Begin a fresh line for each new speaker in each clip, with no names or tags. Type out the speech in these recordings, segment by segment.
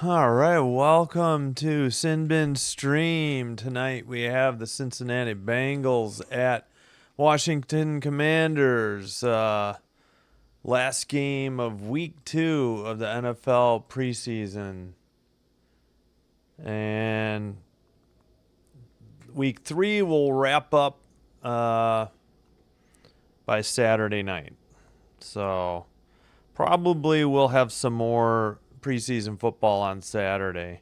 All right, welcome to Sin Bin Stream. Tonight we have the Cincinnati Bengals at Washington Commanders. Last game of week 2 of the NFL preseason. And week 3 will wrap up by Saturday night. So probably we'll have some more preseason football on Saturday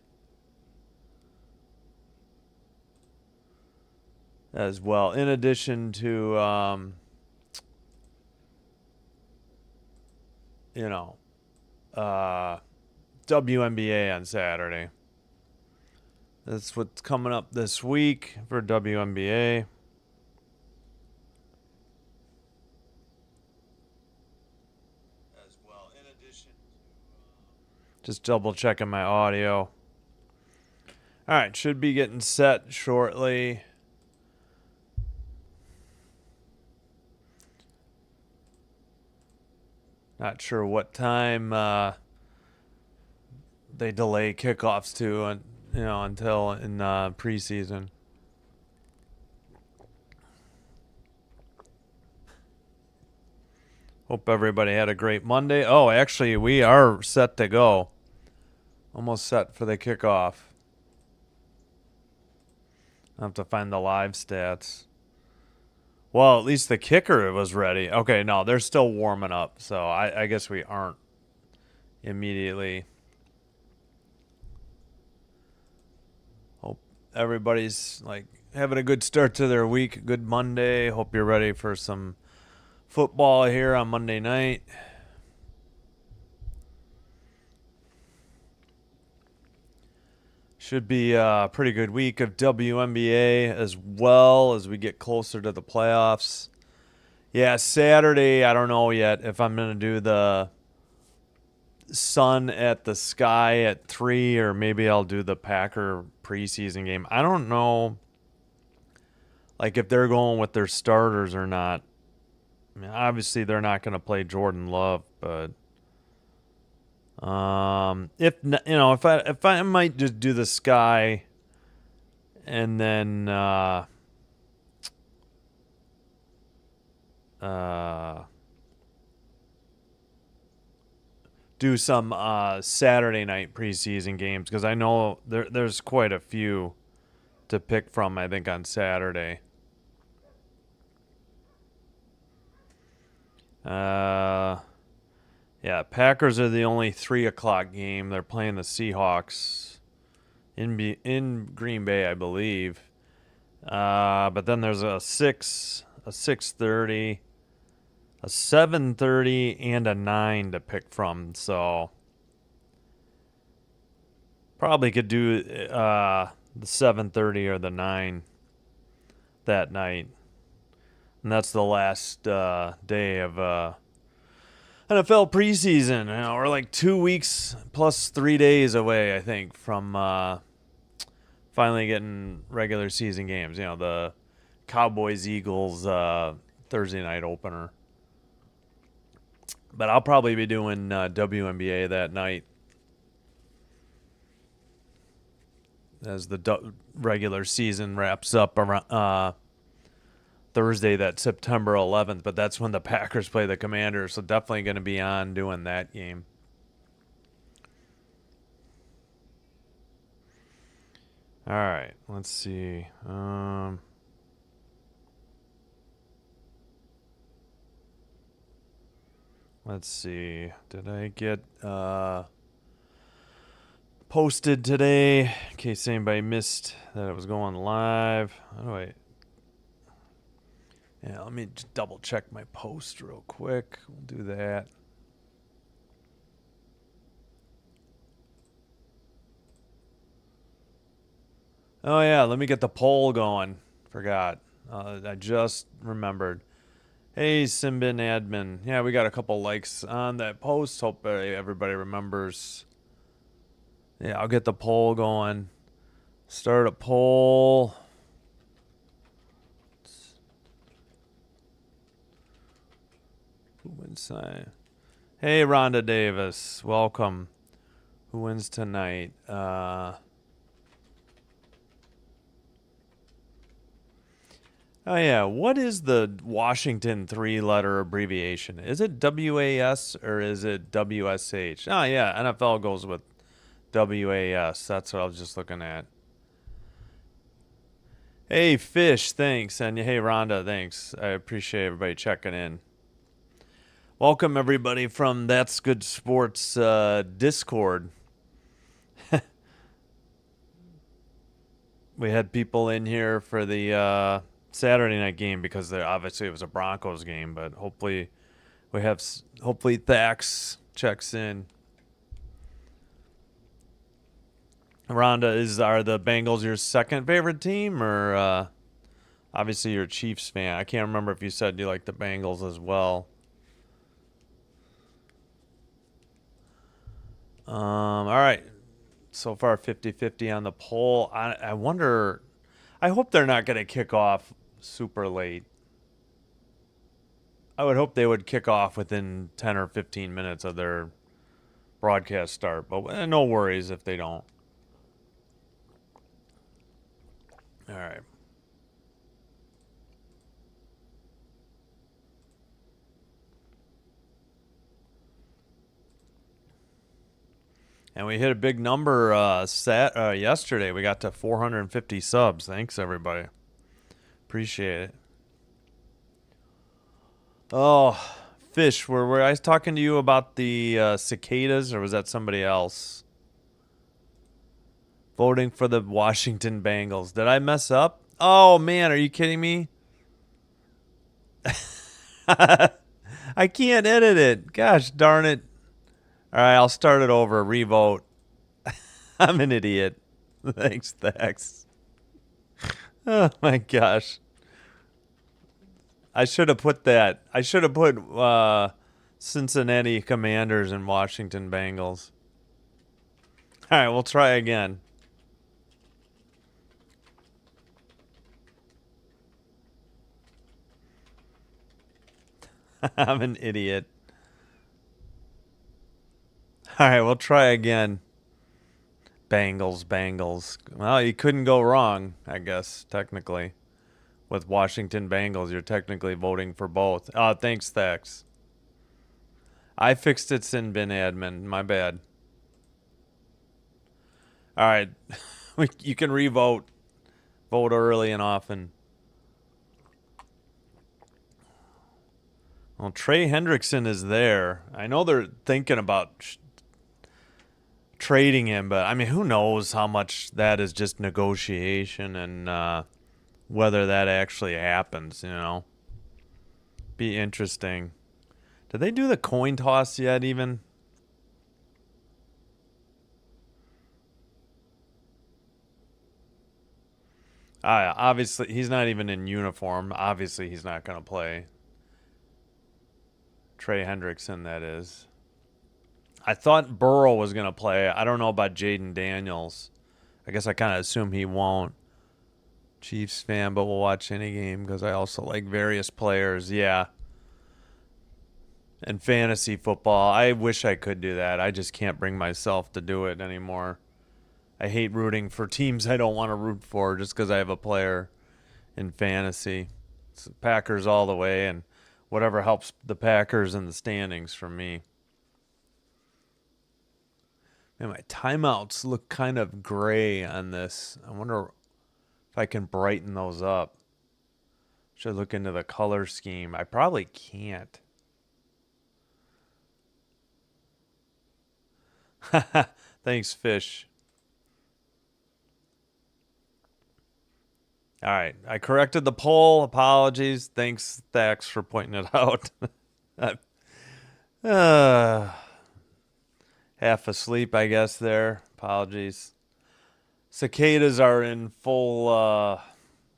as well, in addition to WNBA on Saturday. That's what's coming up this week for WNBA. As well, in addition to just double checking my audio. All right, should be getting set shortly. Not sure what time they delay kickoffs to, until in preseason. Hope everybody had a great Monday. Oh, actually, we are set to go. Almost set for the kickoff. I have to find the live stats. Well, at least the kicker was ready. Okay, no, they're still warming up, so I guess we aren't immediately. Hope everybody's having a good start to their week. Good Monday. Hope you're ready for some football here on Monday night. Should be a pretty good week of WNBA as well as we get closer to the playoffs. Yeah, Saturday, I don't know yet if I'm going to do the Sun at the Sky at 3 or maybe I'll do the Packer preseason game. I don't know if they're going with their starters or not. I mean, obviously they're not going to play Jordan Love, but if I might just do the Sky and then do some Saturday night preseason games because I know there's quite a few to pick from, I think, on Saturday. Yeah, Packers are the only 3 o'clock game. They're playing the Seahawks in Green Bay, I believe. But then there's a 6:30, a 7:30, and a 9 to pick from. So probably could do the 7:30 or the 9 that night. And that's the last day of NFL preseason. We're like 2 weeks plus 3 days away, I think, from finally getting regular season games. The Cowboys-Eagles Thursday night opener. But I'll probably be doing WNBA that night as the regular season wraps up around Thursday, that September 11th, but that's when the Packers play the Commanders, so definitely going to be on doing that game. All right, let's see. Let's see. Did I get posted today in case anybody missed that it was going live? How do I... Yeah, let me just double check my post real quick. We'll do that. Oh, yeah, let me get the poll going. Forgot. I just remembered. Hey, Simbin admin. Yeah, we got a couple likes on that post. Hope everybody remembers. Yeah, I'll get the poll going. Start a poll. Hey, Rhonda Davis. Welcome. Who wins tonight? Oh, yeah. What is the Washington three-letter abbreviation? Is it WAS or is it WSH? Oh, yeah. NFL goes with WAS. That's what I was just looking at. Hey, Fish, thanks. And hey, Rhonda, thanks. I appreciate everybody checking in. Welcome, everybody, from That's Good Sports Discord. We had people in here for the Saturday night game because obviously it was a Broncos game, but hopefully Thax checks in. Rhonda, are the Bengals your second favorite team, or obviously you're a Chiefs fan? I can't remember if you said you like the Bengals as well. All right. So far 50-50 on the poll. I wonder, I hope they're not going to kick off super late. I would hope they would kick off within 10 or 15 minutes of their broadcast start, but no worries if they don't. All right. And we hit a big number yesterday. We got to 450 subs. Thanks, everybody. Appreciate it. Oh, Fish, were I talking to you about the cicadas, or was that somebody else? Voting for the Washington Bengals. Did I mess up? Oh, man, are you kidding me? I can't edit it. Gosh darn it. All right, I'll start it over. Revote. I'm an idiot. Thanks. Oh, my gosh. I should have put that. I should have put Cincinnati Commanders and Washington Bengals. All right, we'll try again. I'm an idiot. All right, we'll try again. Bengals. Well, you couldn't go wrong, I guess, technically. With Washington Bengals, you're technically voting for both. Thanks, Thax. I fixed it, Sin Bin Admin. My bad. All right. You can revote. Vote early and often. Well, Trey Hendrickson is there. I know they're thinking about trading him, but I mean, who knows how much that is just negotiation and whether that actually happens, you know. Be interesting. Did they do the coin toss yet even? Obviously, he's not even in uniform. Obviously, he's not going to play. Trey Hendrickson, that is. I thought Burrow was going to play. I don't know about Jaden Daniels. I guess I kind of assume he won't. Chiefs fan, but we'll watch any game because I also like various players. Yeah. And fantasy football. I wish I could do that. I just can't bring myself to do it anymore. I hate rooting for teams I don't want to root for just because I have a player in fantasy. It's Packers all the way, and whatever helps the Packers in the standings for me. Man, my timeouts look kind of gray on this. I wonder if I can brighten those up. Should look into the color scheme. I probably can't. Thanks, Fish. All right. I corrected the poll. Apologies. Thanks, Thax, for pointing it out. Half asleep, I guess, there. Apologies. Cicadas are in full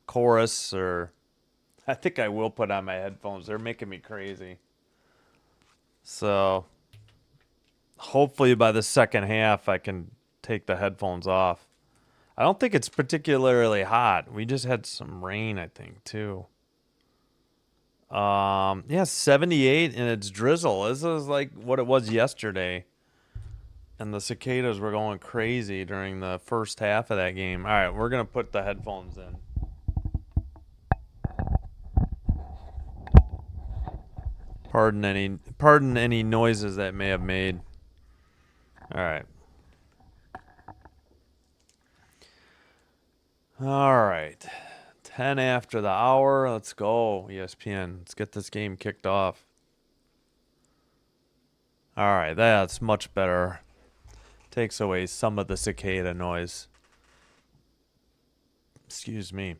chorus, or I think I will put on my headphones. They're making me crazy. So hopefully by the second half, I can take the headphones off. I don't think it's particularly hot. We just had some rain, I think, too. Yeah, 78 and it's drizzle. This is like what it was yesterday. And the cicadas were going crazy during the first half of that game. All right, we're going to put the headphones in. Pardon any noises that may have made. All right. All right. 10 after the hour. Let's go, ESPN. Let's get this game kicked off. All right, that's much better. Takes away some of the cicada noise. Excuse me.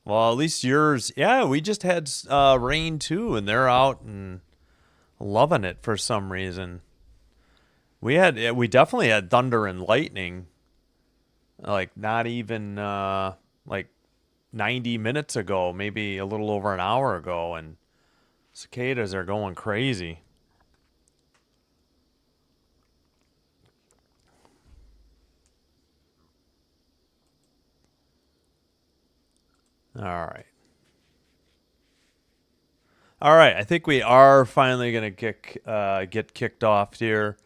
Well, at least yours. Yeah, we just had rain too, and they're out and loving it for some reason. We definitely had thunder and lightning. Like not even like 90 minutes ago, maybe a little over an hour ago, and cicadas are going crazy. All right. All right, I think we are finally going to get kicked off here.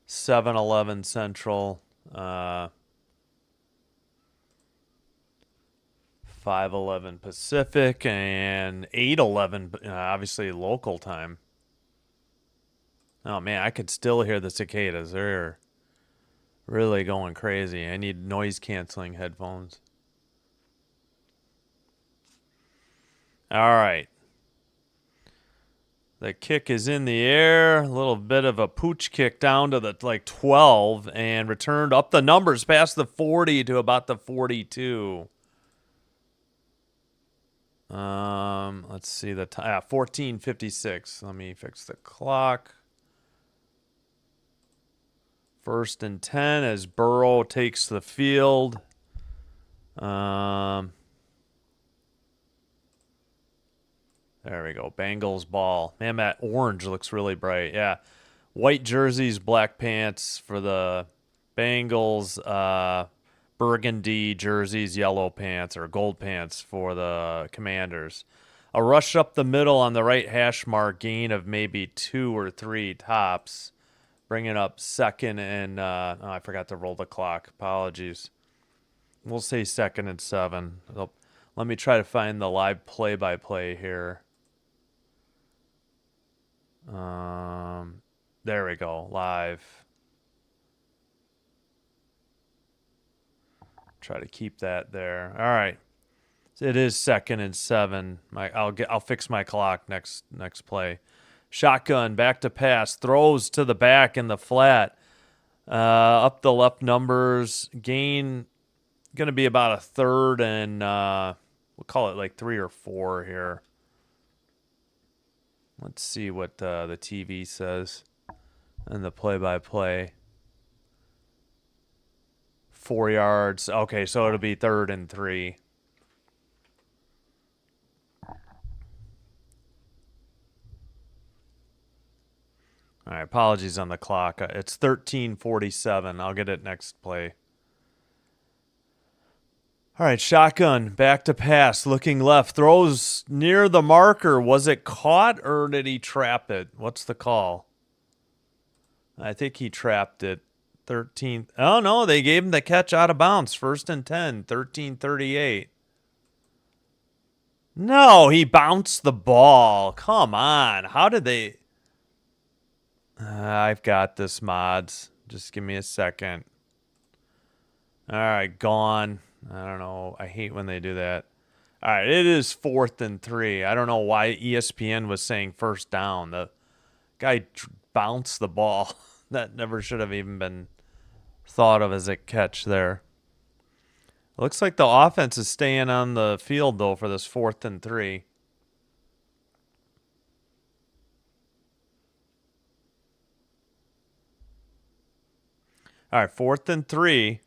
7:11 Central, 5:11 Pacific, and 8:11 obviously local time. Oh man, I could still hear the cicadas. They're really going crazy. I need noise canceling headphones. All right. The kick is in the air. A little bit of a pooch kick down to the 12 and returned up the numbers past the 40 to about the 42. Let's see the time. 14:56. Let me fix the clock. 1st and 10 as Burrow takes the field. There we go. Bengals ball. Man, that orange looks really bright. Yeah. White jerseys, black pants for the Bengals. Burgundy jerseys, yellow pants, or gold pants for the Commanders. A rush up the middle on the right hash mark, gain of maybe 2 or 3 tops. Bringing up second and, I forgot to roll the clock. Apologies. We'll say 2nd and 7. Let me try to find the live play-by-play here. There we go, live. Try to keep that there. All right, it is 2nd and 7. I'll fix my clock next play. Shotgun, back to pass, throws to the back in the flat, up the left numbers. Gain going to be about a 3rd and we'll call it 3 or 4 here. Let's see what the TV says and the play-by-play. 4 yards. Okay, so it'll be 3rd and 3. All right, apologies on the clock. It's 13:47. I'll get it next play. All right, shotgun, back to pass, looking left, throws near the marker. Was it caught or did he trap it? What's the call? I think he trapped it. 13th. Oh, no, they gave him the catch out of bounds. 1st and 10, 13:38. No, he bounced the ball. Come on. How did they... I've got this, mods. Just give me a second. All right, gone. I don't know. I hate when they do that. All right, it is 4th and 3. I don't know why ESPN was saying 1st down. The guy bounced the ball. That never should have even been thought of as a catch there. Looks like the offense is staying on the field, though, for this 4th and 3. All right, 4th and 3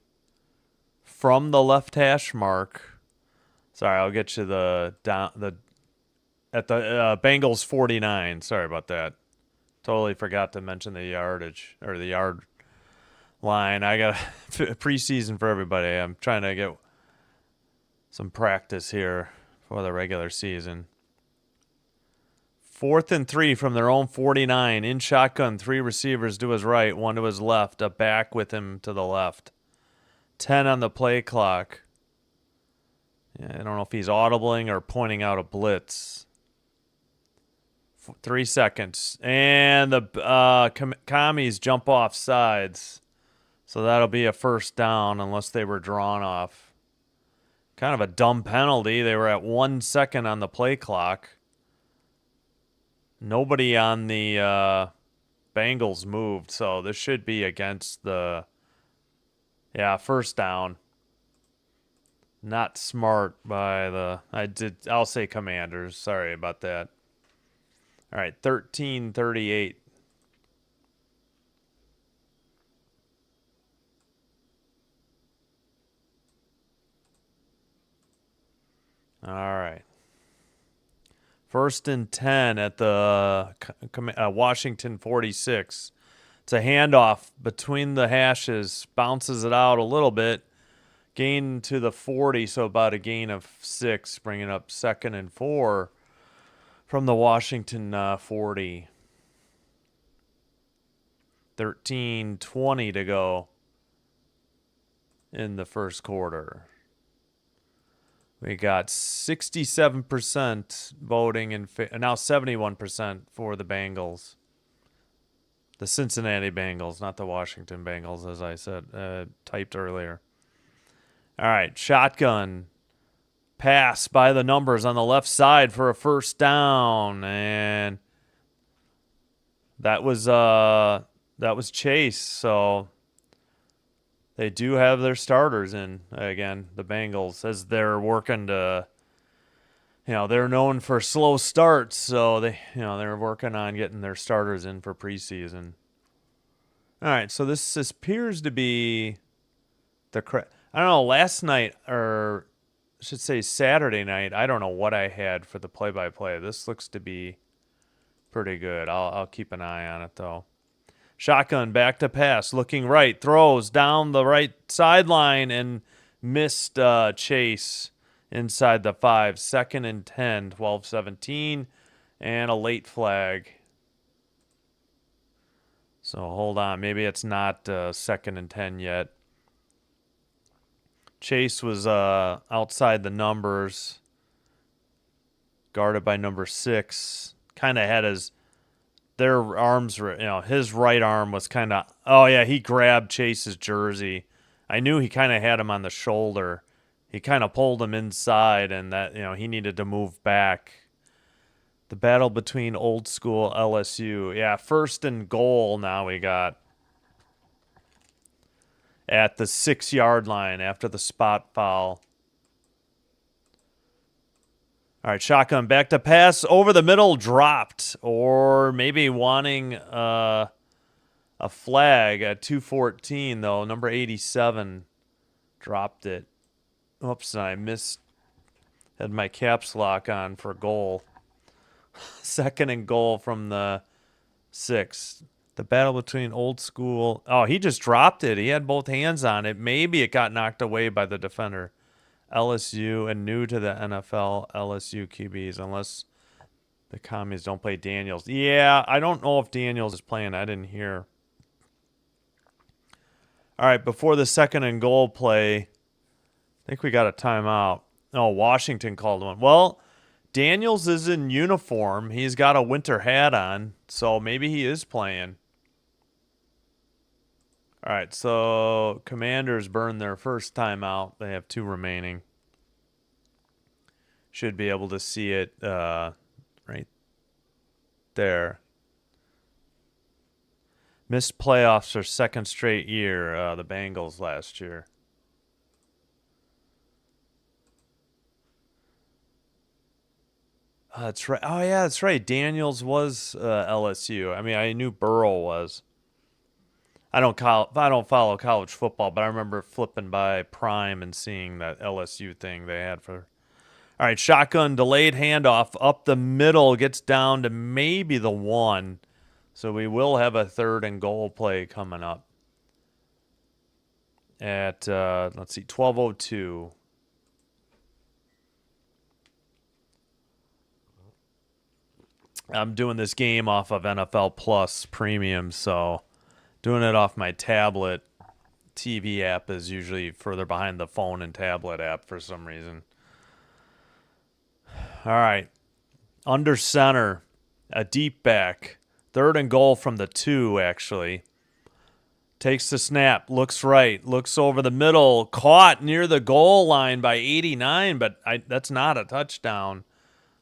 from the left hash mark. Sorry, I'll get you at the Bengals 49. Sorry about that. Totally forgot to mention the yardage or the yard line. I got a preseason for everybody. I'm trying to get some practice here for the regular season. 4th and 3 from their own 49. In shotgun, 3 receivers to his right, 1 to his left, a back with him to the left. 10 on the play clock. Yeah, I don't know if he's audibling or pointing out a blitz. 3 seconds. And the commies jump off sides. So that'll be a first down unless they were drawn off. Kind of a dumb penalty. They were at 1 second on the play clock. Nobody on the Bengals moved, so this should be against the... Yeah, first down. Not smart by the... I'll say Commanders. Sorry about that. All right, 13-38. All right. 1st and 10 at the Washington 46. It's a handoff between the hashes. Bounces it out a little bit. Gain to the 40, so about a gain of 6, bringing up 2nd and 4 from the Washington 40. 13:20 to go in the first quarter. We got 67% voting and now 71% for the Bengals. The Cincinnati Bengals, not the Washington Bengals, as I said, typed earlier. All right, shotgun pass by the numbers on the left side for a first down, and that was Chase. So they do have their starters in again, the Bengals, as they're working to, they're known for slow starts, so they're working on getting their starters in for preseason. All right, so this appears to be I don't know, last night, or I should say Saturday night, I don't know what I had for the play-by-play. This looks to be pretty good. I'll keep an eye on it, though. Shotgun, back to pass, looking right, throws down the right sideline and missed Chase inside the 5. 2nd and 10, 12-17, and a late flag. So hold on, maybe it's not 2nd and 10 yet. Chase was outside the numbers, guarded by number 6. Kind of had their arms, his right arm was kind of, he grabbed Chase's jersey. I knew he kind of had him on the shoulder. He kind of pulled him inside, and that, he needed to move back. The battle between old school LSU. Yeah, 1st and goal now we got at the 6-yard line after the spot foul. All right, shotgun, back to pass, over the middle, dropped, or maybe wanting a flag at 2:14, though. Number 87 dropped it. Oops, I had my caps lock on for goal. 2nd and goal from the 6. The battle between old school. Oh, he just dropped it. He had both hands on it. Maybe it got knocked away by the defender. LSU and new to the NFL LSU QBs, unless the commies don't play Daniels. Yeah, I don't know if Daniels is playing. I didn't hear. All right, before the 2nd and goal play, I think we got a timeout. Oh, Washington called one. Well, Daniels is in uniform. He's got a winter hat on, so maybe he is playing. All right, so Commanders burn their first timeout. They have 2 remaining. Should be able to see it right there. Missed playoffs for 2nd straight year, the Bengals last year. That's right. Oh, yeah, that's right. Daniels was LSU. I mean, I knew Burrow was. I don't follow college football, but I remember flipping by Prime and seeing that LSU thing they had for. All right, shotgun, delayed handoff up the middle, gets down to maybe the 1. So we will have a 3rd and goal play coming up at, let's see, 12:02. I'm doing this game off of NFL Plus Premium, so doing it off my tablet. TV app is usually further behind the phone and tablet app for some reason. All right. Under center, a deep back. 3rd and goal from the 2, actually. Takes the snap, looks right, looks over the middle, caught near the goal line by 89, but that's not a touchdown.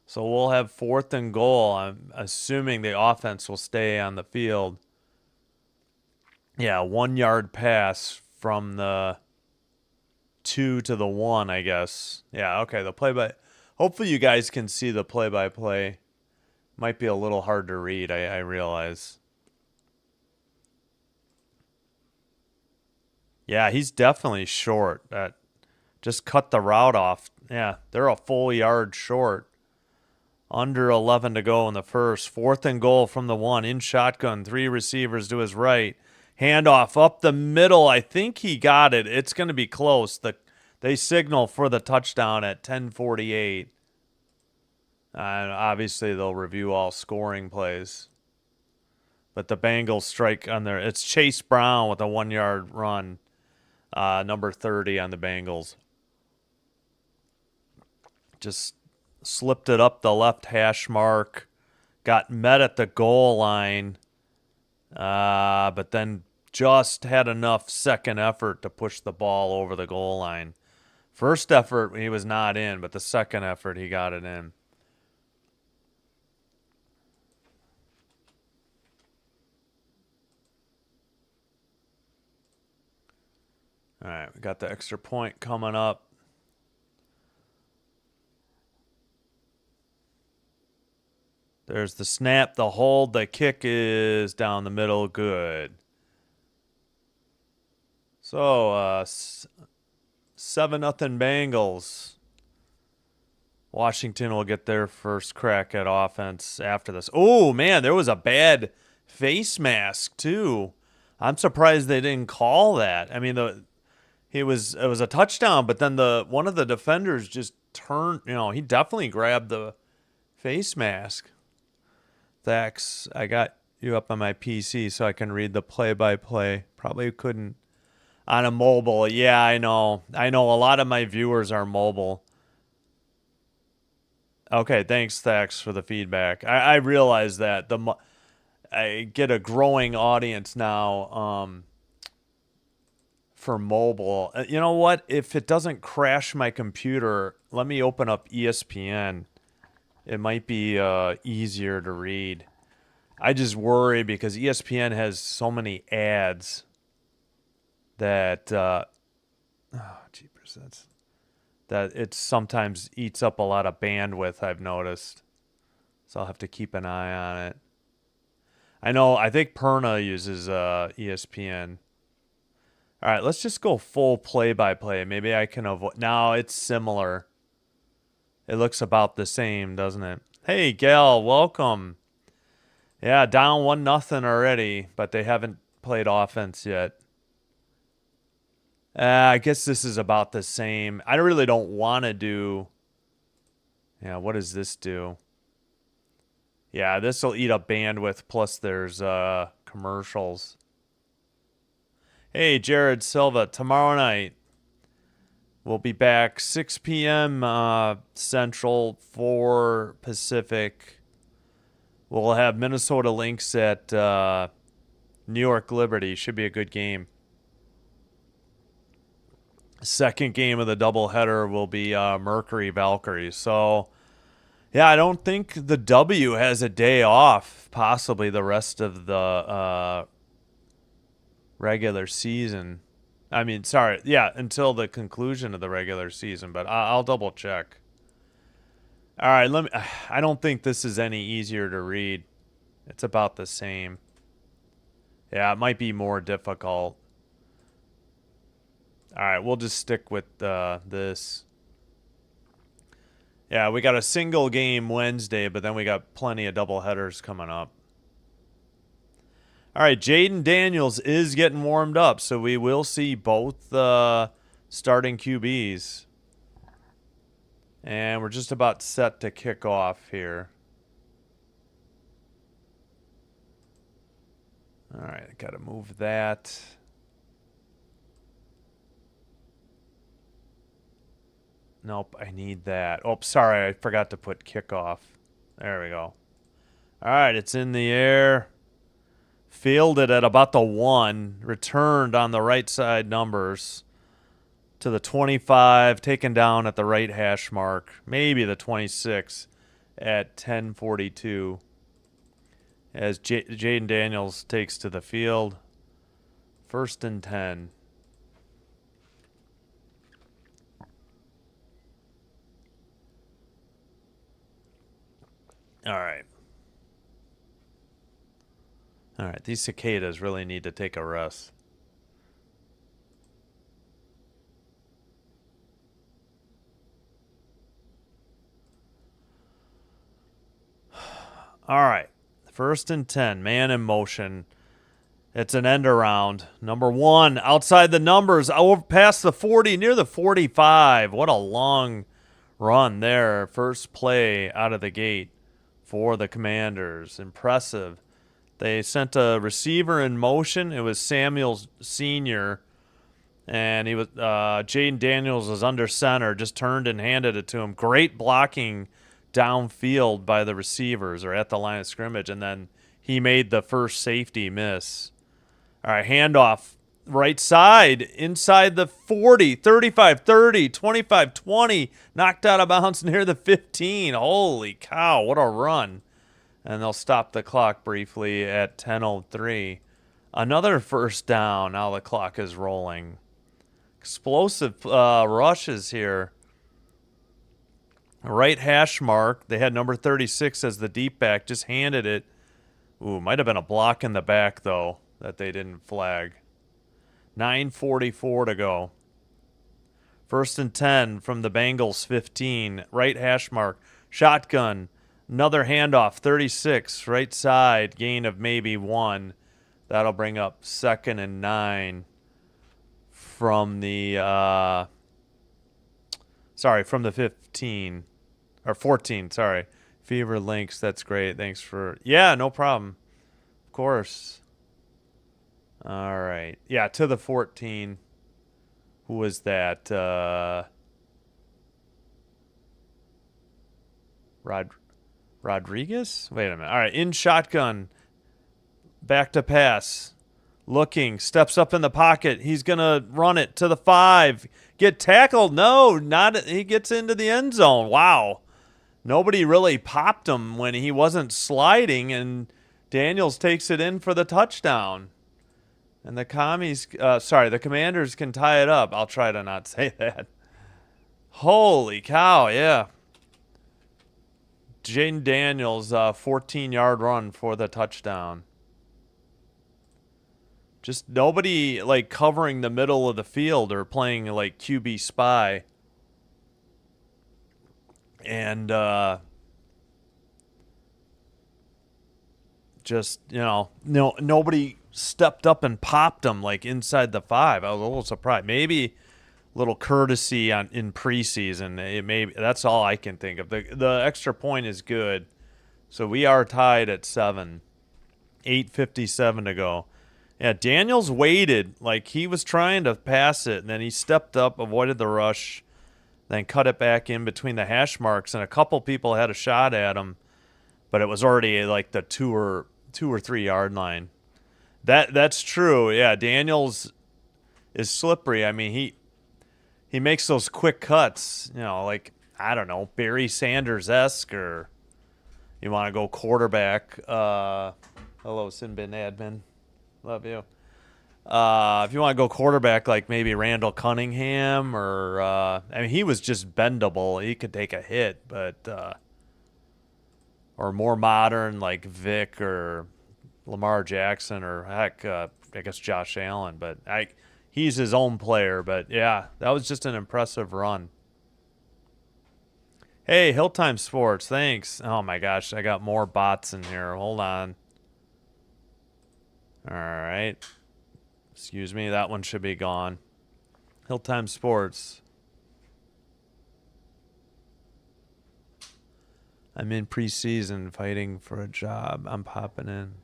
So we'll have 4th and goal. I'm assuming the offense will stay on the field. Yeah, 1-yard pass from the 2 to the 1, I guess. Yeah, okay, the play-by... Hopefully you guys can see the play-by-play. Might be a little hard to read, I realize. Yeah, he's definitely short. That just cut the route off. Yeah, they're a full yard short. Under 11 to go in the first. 4th and goal from the 1. In shotgun. 3 receivers to his right. Handoff up the middle. I think he got it. It's going to be close. They signal for the touchdown at 10:48. And obviously they'll review all scoring plays. But the Bengals strike on there. It's Chase Brown with a 1-yard run. Number 30 on the Bengals. Just slipped it up the left hash mark. Got met at the goal line. But then just had enough second effort to push the ball over the goal line. First effort, he was not in, but the second effort, he got it in. All right, we got the extra point coming up. There's the snap, the hold, the kick is down the middle. Good. So, 7-0 Bengals. Washington will get their first crack at offense after this. Oh, man, there was a bad face mask, too. I'm surprised they didn't call that. I mean, it was a touchdown, but then one of the defenders just turned, he definitely grabbed the face mask. Thanks. I got you up on my PC so I can read the play-by-play. Probably couldn't on a mobile. Yeah, I know. A lot of my viewers are mobile. Okay, thanks, Thax, for the feedback. I realize that I get a growing audience now for mobile. You know what? If it doesn't crash my computer, let me open up ESPN. It might be easier to read. I just worry because ESPN has so many ads that jeepers, that it sometimes eats up a lot of bandwidth, I've noticed. So I'll have to keep an eye on it. I think Perna uses ESPN. All right, let's just go full play-by-play. Maybe I can avoid... No, it's similar. It looks about the same, doesn't it? Hey, Gal, welcome. Yeah, down 1-0 already, but they haven't played offense yet. I guess this is about the same. I really don't want to do... Yeah, what does this do? Yeah, this will eat up bandwidth, plus there's commercials. Hey, Jared Silva, tomorrow night we'll be back 6 p.m. Central, 4 Pacific. We'll have Minnesota Lynx at New York Liberty. Should be a good game. Second game of the doubleheader will be Mercury Valkyrie. So, yeah, I don't think the W has a day off, possibly the rest of the regular season. I mean, sorry, yeah, until the conclusion of the regular season, but I'll double check. All right, I don't think this is any easier to read. It's about the same. Yeah, it might be more difficult. All right, we'll just stick with this. Yeah, we got a single game Wednesday, but then we got plenty of doubleheaders coming up. All right, Jaden Daniels is getting warmed up, so we will see both starting QBs. And we're just about set to kick off here. All right, I got to move that. Nope, I need that. Oh, sorry, I forgot to put kickoff. There we go. All right, it's in the air. Fielded at about the 1. Returned on the right side numbers to the 25. Taken down at the right hash mark. Maybe the 26 at 10:42. As Jaden Daniels takes to the field. 1st and 10. All right. All right, these cicadas really need to take a rest. All right, 1st and 10, man in motion. It's an end around. Number 1, outside the numbers, over past the 40, near the 45. What a long run there. First play out of the gate for the Commanders. Impressive. They sent a receiver in motion. It was Samuels Sr., and he was Jaden Daniels was under center, just turned and handed it to him. Great blocking downfield by the receivers or at the line of scrimmage, and then he made the first safety miss. All right, handoff right side inside the 40, 35, 30, 25, 20, knocked out of bounds near the 15. Holy cow, what a run. And they'll stop the clock briefly at 10:03. Another first down. Now the clock is rolling. Explosive rushes here. Right hash mark. They had number 36 as the deep back. Just handed it. Ooh, might have been a block in the back, though, that they didn't flag. 9:44 to go. 1st and 10 from the Bengals 15. Right hash mark. Shotgun. Another handoff. 36. Right side. Gain of maybe 1. That'll bring up 2nd and 9 from the from the 15 or 14, sorry. Fever Links, that's great. Thanks for no problem. Of course. All right. Yeah, to the 14. Who was that? Rodriguez? Wait a minute. All right, in shotgun. Back to pass. Looking, steps up in the pocket. He's going to run it to the 5. Get tackled? No, not. He gets into the end zone. Wow. Nobody really popped him when he wasn't sliding, and Daniels takes it in for the touchdown. And the the Commanders can tie it up. I'll try to not say that. Holy cow, yeah. Jaden Daniels, 14-yard run for the touchdown. Just nobody like covering the middle of the field or playing like QB spy. And just, nobody stepped up and popped him like inside the 5. I was a little surprised. Maybe a little courtesy in preseason. That's all I can think of. The extra point is good. So we are tied at 7. 8:57 to go. Yeah, Daniels waited like he was trying to pass it, and then he stepped up, avoided the rush, then cut it back in between the hash marks, and a couple people had a shot at him, but it was already like the 2 or 3 yard line. That's true. Yeah, Daniels is slippery. I mean, he makes those quick cuts, like, I don't know, Barry Sanders-esque, or you want to go quarterback. Hello, Sinbin admin. Love you. If you want to go quarterback, like maybe Randall Cunningham, or he was just bendable. He could take a hit, but or more modern like Vic or Lamar Jackson, or heck, I guess Josh Allen. But he's his own player. But yeah, that was just an impressive run. Hey, Hilltime Sports, thanks. Oh my gosh, I got more bots in here. Hold on. All right. Excuse me, that one should be gone. Hilltime Sports. I'm in preseason fighting for a job. I'm popping in.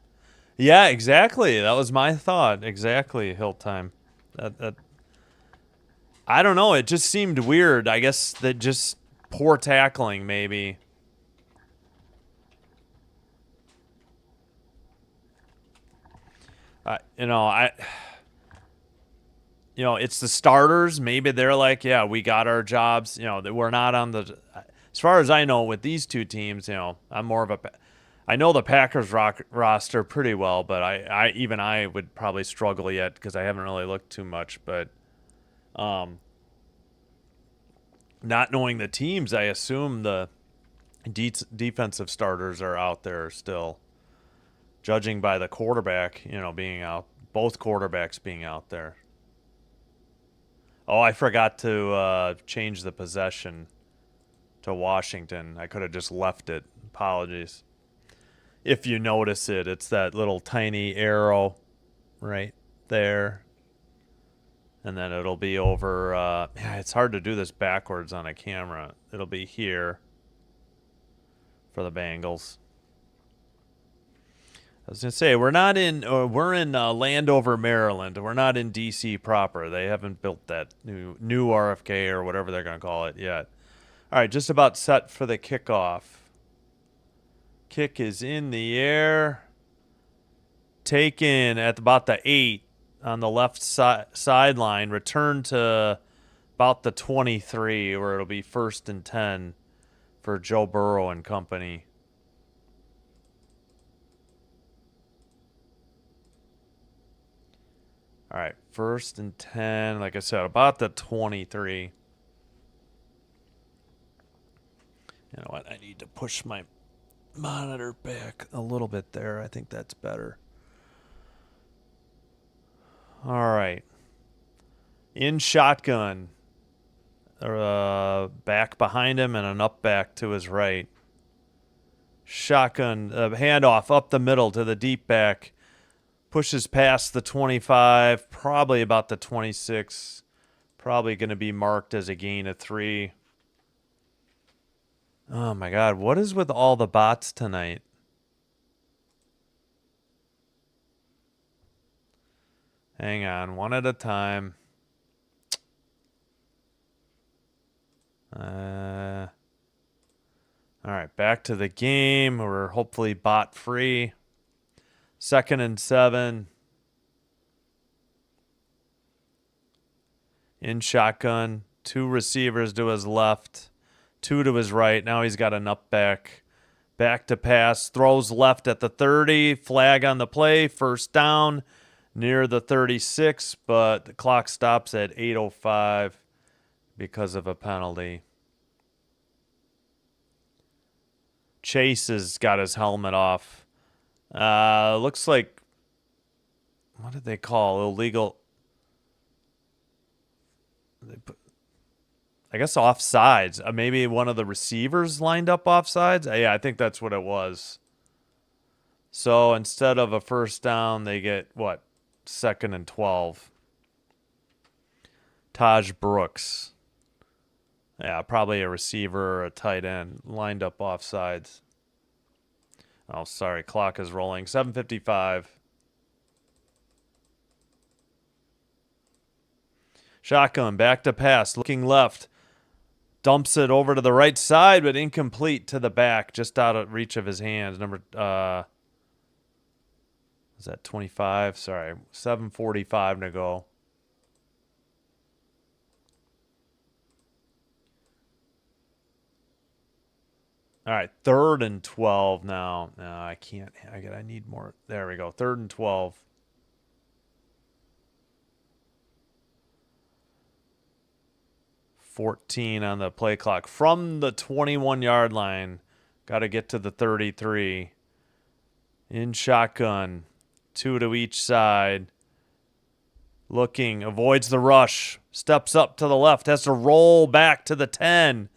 Yeah, exactly. That was my thought. Exactly, hill time. That I don't know. It just seemed weird. I guess that just poor tackling, maybe. You know, it's the starters. Maybe they're like, yeah, we got our jobs. That we're not on the. As far as I know, with these two teams, I'm more of a. I know the Packers roster pretty well, but I would probably struggle yet because I haven't really looked too much. But um, not knowing the teams, I assume the defensive starters are out there still. Judging by the quarterback, being out, both quarterbacks being out there. Oh, I forgot to change the possession to Washington. I could have just left it. Apologies. If you notice it, it's that little tiny arrow right there. And then it'll be over. Yeah, it's hard to do this backwards on a camera. It'll be here for the Bengals. I was gonna say we're in Landover, Maryland. We're not in DC proper. They haven't built that new RFK or whatever they're gonna call it yet. All right, just about set for the kickoff. Kick is in the air. Taken at about the 8 on the left sideline. Return to about the 23, where it'll be 1st and 10 for Joe Burrow and company. All right, 1st and 10. Like I said, about the 23. You know what? I need to push my monitor back a little bit there. I think that's better. All right. In shotgun. Back behind him and an up back to his right. Shotgun handoff up the middle to the deep back. Pushes past the 25, probably about the 26. Probably going to be marked as a gain of 3. Oh my God, what is with all the bots tonight? Hang on, one at a time. All right, back to the game. We're hopefully bot free. 2nd and 7. In shotgun. 2 receivers to his left. 2 to his right. Now he's got an up back. Back to pass. Throws left at the 30. Flag on the play. 1st down near the 36. But the clock stops at 8:05 because of a penalty. Chase has got his helmet off. Looks like, what did they call illegal? I guess offsides. Maybe one of the receivers lined up offsides. Yeah, I think that's what it was. So instead of a 1st down, they get what? 2nd and 12. Taj Brooks. Yeah, probably a receiver or a tight end lined up offsides. Oh, sorry. Clock is rolling. 7:55. Shotgun, back to pass, looking left. Dumps it over to the right side, but incomplete to the back, just out of reach of his hands. Is that 25? Sorry, 7:45 to go. All right, 3rd and 12 now. No, I can't. I need more. There we go. 3rd and 12. $14 on the play clock from the 21-yard line. Got to get to the 33. In shotgun, 2 to each side. Looking, avoids the rush. Steps up to the left, has to roll back to the 10.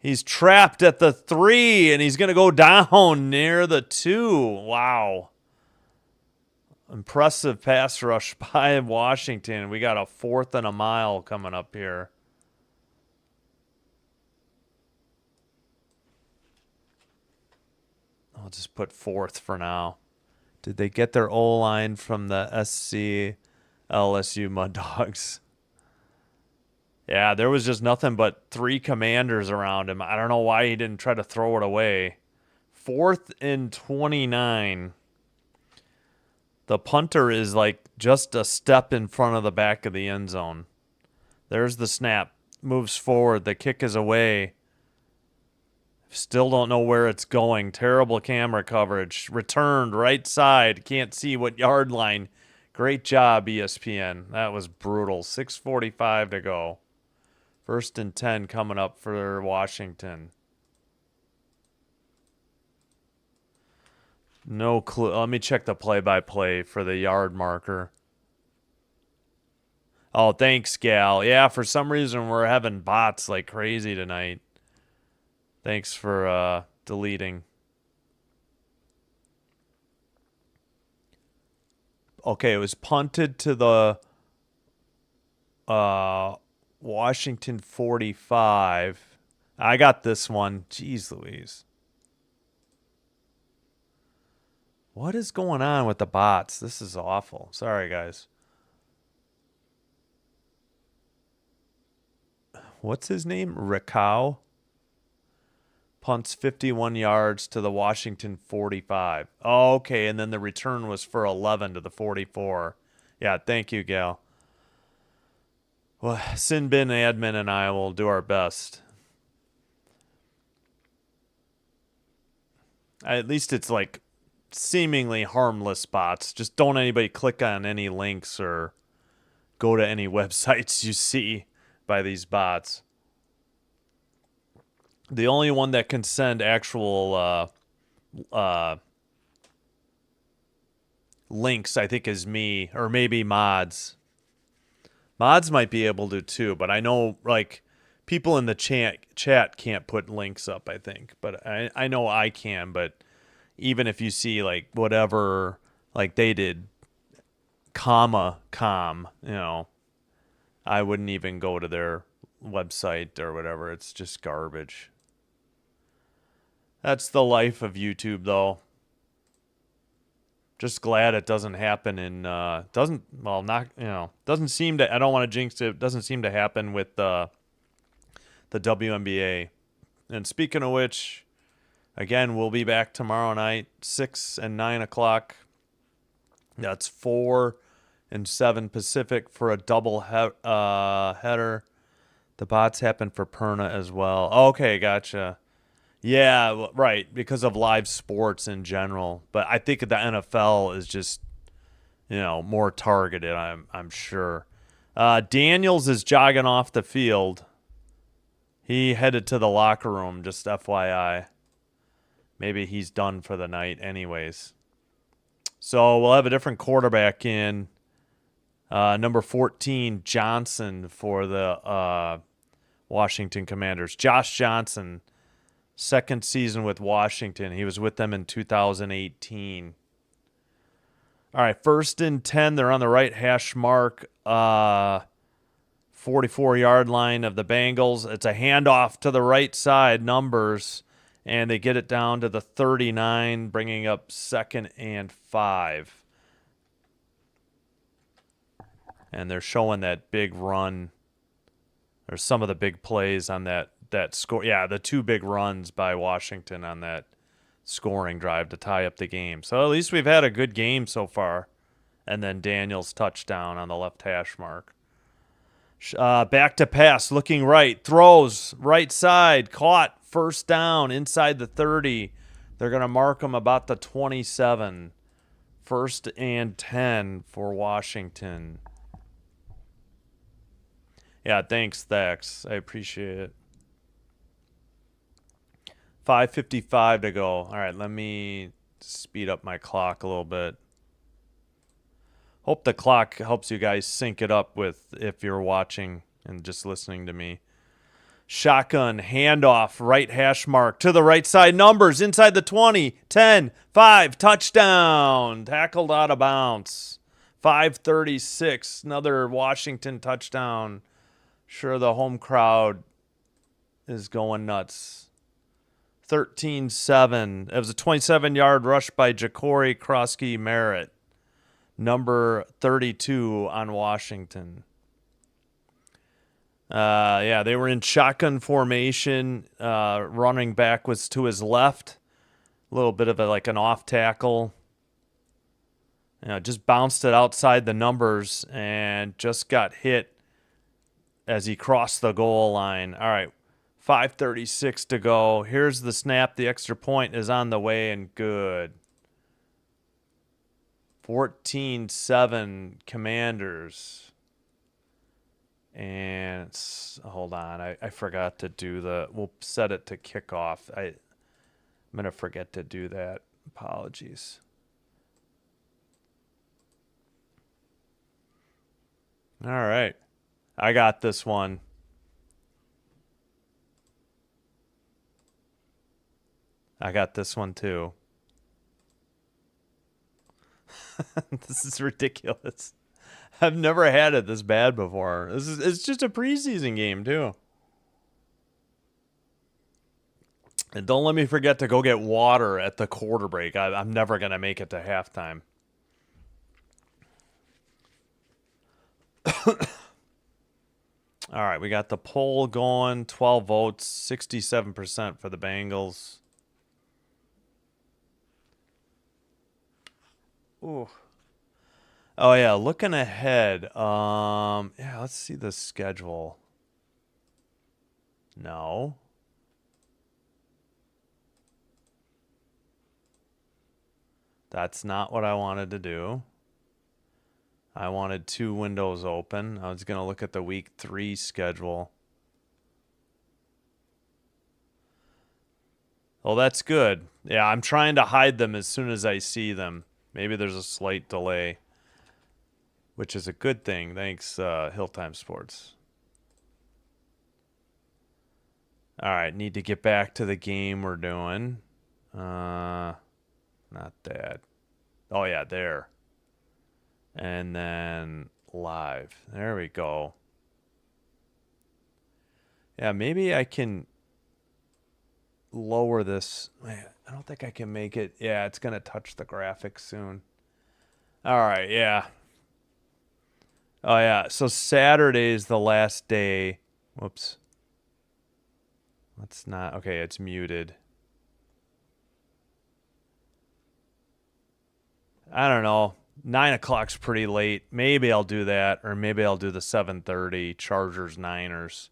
He's trapped at the 3, and he's going to go down near the 2. Wow. Impressive pass rush by Washington. We got a 4th and a mile coming up here. I'll just put 4th for now. Did they get their O-line from the SC LSU Mud Dogs? Yeah, there was just nothing but 3 Commanders around him. I don't know why he didn't try to throw it away. 4th and 29. The punter is like just a step in front of the back of the end zone. There's the snap. Moves forward. The kick is away. Still don't know where it's going. Terrible camera coverage. Returned right side. Can't see what yard line. Great job, ESPN. That was brutal. 6:45 to go. 1st and 10 coming up for Washington. No clue. Let me check the play-by-play for the yard marker. Oh, thanks, Gal. Yeah, for some reason we're having bots like crazy tonight. Thanks for deleting. Okay, it was punted to the Washington 45. I got this one. Jeez Louise. What is going on with the bots? This is awful. Sorry, guys. What's his name? Rakau. Punts 51 yards to the Washington 45. Oh, okay, and then the return was for 11 to the 44. Yeah, thank you, Gal. Well, Sinbin admin and I will do our best. At least it's like seemingly harmless bots. Just don't anybody click on any links or go to any websites you see by these bots. The only one that can send actual links, I think, is me, or maybe mods. Mods might be able to too, but I know like people in the chat can't put links up, I think. But I know I can, but even if you see like whatever, like they did, com, I wouldn't even go to their website or whatever. It's just garbage. That's the life of YouTube, though. Just glad it doesn't happen in doesn't seem to. I don't want to jinx it. It doesn't seem to happen with the WNBA. And speaking of which, again, we'll be back tomorrow night, 6 and 9 o'clock. That's 4 and 7 Pacific for a double header. The bots happen for Perna as well. Okay, gotcha. Yeah, right, because of live sports in general. But I think the NFL is just, more targeted, I'm sure. Daniels is jogging off the field. He headed to the locker room, just FYI. Maybe he's done for the night anyways. So we'll have a different quarterback in. Number 14, Johnson for the Washington Commanders. Josh Johnson. Second season with Washington. He was with them in 2018. All right, 1st and 10. They're on the right hash mark. 44-yard line of the Bengals. It's a handoff to the right side, numbers, and they get it down to the 39, bringing up 2nd and 5. And they're showing that big run, or some of the big plays on that score. Yeah, the 2 big runs by Washington on that scoring drive to tie up the game. So at least we've had a good game so far. And then Daniels' touchdown on the left hash mark. Back to pass, looking right. Throws, right side, caught, 1st down, inside the 30. They're going to mark him about the 27. 1st and 10 for Washington. Yeah, thanks, Thax. I appreciate it. 5:55 to go. All right, let me speed up my clock a little bit. Hope the clock helps you guys sync it up with if you're watching and just listening to me. Shotgun, handoff, right hash mark to the right side. Numbers inside the 20, 10, 5, touchdown. Tackled out of bounds. 5:36, another Washington touchdown. Sure, the home crowd is going nuts. 13-7. It was a 27-yard rush by Ja'Cory Krosky-Merritt, number 32 on Washington. Yeah, they were in shotgun formation. Running back was to his left. A little bit of an off tackle. Just bounced it outside the numbers and just got hit as he crossed the goal line. All right, 5:36 to go. Here's the snap. The extra point is on the way and good. 14-7 Commanders. And hold on, I forgot to do we'll set it to kickoff. I'm going to forget to do that. Apologies. All right. I got this one. I got this one too. This is ridiculous. I've never had it this bad before. It's just a preseason game too. And don't let me forget to go get water at the quarter break. I'm never going to make it to halftime. All right, we got the poll going. 12 votes, 67% for the Bengals. Ooh. Oh yeah, looking ahead. Yeah, let's see the schedule. No. That's not what I wanted to do. I wanted 2 windows open. I was going to look at the week 3 schedule. Well, that's good. Yeah, I'm trying to hide them as soon as I see them. Maybe there's a slight delay, which is a good thing. Thanks, Hilltime Sports. All right, need to get back to the game we're doing. Not that. Oh, yeah, there. And then live. There we go. Yeah, maybe I can lower this. Man, I don't think I can make it. Yeah, it's going to touch the graphics soon. All right, yeah. Oh, yeah. So Saturday is the last day. Whoops. Let's not. Okay, it's muted. I don't know. 9 o'clock's pretty late. Maybe I'll do that, or maybe I'll do the 7:30 Chargers-Niners.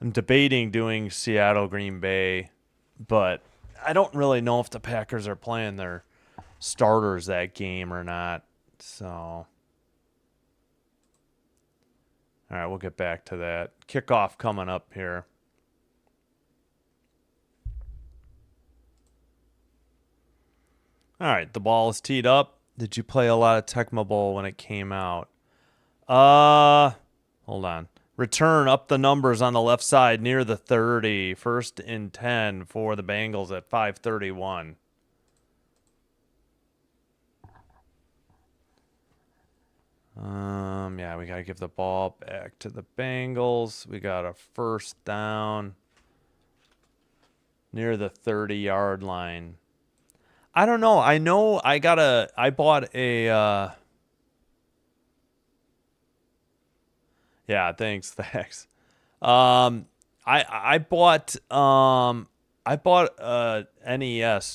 I'm debating doing Seattle-Green Bay, but I don't really know if the Packers are playing their starters that game or not. So, all right, we'll get back to that. Kickoff coming up here. All right, the ball is teed up. Did you play a lot of Tecmo Bowl when it came out? Hold on. Return up the numbers on the left side near the 30. 1st and 10 for the Bengals at 5:31. Yeah, we got to give the ball back to the Bengals. We got a 1st down near the 30-yard line. I don't know. I bought a, yeah, thanks. I bought NES,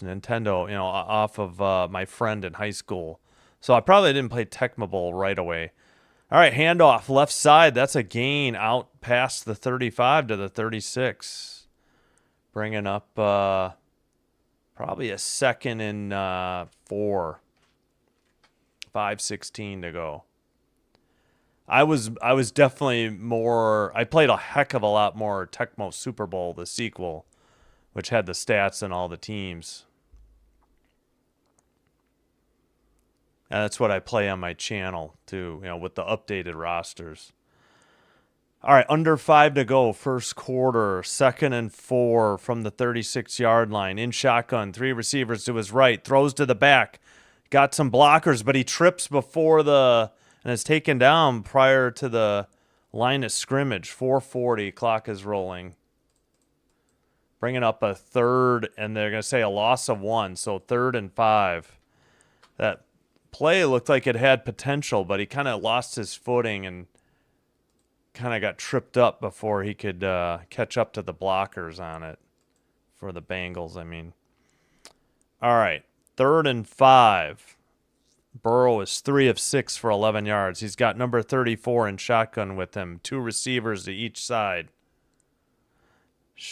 Nintendo, off of my friend in high school. So I probably didn't play Tecmo Bowl right away. All right, handoff, left side. That's a gain out past the 35 to the 36. Bringing up probably a 2nd and 4. 5:16 to go. I was definitely more. I played a heck of a lot more Tecmo Super Bowl, the sequel, which had the stats and all the teams. And that's what I play on my channel too, with the updated rosters. All right, under 5 to go, 1st quarter, 2nd and 4 from the 36-yard line. In shotgun, 3 receivers to his right, throws to the back. Got some blockers, but he trips before and is taken down prior to the line of scrimmage. 4:40, clock is rolling. Bringing up a third, and they're going to say a loss of 1, so 3rd and 5. That play looked like it had potential, but he kind of lost his footing and kind of got tripped up before he could catch up to the blockers on it for the Bengals, I mean. All right, 3rd and 5. Burrow is 3 of 6 for 11 yards. He's got number 34 in shotgun with him, 2 receivers to each side.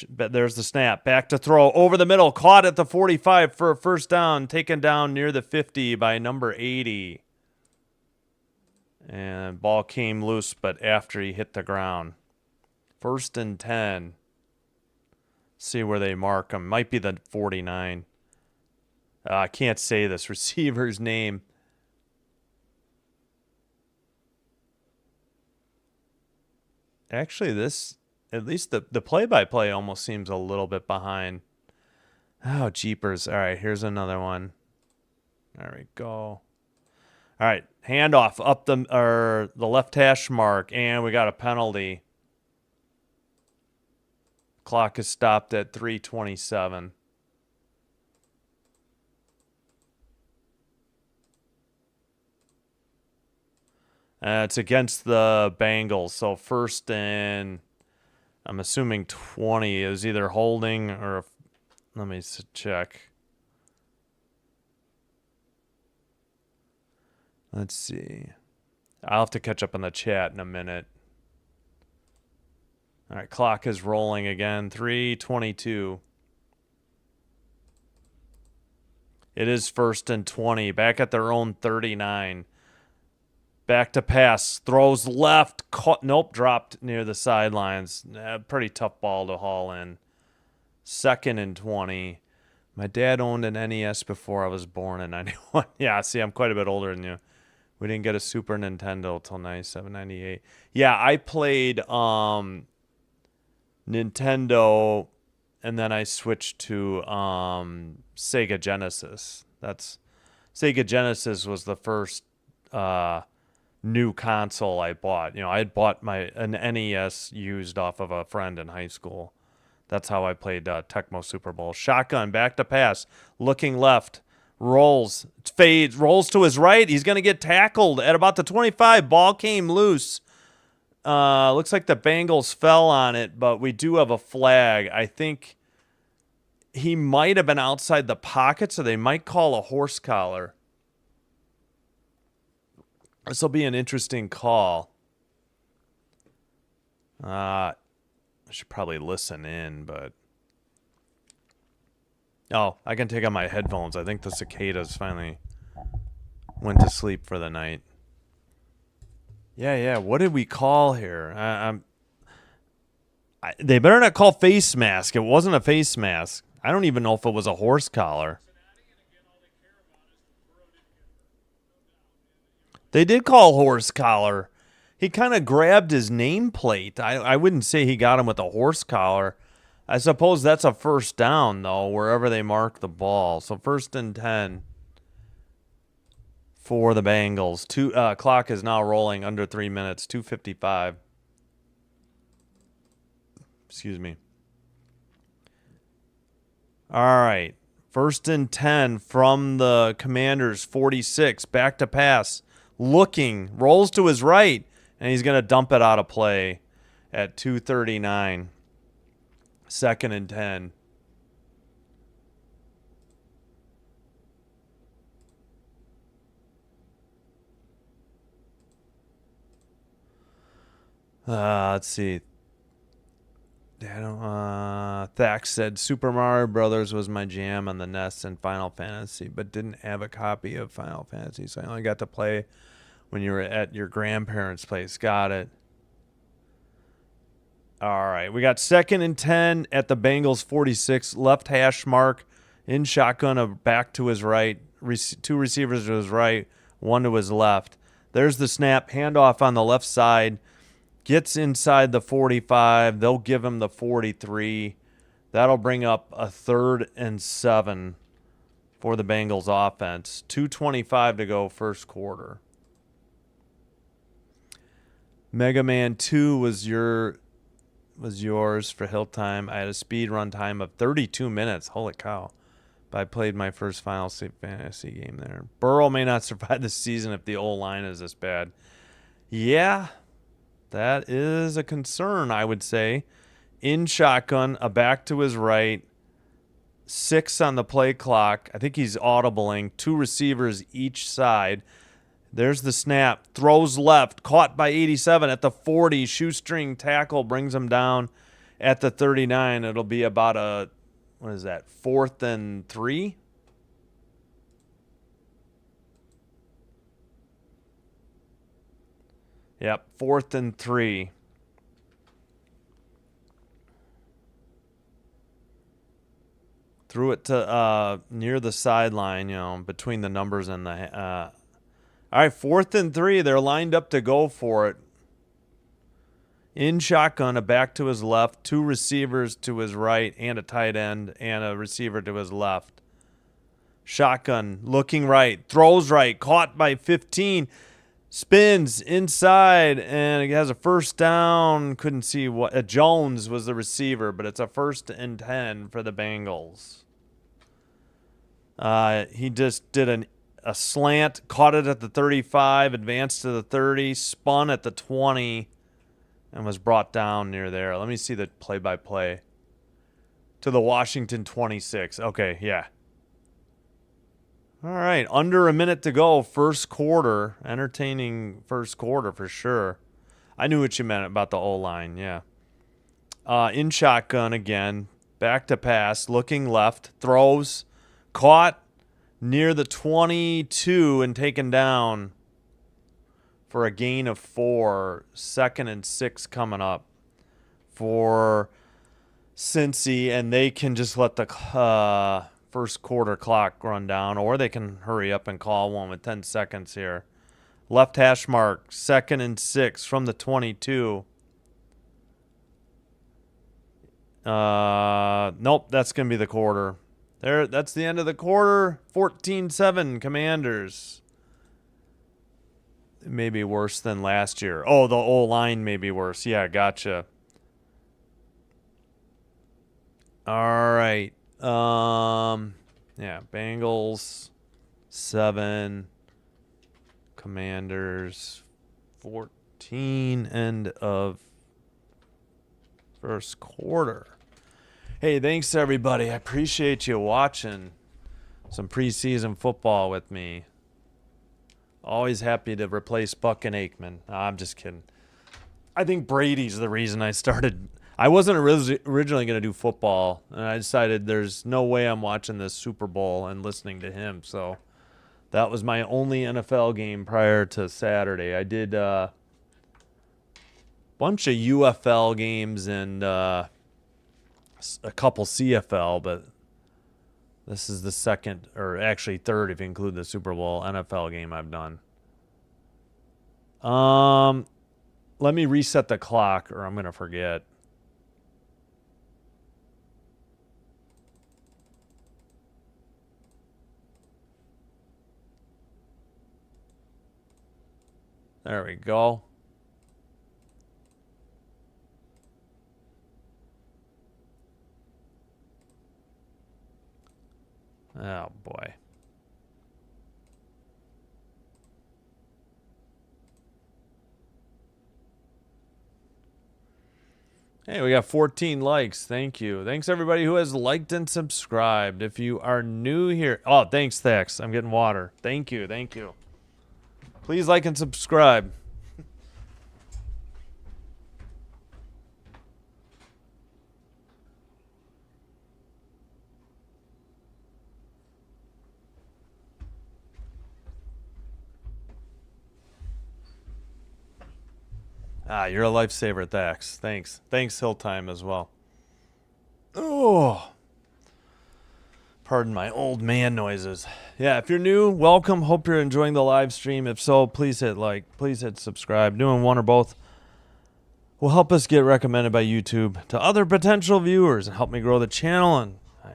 But there's the snap. Back to throw over the middle. Caught at the 45 for a first down. Taken down near the 50 by number 80. And ball came loose, but after he hit the ground. 1st and 10. See where they mark him. Might be the 49. I can't say this receiver's name. Actually, this, at least the play-by-play almost seems a little bit behind. Oh, jeepers. All right, here's another one. There we go. All right, handoff up the left hash mark, and we got a penalty. Clock is stopped at 3:27. It's against the Bengals, so 1st and I'm assuming 20 is either holding or, let me check. Let's see. I'll have to catch up on the chat in a minute. All right, clock is rolling again. 3:22. It is 1st and 20. Back at their own 39. Back to pass. Throws left. Caught. Nope, dropped near the sidelines. Pretty tough ball to haul in. 2nd and 20. My dad owned an NES before I was born in 91. Yeah, see, I'm quite a bit older than you. We didn't get a Super Nintendo till 97, 98. Yeah, I played Nintendo, and then I switched to Sega Genesis. Sega Genesis was the first new console I bought. You know, I had bought an NES used off of a friend in high school. That's how I played Tecmo Super Bowl. Shotgun, back to pass, looking left, rolls, fades, rolls to his right. He's going to get tackled at about the 25. Ball came loose. Looks like the Bengals fell on it, but we do have a flag. I think he might have been outside the pocket, so they might call a horse collar. This will be an interesting call. I should probably listen in, but... Oh, I can take out my headphones. I think the cicadas finally went to sleep for the night. Yeah. What did we call here? They better not call face mask. It wasn't a face mask. I don't even know if it was a horse collar. They did call horse collar. He kind of grabbed his nameplate. I wouldn't say he got him with a horse collar. I suppose that's a first down, though, wherever they mark the ball. So 1st and 10 for the Bengals. Clock is now rolling under 3 minutes, 2:55. Excuse me. All right. 1st and 10 from the Commanders, 46. Back to pass. Looking. Rolls to his right. And he's going to dump it out of play at 2:39. 2nd and 10. Let's see. Thax said Super Mario Brothers was my jam on the NES and Final Fantasy, but didn't have a copy of Final Fantasy, so I only got to play when you were at your grandparents' place. Got it. All right, we got 2nd and 10 at the Bengals 46, left hash mark, in shotgun, back to his right, 2 receivers to his right, 1 to his left. There's the snap, handoff on the left side, gets inside the 45. They'll give him the 43. That'll bring up a 3rd and 7 for the Bengals offense. 2:25 to go, first quarter. Mega Man 2 was was yours for hill time. I had a speed run time of 32 minutes. Holy cow. But I played my first fantasy game there. Burrow may not survive the season if the O-line is this bad. Yeah, that is a concern, I would say. In shotgun, a back to his right, 6 on the play clock. I think he's audibling. 2 receivers each side. There's the snap. Throws left. Caught by 87 at the 40. Shoestring tackle brings him down at the 39. It'll be about a, what is that, 4th and 3? Yep, 4th and 3. Threw it to near the sideline, between the numbers and the... All right, 4th and 3. They're lined up to go for it. In shotgun, a back to his left, 2 receivers to his right, and a tight end, and a receiver to his left. Shotgun, looking right, throws right, caught by 15, spins inside, and it has a first down. Couldn't see what. Jones was the receiver, but it's a 1st and 10 for the Bengals. He just did a slant, caught it at the 35, advanced to the 30, spun at the 20, and was brought down near there. Let me see the play-by-play. To the Washington 26. Okay, yeah. All right, under a minute to go, first quarter. Entertaining first quarter for sure. I knew what you meant about the O-line, yeah. In shotgun again, back to pass, looking left, throws, caught near the 22 and taken down for a gain of 4. 2nd and 6 coming up for Cincy, and they can just let the first quarter clock run down, or they can hurry up and call one with 10 seconds here. Left hash mark, 2nd and 6 from the 22. Nope, that's going to be the quarter. There, that's the end of the quarter. 14-7 Commanders. It may be worse than last year. Oh, the O-line may be worse. Yeah, gotcha. All right. Yeah, Bengals 7, Commanders 14, end of first quarter. Hey, thanks everybody. I appreciate you watching some preseason football with me. Always happy to replace Buck and Aikman. I'm just kidding. I think Brady's the reason I started. I wasn't originally going to do football, and I decided there's no way I'm watching this Super Bowl and listening to him. So that was my only NFL game prior to Saturday. I did a bunch of UFL games and a couple CFL, but this is the second, or actually third if you include the Super Bowl NFL game I've done. Let me reset the clock or I'm going to forget. There we go. Oh, boy. Hey, we got 14 likes. Thank you. Thanks, everybody who has liked and subscribed. If you are new here... Oh, thanks, Thax. I'm getting water. Thank you. Thank you. Please like and subscribe. You're a lifesaver, Thax. Thanks. Thanks, Hilltime, as well. Oh. Pardon my old man noises. Yeah, if you're new, welcome. Hope you're enjoying the live stream. If so, please hit like. Please hit subscribe. Doing one or both will help us get recommended by YouTube to other potential viewers and help me grow the channel. And I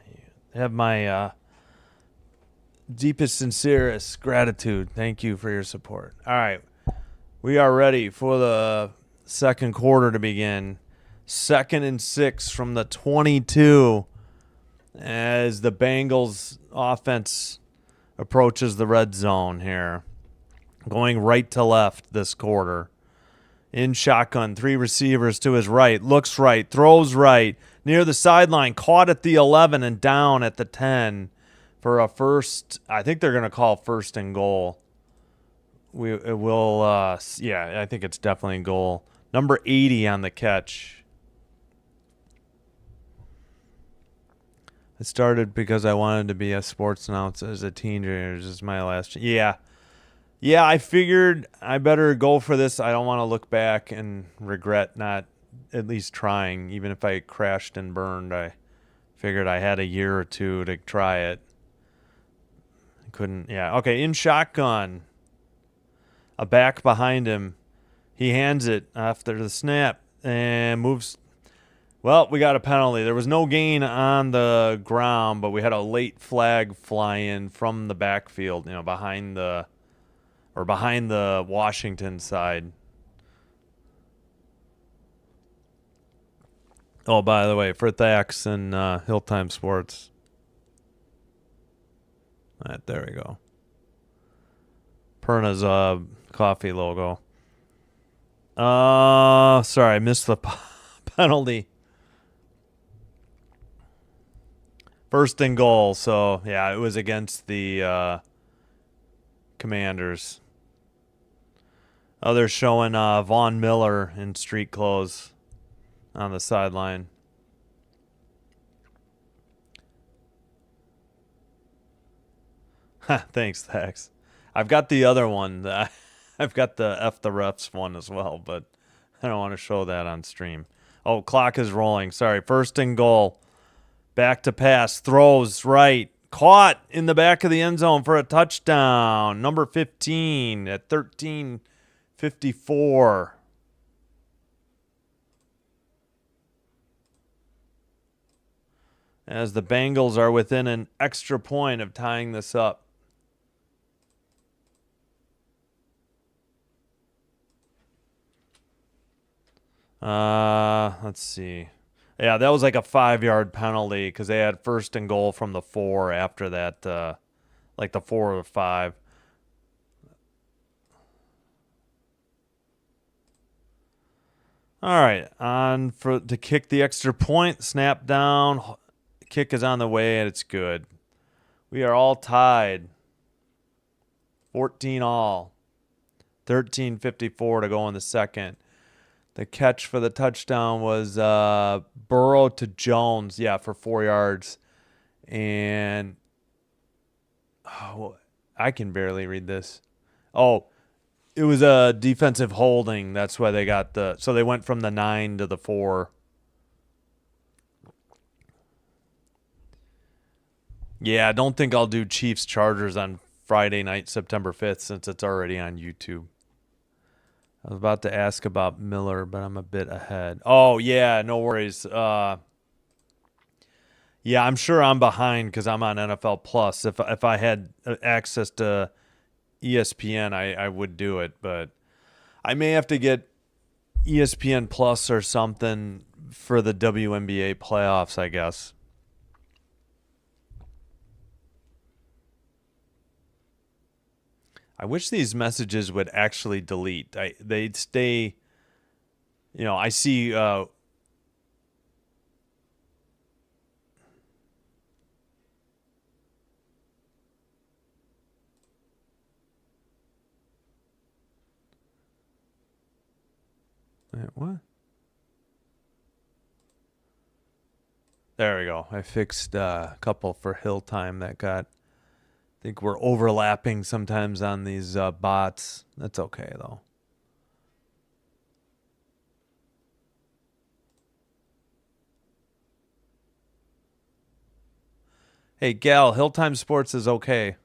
have my deepest, sincerest gratitude. Thank you for your support. All right. We are ready for the second quarter to begin. 2nd and 6 from the 22 as the Bengals offense approaches the red zone here. Going right to left this quarter. In shotgun, 3 receivers to his right. Looks right, throws right. Near the sideline, caught at the 11 and down at the 10 for a first. I think they're going to call first and goal. I think it's definitely a goal. Number 80 on the catch. I started because I wanted to be a sports announcer as a teenager. This is my last. Yeah, I figured I better go for this. I don't want to look back and regret not at least trying. Even if I crashed and burned, I figured I had a year or two to try it. Couldn't. Yeah. Okay. In shotgun. A back behind him. He hands it after the snap and moves. Well, we got a penalty. There was no gain on the ground, but we had a late flag fly in from the backfield, behind the Washington side. Oh, by the way, for Thax and Hilltime Sports. All right, there we go. Perna's coffee logo. Sorry, I missed the penalty. First and goal, so yeah, it was against the Commanders. They're showing Von Miller in street clothes on the sideline. Thanks, Thax. I've got the other one. I've got the F the refs one as well, but I don't want to show that on stream. Oh, clock is rolling. Sorry. First and goal. Back to pass. Throws right. Caught in the back of the end zone for a touchdown. Number 15 at 13:54. As the Bengals are within an extra point of tying this up. Let's see. Yeah, that was like a 5-yard penalty because they had first and goal from the 4 after that, like the 4 or 5. All right, on to kick the extra point. Snap down. Kick is on the way, and it's good. We are all tied. 14 all. 13:54 to go in the second. The catch for the touchdown was Burrow to Jones, for 4 yards. And I can barely read this. Oh, it was a defensive holding. That's why they got so they went from the 9 to the 4. Yeah, I don't think I'll do Chiefs Chargers on Friday night, September 5th, since it's already on YouTube. I was about to ask about Miller, but I'm a bit ahead. Oh, yeah, no worries. Yeah, I'm sure I'm behind because I'm on NFL Plus. If I had access to ESPN, I would do it, but I may have to get ESPN Plus or something for the WNBA playoffs, I guess. I wish these messages would actually delete. They'd stay, I see wait, what? There we go. I fixed a couple for Hill Time that got, I think we're overlapping sometimes on these bots. That's okay, though. Hey, Gal, Hilltime Sports is okay.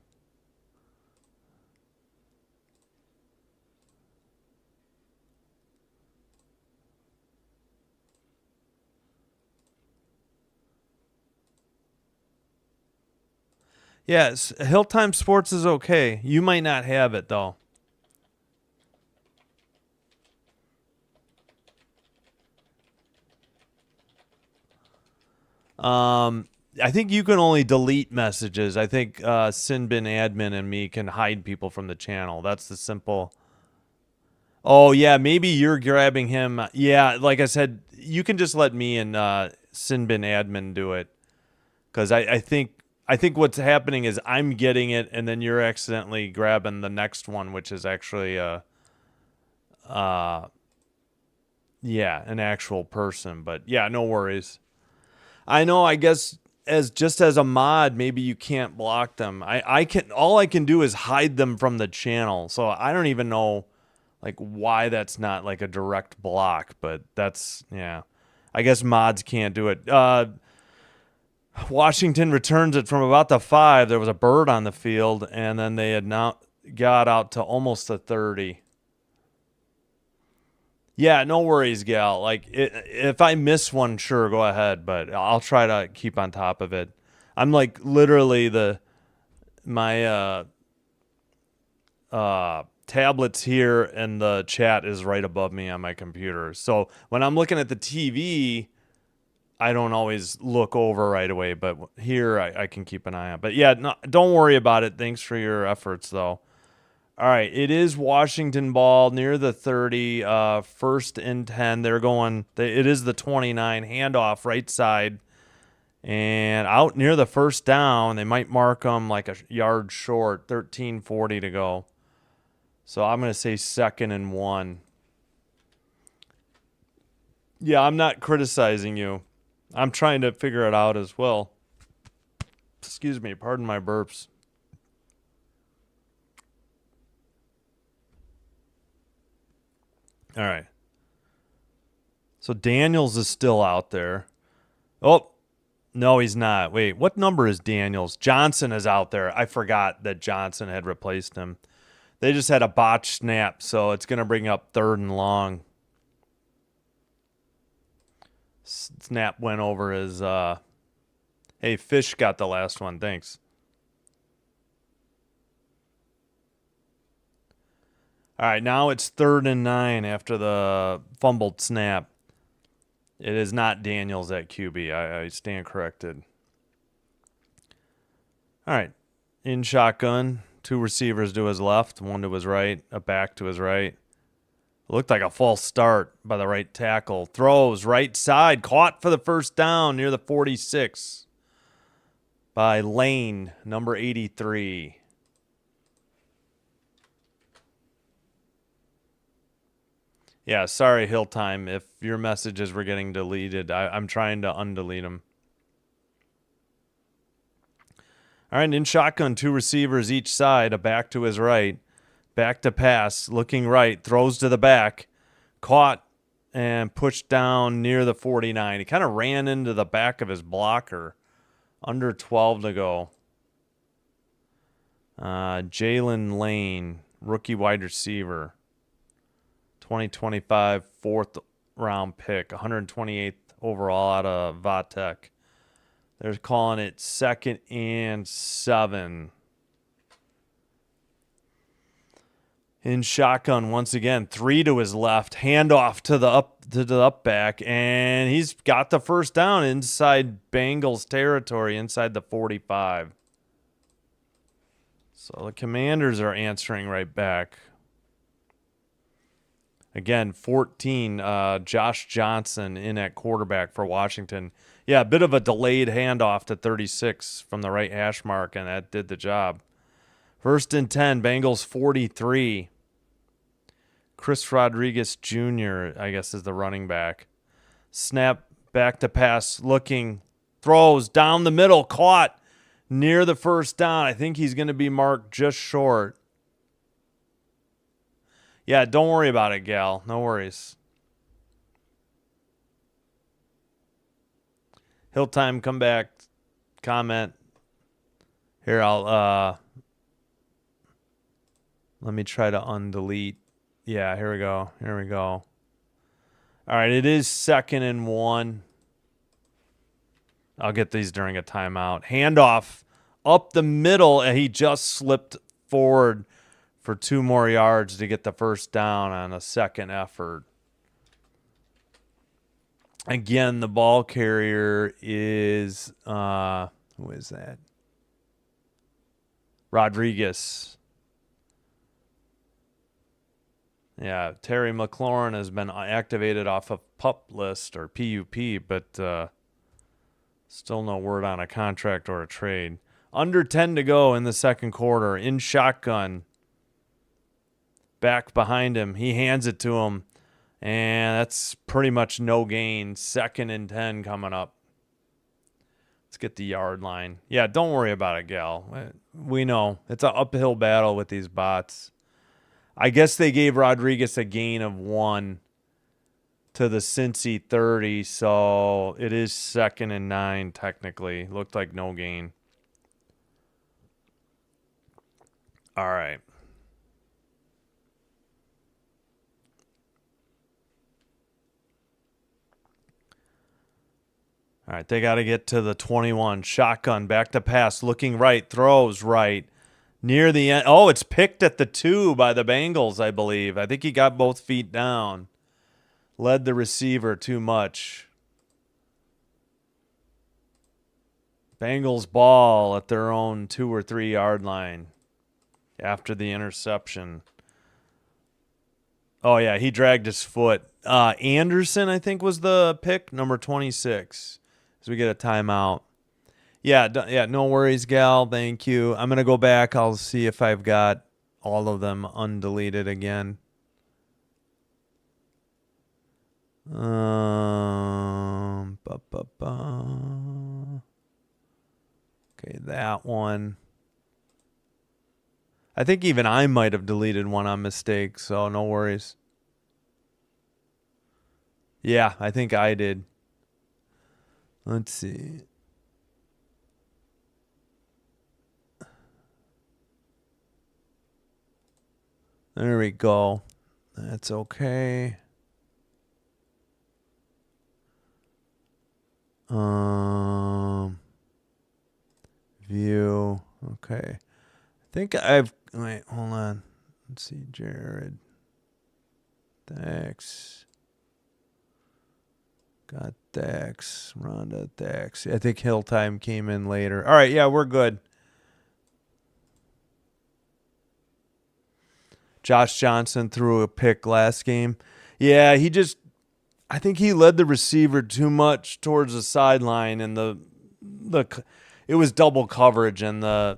Yes, Hilltime Sports is okay. You might not have it, though. I think you can only delete messages. I think Sinbin admin and me can hide people from the channel. That's the simple. Oh yeah, maybe you're grabbing him. Yeah, like I said, you can just let me and Sinbin admin do it, because I think what's happening is I'm getting it, and then you're accidentally grabbing the next one, which is actually yeah, an actual person. But yeah, no worries. I know. I guess as a mod, maybe you can't block them. I can, all I can do is hide them from the channel. So I don't even know like why that's not like a direct block, but that's, yeah. I guess mods can't do it. Washington returns it from about the 5. There was a bird on the field, and then they had now got out to almost the 30. Yeah, no worries, Gal. Like, if I miss one, sure, go ahead, but I'll try to keep on top of it. I'm like literally my tablet's here, and the chat is right above me on my computer. So when I'm looking at the TV, I don't always look over right away, but here I can keep an eye on. But yeah, no, don't worry about it. Thanks for your efforts, though. All right, it is Washington ball near the 30, first and 10. They're going, it is the 29, handoff right side, and out near the first down. They might mark them like a yard short, 13:40 to go. So I'm going to say 2nd and 1. Yeah, I'm not criticizing you. I'm trying to figure it out as well. Excuse me, pardon my burps. All right. So Daniels is still out there. Oh, no, he's not. Wait, what number is Daniels? Johnson is out there. I forgot that Johnson had replaced him. They just had a botched snap, so it's going to bring up 3rd and long. Snap went over his... Hey, Fish got the last one. Thanks. All right, now it's 3rd and 9 after the fumbled snap. It is not Daniels at QB. I stand corrected. All right, in shotgun, 2 receivers to his left, 1 to his right, a back to his right. Looked like a false start by the right tackle. Throws right side, caught for the first down near the 46 by Lane, number 83. Yeah, sorry, Hilltime, if your messages were getting deleted. I'm trying to undelete them. All right, in shotgun, 2 receivers each side, a back to his right, back to pass, looking right, throws to the back, caught and pushed down near the 49. He kind of ran into the back of his blocker. Under 12 to go. Jalen Lane, rookie wide receiver. 2025 4th round pick, 128th overall out of Vatech. They're calling it 2nd and 7. In shotgun once again, 3 to his left, handoff to the up back, and he's got the first down inside Bengals territory, inside the 45. So the Commanders are answering right back. Again, 14, Josh Johnson in at quarterback for Washington. Yeah, a bit of a delayed handoff to 36 from the right hash mark, and that did the job. 1st and 10, Bengals 43. Chris Rodriguez Jr., I guess, is the running back. Snap, back to pass, looking, throws down the middle, caught near the first down. I think he's going to be marked just short. Yeah, don't worry about it, Gal. No worries. Hilltime, come back, comment. Here, I'll let me try to undelete. Yeah, here we go. Here we go. All right, it is 2nd and 1. I'll get these during a timeout. Handoff up the middle, and he just slipped forward for 2 more yards to get the first down on a second effort. Again, the ball carrier is who is that? Rodriguez. Yeah, Terry McLaurin has been activated off of PUP list or PUP, but still no word on a contract or a trade. Under 10 to go in the second quarter. In shotgun. Back behind him. He hands it to him. And that's pretty much no gain. 2nd and 10 coming up. Let's get the yard line. Yeah, don't worry about it, Gal. We know. It's an uphill battle with these bots. I guess they gave Rodriguez a gain of 1 to the Cincy 30, so it is 2nd and 9 technically. Looked like no gain. All right. All right, they got to get to the 21. Shotgun, back to pass, looking right, throws right. Near the end. Oh, it's picked at the 2 by the Bengals, I believe. I think he got both feet down. Led the receiver too much. Bengals ball at their own 2 or 3 yard line after the interception. Oh, yeah, he dragged his foot. Anderson, I think, was the pick, number 26. As we get a timeout. Yeah, no worries, Gal. Thank you. I'm going to go back. I'll see if I've got all of them undeleted again. Okay, that one. I think even I might have deleted one on mistake, so no worries. Yeah, I think I did. Let's see. There we go. That's okay. View. Okay. I think I've... Wait, hold on. Let's see. Jared. Dex. Got Dex. Rhonda, Dex. I think Hill Time came in later. All right, yeah, we're good. Josh Johnson threw a pick last game. Yeah, I think he led the receiver too much towards the sideline, and it was double coverage, and the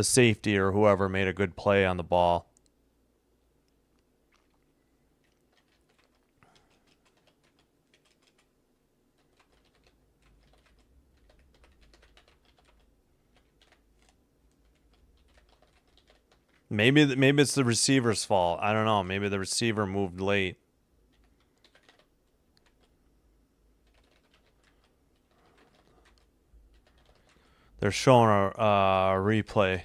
safety or whoever made a good play on the ball. Maybe it's the receiver's fault. I don't know. Maybe the receiver moved late. They're showing a replay.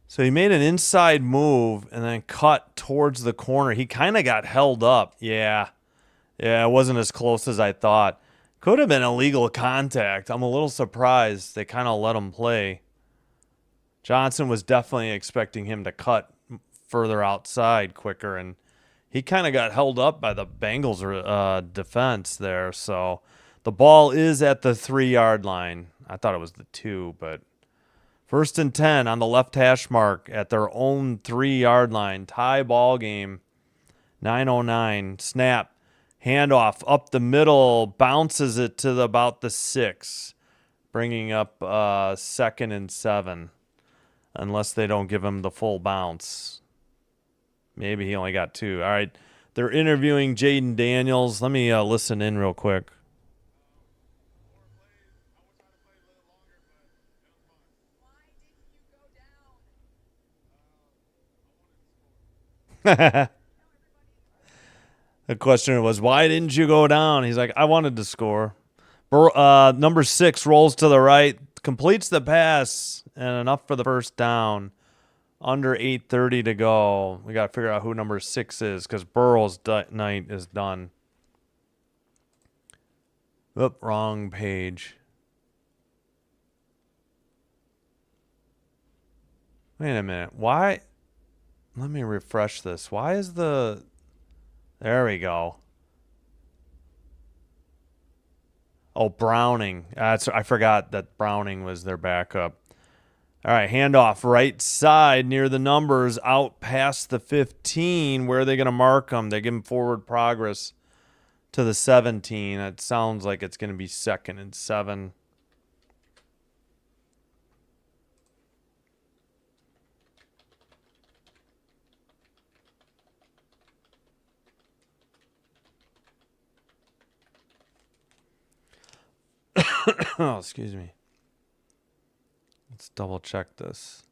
So he made an inside move and then cut towards the corner. He kind of got held up. Yeah, it wasn't as close as I thought. Could have been illegal contact. I'm a little surprised they kind of let him play. Johnson was definitely expecting him to cut further outside quicker, and he kind of got held up by the Bengals defense there. So the ball is at the 3 yard line. I thought it was the 2, but 1st and 10 on the left hash mark at their own 3 yard line. Tie ball game. 9:09. Snap. Handoff up the middle. Bounces it to about the 6. Bringing up 2nd and 7. Unless they don't give him the full bounce. Maybe he only got 2. All right. They're interviewing Jaden Daniels. Let me listen in real quick. The question was, why didn't you go down? He's like, I wanted to score. Number 6 rolls to the right, completes the pass, and enough for the first down. Under 8:30 to go. We got to figure out who number 6 is because Burrow's night is done. Oop, wrong page. Wait a minute. Why? Let me refresh this. Why is the... There we go. Oh, Browning. I forgot that Browning was their backup. All right, handoff right side near the numbers, out past the 15. Where are they going to mark them? They give them forward progress to the 17. It sounds like it's going to be 2nd and 7. Oh, excuse me. Let's double check this.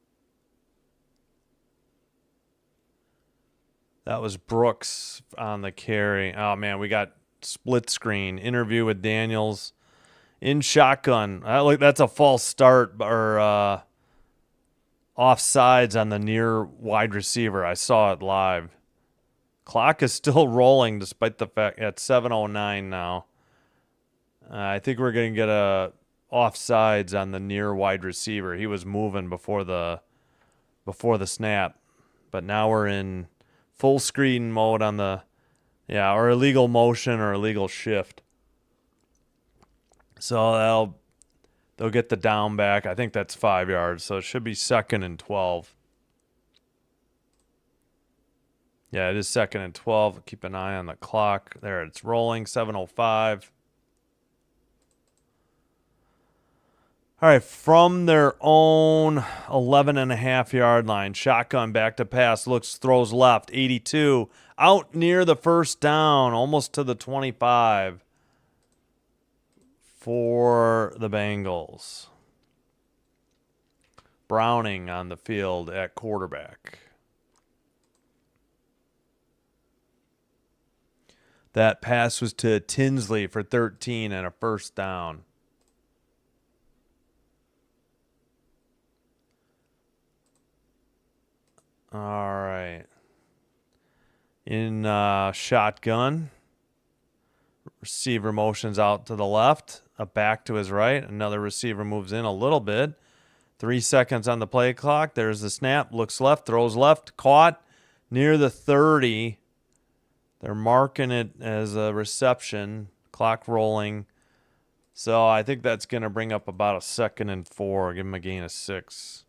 That was Brooks on the carry. Oh, man, we got split screen. Interview with Daniels in shotgun. That's a false start or offsides on the near wide receiver. I saw it live. Clock is still rolling despite the fact at 7:09 now. I think we're going to get a offsides on the near wide receiver. He was moving before the snap, but now we're in full screen mode on the or illegal motion or illegal shift. So they'll get the down back. I think that's 5 yards, so it should be 2nd and 12. Yeah, it is 2nd and 12. Keep an eye on the clock. There, it's rolling, 7:05. All right, from their own 11.5-yard line, shotgun back to pass, throws left, 82, out near the first down, almost to the 25 for the Bengals. Browning on the field at quarterback. That pass was to Tinsley for 13 and a first down. All right. In shotgun, receiver motions out to the left, a back to his right. Another receiver moves in a little bit. 3 seconds on the play clock. There's the snap. Looks left, throws left, caught near the 30. They're marking it as a reception. Clock rolling. So I think that's going to bring up about a 2nd and 4. Give him a gain of 6.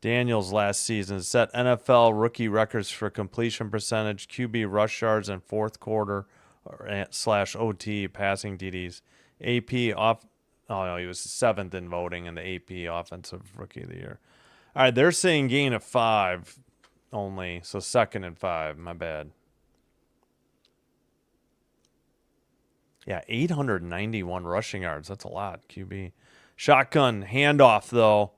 Daniels last season set NFL rookie records for completion percentage, QB rush yards, and fourth quarter / OT passing TDs. AP off. Oh no, he was 7th in voting in the AP Offensive Rookie of the Year. All right, they're saying gain of 5 only, so 2nd and 5. My bad. Yeah, 891 rushing yards. That's a lot, QB. Shotgun handoff though.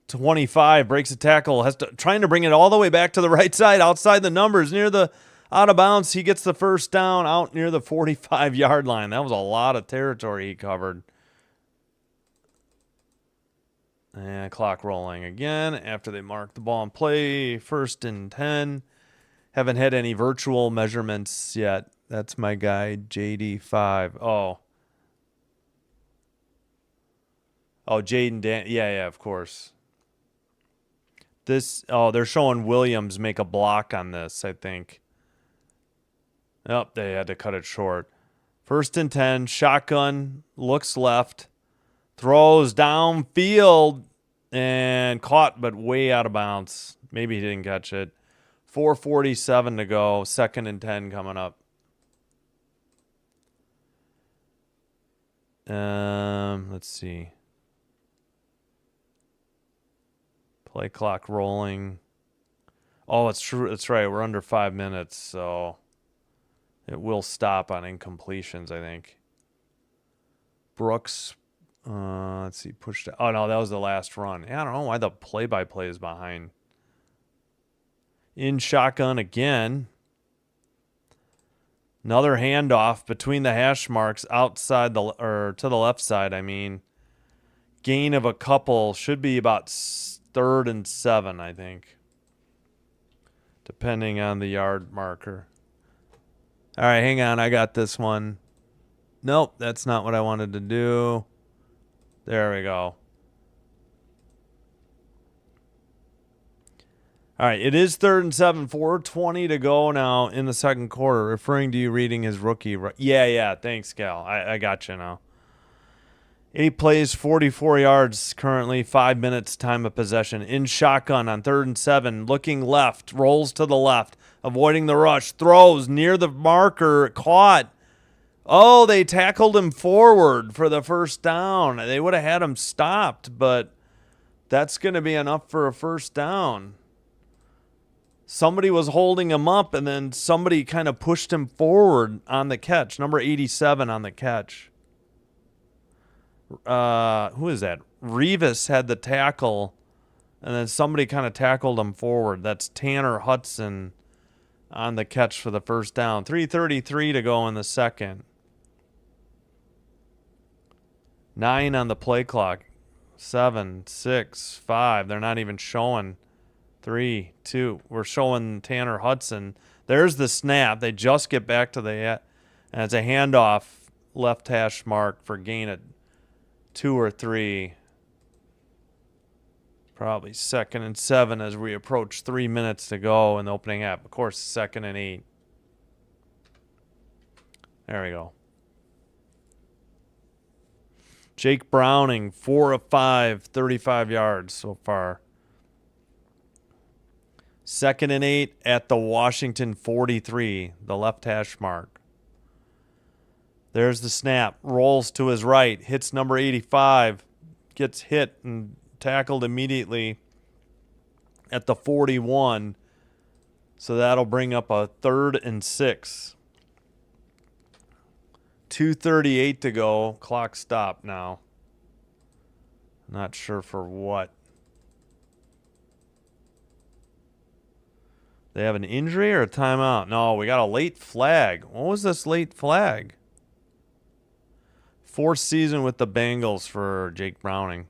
25 breaks a tackle, trying to bring it all the way back to the right side, outside the numbers, near the out of bounds. He gets the first down out near the 45-yard line. That was a lot of territory he covered. And clock rolling again after they mark the ball and play. 1st and 10. Haven't had any virtual measurements yet. That's my guy, JD5. Oh, Jaden yeah, of course. They're showing Williams make a block on this, I think. Nope, they had to cut it short. 1st and 10, shotgun, looks left, throws downfield, and caught, but way out of bounds. Maybe he didn't catch it. 4:47 to go, 2nd and 10 coming up. Let's see. Play clock rolling. Oh, it's true. That's right. We're under 5 minutes, so it will stop on incompletions, I think. Brooks, let's see, pushed. Oh, no, that was the last run. Yeah, I don't know why the play-by-play is behind. In shotgun again. Another handoff between the hash marks outside to the left side, I mean. Gain of a couple, should be about 3rd and 7, I think. Depending on the yard marker. All right, hang on. I got this one. Nope, that's not what I wanted to do. There we go. All right, it is 3rd and 7, 4:20 to go now in the second quarter. Referring to you reading his rookie. Yeah. Thanks, Cal. I got you now. 8 plays, 44 yards currently, 5 minutes time of possession. In shotgun on 3rd and 7, looking left, rolls to the left, avoiding the rush, throws near the marker, caught. Oh, they tackled him forward for the first down. They would have had him stopped, but that's going to be enough for a first down. Somebody was holding him up, and then somebody kind of pushed him forward on the catch. Number 87 on the catch. Who is that? Revis had the tackle, and then somebody kind of tackled him forward. That's Tanner Hudson on the catch for the first down. 3:33 to go in the second. 9 on the play clock. 7, 6, 5. They're not even showing. 3, 2. We're showing Tanner Hudson. There's the snap. They just get back to and it's a handoff left hash mark for gain at 2 or 3. Probably 2nd and 7 as we approach 3 minutes to go in the opening half. Of course, 2nd and 8. There we go. Jake Browning, 4 of 5, 35 yards so far. 2nd and 8 at the Washington 43, the left hash mark. There's the snap. Rolls to his right. Hits number 85. Gets hit and tackled immediately at the 41. So that'll bring up a 3rd and 6. 2:38 to go. Clock stopped now. Not sure for what. They have an injury or a timeout? No, we got a late flag. What was this late flag? 4th season with the Bengals for Jake Browning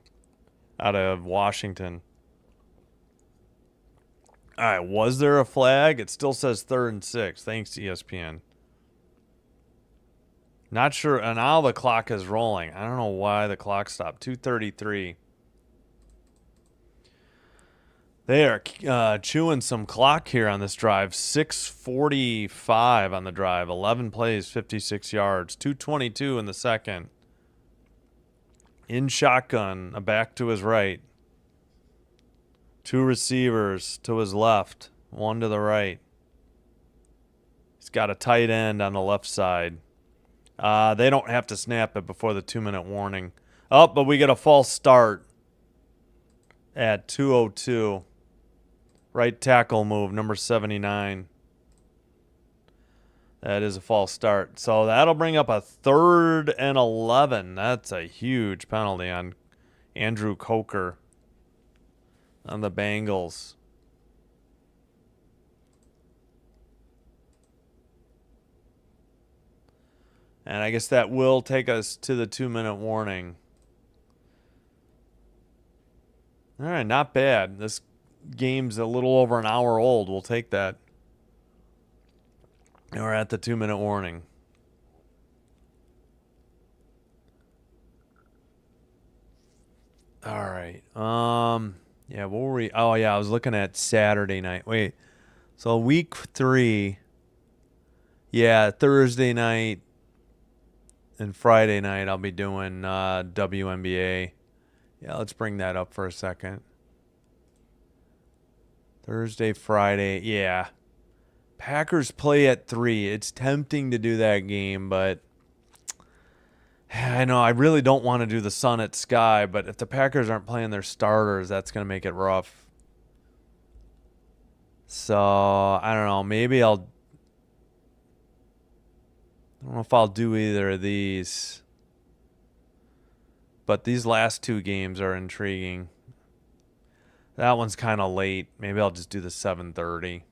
out of Washington. All right, was there a flag? It still says 3rd and 6. Thanks, ESPN. Not sure. And now the clock is rolling. I don't know why the clock stopped. 2:33. They are chewing some clock here on this drive. 6:45 on the drive. 11 plays, 56 yards. 2:22 in the second. In shotgun, a back to his right. 2 receivers to his left, 1 to the right. He's got a tight end on the left side. They don't have to snap it before the 2-minute warning. Oh, but we get a false start at 2:02. Right tackle move, number 79. That is a false start. So that'll bring up a 3rd and 11. That's a huge penalty on Andrew Coker on the Bengals. And I guess that will take us to the 2-minute warning. All right, not bad. This game's a little over an hour old. We'll take that. And we're at the 2-minute warning. All right. Yeah, what were we? Oh, yeah, I was looking at Saturday night. Wait. So week 3. Yeah, Thursday night and Friday night I'll be doing WNBA. Yeah, let's bring that up for a second. Thursday, Friday. Yeah. Packers play at 3. It's tempting to do that game, but I know I really don't want to do the Sun at Sky, but if the Packers aren't playing their starters, that's going to make it rough. So, I don't know. Maybe I don't know if I'll do either of these. But these last 2 games are intriguing. That one's kind of late. Maybe I'll just do the 7:30.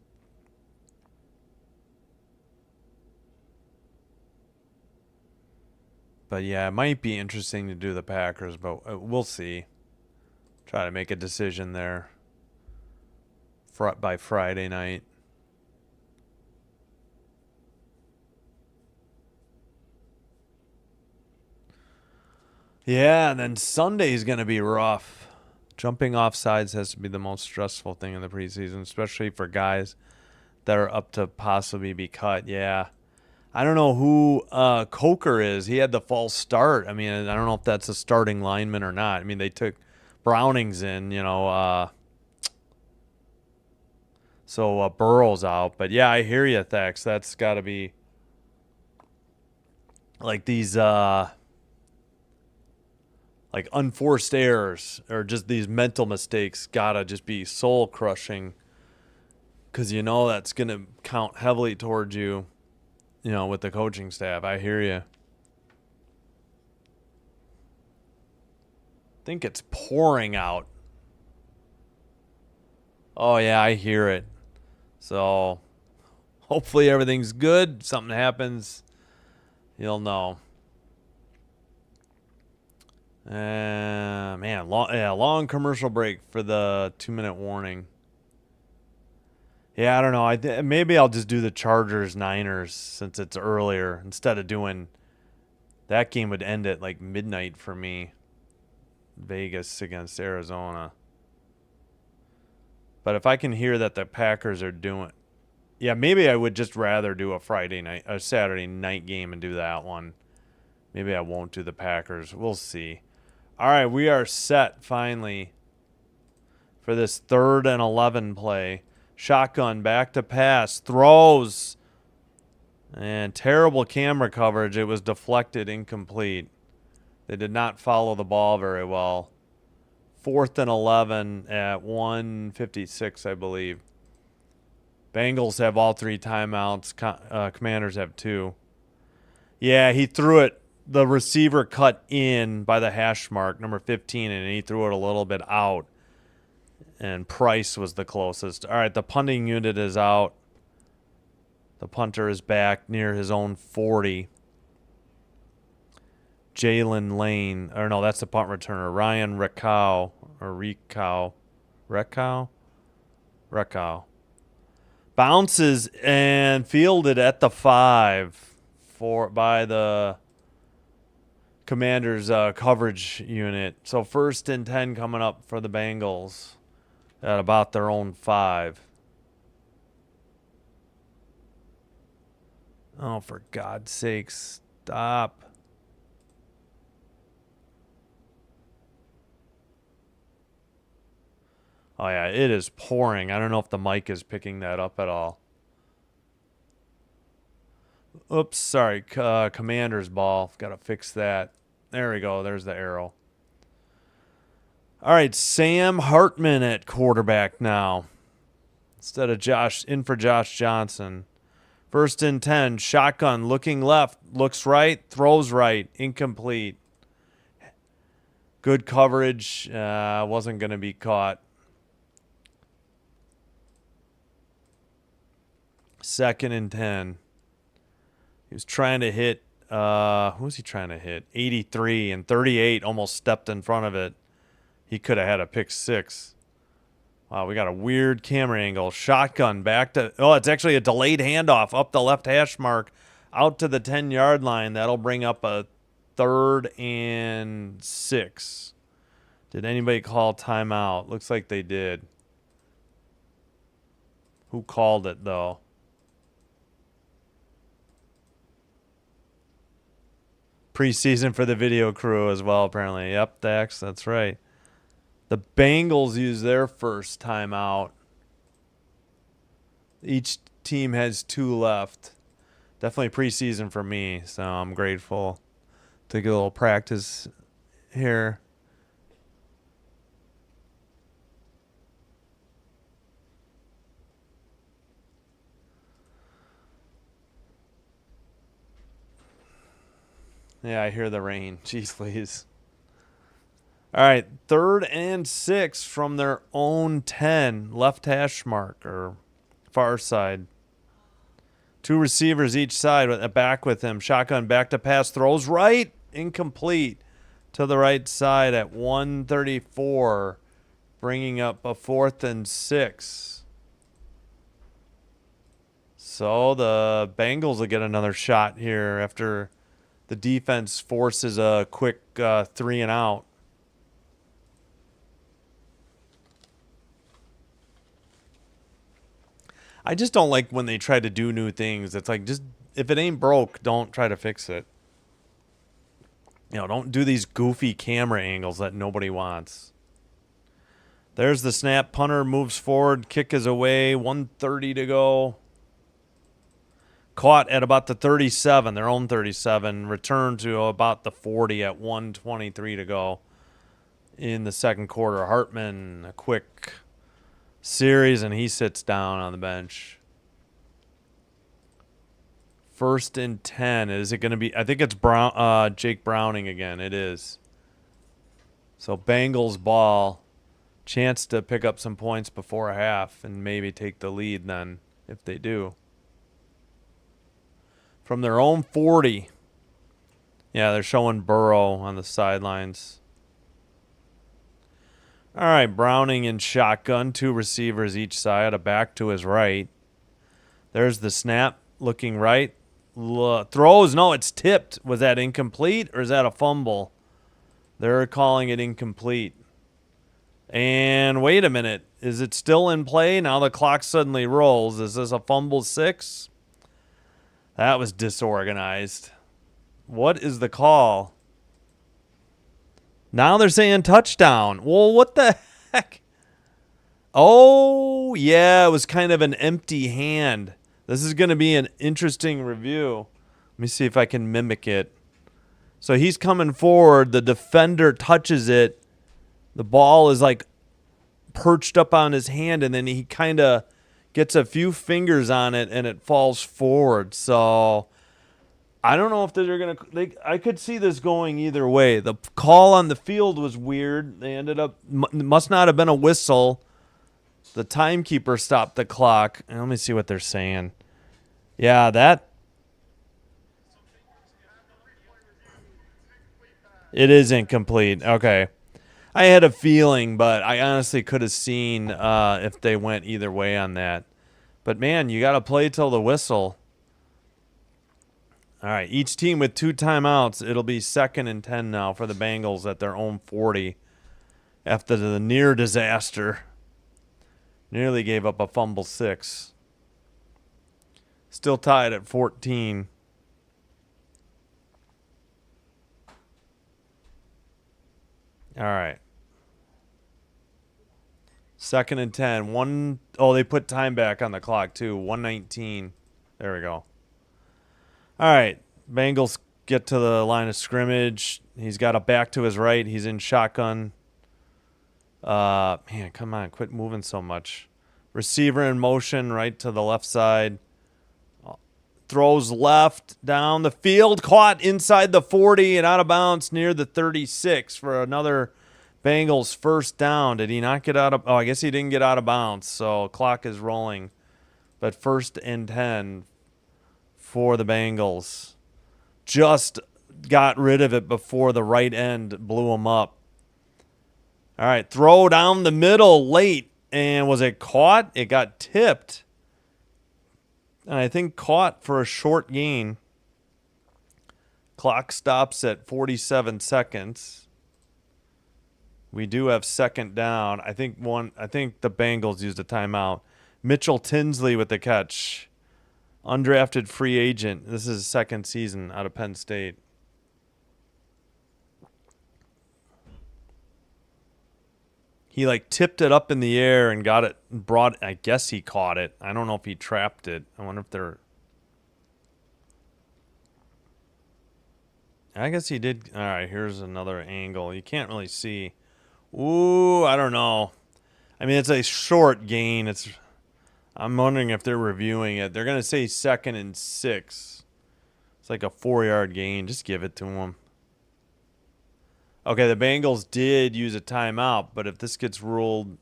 But yeah, it might be interesting to do the Packers, but we'll see. Try to make a decision there by Friday night. Yeah, and then Sunday's going to be rough. Jumping off sides has to be the most stressful thing in the preseason, especially for guys that are up to possibly be cut. Yeah. I don't know who Coker is. He had the false start. I mean, I don't know if that's a starting lineman or not. I mean, they took Brownings in, so Burrow's out. But, yeah, I hear you, Thax. That's got to be like these like unforced errors or just these mental mistakes got to just be soul-crushing because that's going to count heavily towards you. With the coaching staff. I hear you. I think it's pouring out. Oh, yeah, I hear it. So, hopefully everything's good. If something happens, you'll know. Man, long commercial break for the 2-minute warning. Yeah, I don't know. Maybe I'll just do the Chargers-Niners since it's earlier instead of doing that game would end at like midnight for me. Vegas against Arizona. But if I can hear that the Packers are doing, yeah, maybe I would just rather do a Saturday night game and do that one. Maybe I won't do the Packers. We'll see. All right, we are set finally for this 3rd and 11 play. Shotgun, back to pass, throws, and terrible camera coverage. It was deflected, incomplete. They did not follow the ball very well. 4th and 11 at 1:56, I believe. Bengals have all 3 timeouts. Commanders have 2. Yeah, he threw it. The receiver cut in by the hash mark, number 15, and he threw it a little bit out. And Price was the closest. All right, the punting unit is out. The punter is back near his own 40. Jalen Lane. Or no, that's the punt returner. Ryan Recau. Recau. Bounces and fielded at the 5 by the Commanders coverage unit. So 1st and 10 coming up for the Bengals. At about their own 5. Oh, for God's sakes, stop. Oh, yeah, it is pouring. I don't know if the mic is picking that up at all. Oops, sorry. Commander's ball. Got to fix that. There we go. There's the arrow. All right, Sam Hartman at quarterback now. Instead of Josh Johnson. 1st and 10, shotgun, looking left, looks right, throws right, incomplete. Good coverage, wasn't going to be caught. 2nd and 10. He was trying to hit, who was he trying to hit? 83 and 38, almost stepped in front of it. He could have had a pick 6. Wow, we got a weird camera angle. Shotgun back to... Oh, it's actually a delayed handoff up the left hash mark out to the 10-yard line. That'll bring up a 3rd and 6. Did anybody call timeout? Looks like they did. Who called it, though? Preseason for the video crew as well, apparently. Yep, Dax, that's right. The Bengals use their first timeout. Each team has 2 left. Definitely preseason for me, so I'm grateful to get a little practice here. Yeah, I hear the rain. Jeez, please. All right, 3rd and 6 from their own 10, left hash mark or far side. 2 receivers each side with a back with him. Shotgun back to pass, throws right, incomplete to the right side at 134, bringing up a 4th and 6. So the Bengals will get another shot here after the defense forces a quick 3 and out. I just don't like when they try to do new things. It's like, just if it ain't broke, don't try to fix it. Don't do these goofy camera angles that nobody wants. There's the snap. Punter moves forward. Kick is away. 1:30 to go. Caught at about the 37, their own 37. Returned to about the 40 at 1:23 to go in the second quarter. Hartman, a quick series, and he sits down on the bench. 1st and 10. Is it going to be? I think it's Jake Browning again. It is. So Bengals ball. Chance to pick up some points before half and maybe take the lead then if they do. From their own 40. Yeah, they're showing Burrow on the sidelines. All right, Browning in shotgun. 2 receivers each side. A back to his right. There's the snap. Looking right. Throws. No, it's tipped. Was that incomplete or is that a fumble? They're calling it incomplete. And wait a minute. Is it still in play? Now the clock suddenly rolls. Is this a fumble 6? That was disorganized. What is the call? Now they're saying touchdown. Well, what the heck? Oh, yeah, it was kind of an empty hand. This is going to be an interesting review. Let me see if I can mimic it. So he's coming forward. The defender touches it. The ball is like perched up on his hand, and then he kind of gets a few fingers on it, and it falls forward. So I don't know if they're going to – I could see this going either way. The call on the field was weird. They ended up – must not have been a whistle. The timekeeper stopped the clock. And let me see what they're saying. Yeah, that – it is incomplete. Okay. I had a feeling, but I honestly could have seen if they went either way on that. But, man, you got to play till the whistle. All right, each team with 2 timeouts. It'll be 2nd and 10 now for the Bengals at their own 40 after the near disaster. Nearly gave up a fumble 6. Still tied at 14. All right. 2nd and 10. They put time back on the clock, too. 1:19. There we go. All right. Bengals get to the line of scrimmage. He's got a back to his right. He's in shotgun. Man, come on. Quit moving so much. Receiver in motion right to the left side. Throws left down the field. Caught inside the 40 and out of bounds near the 36 for another Bengals first down. Did he not get out of? Oh, I guess he didn't get out of bounds. So clock is rolling. But 1st and 10 for the Bengals. Just got rid of it before the right end blew him up. All right, throw down the middle late. And was it caught? It got tipped. And I think caught for a short gain. Clock stops at 47 seconds. We do have 2nd down. I think the Bengals used a timeout. Mitchell Tinsley with the catch. Undrafted free agent. This is his 2nd season out of Penn State. He tipped it up in the air and got it, I guess he caught it. I don't know if he trapped it. I wonder if I guess he did. All right, here's another angle. You can't really see. Ooh, I don't know. I mean, it's a short gain. I'm wondering if they're reviewing it. They're going to say 2nd and 6. It's like a 4-yard gain. Just give it to them. Okay, the Bengals did use a timeout, but if this gets ruled...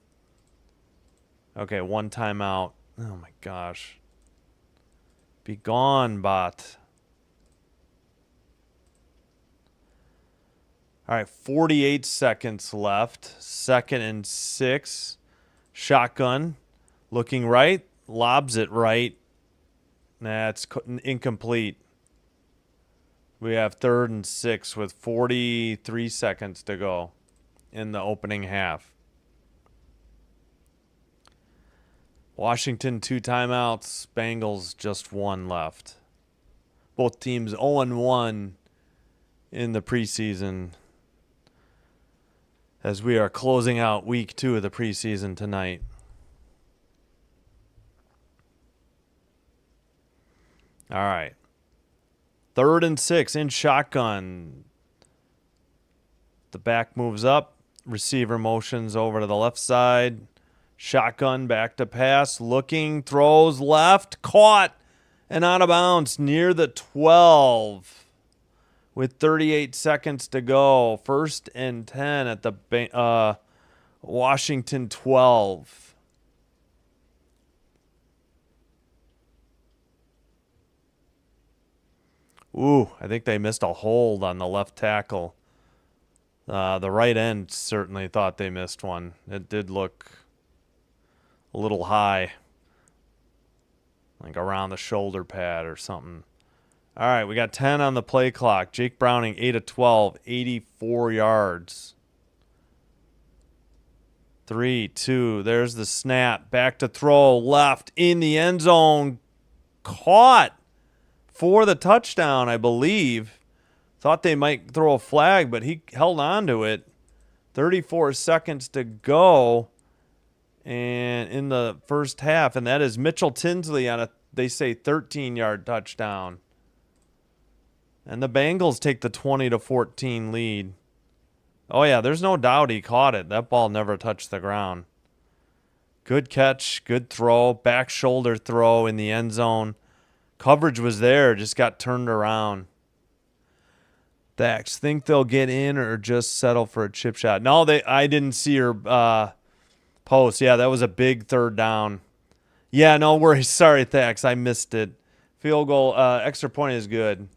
Okay, 1 timeout. Oh, my gosh. Be gone, bot. All right, 48 seconds left. 2nd and 6. Shotgun. Looking right. Lobs it right. Nah, it's incomplete. We have 3rd and 6 with 43 seconds to go in the opening half. Washington 2 timeouts. Bengals just 1 left. Both teams 0-1 in the preseason as we are closing out week 2 of the preseason tonight. All right. 3rd and 6 in shotgun. The back moves up. Receiver motions over to the left side. Shotgun back to pass. Looking. Throws left. Caught. And out of bounds near the 12. With 38 seconds to go. 1st and 10 at the Washington 12. Ooh, I think they missed a hold on the left tackle. The right end certainly thought they missed one. It did look a little high, like around the shoulder pad or something. All right, we got 10 on the play clock. Jake Browning, 8 of 12, 84 yards. 3, 2, there's the snap. Back to throw, left, in the end zone. Caught for the touchdown, I believe. Thought they might throw a flag, but he held on to it. 34 seconds to go and in the first half, and that is Mitchell Tinsley on they say, 13-yard touchdown. And the Bengals take the 20-14 lead. Oh, yeah, there's no doubt he caught it. That ball never touched the ground. Good catch, good throw, back shoulder throw in the end zone. Coverage was there, just got turned around. Dax, think they'll get in or just settle for a chip shot? No, I didn't see her post. Yeah, that was a big 3rd down. Yeah, no worries. Sorry, Thax, I missed it. Field goal, extra point is good.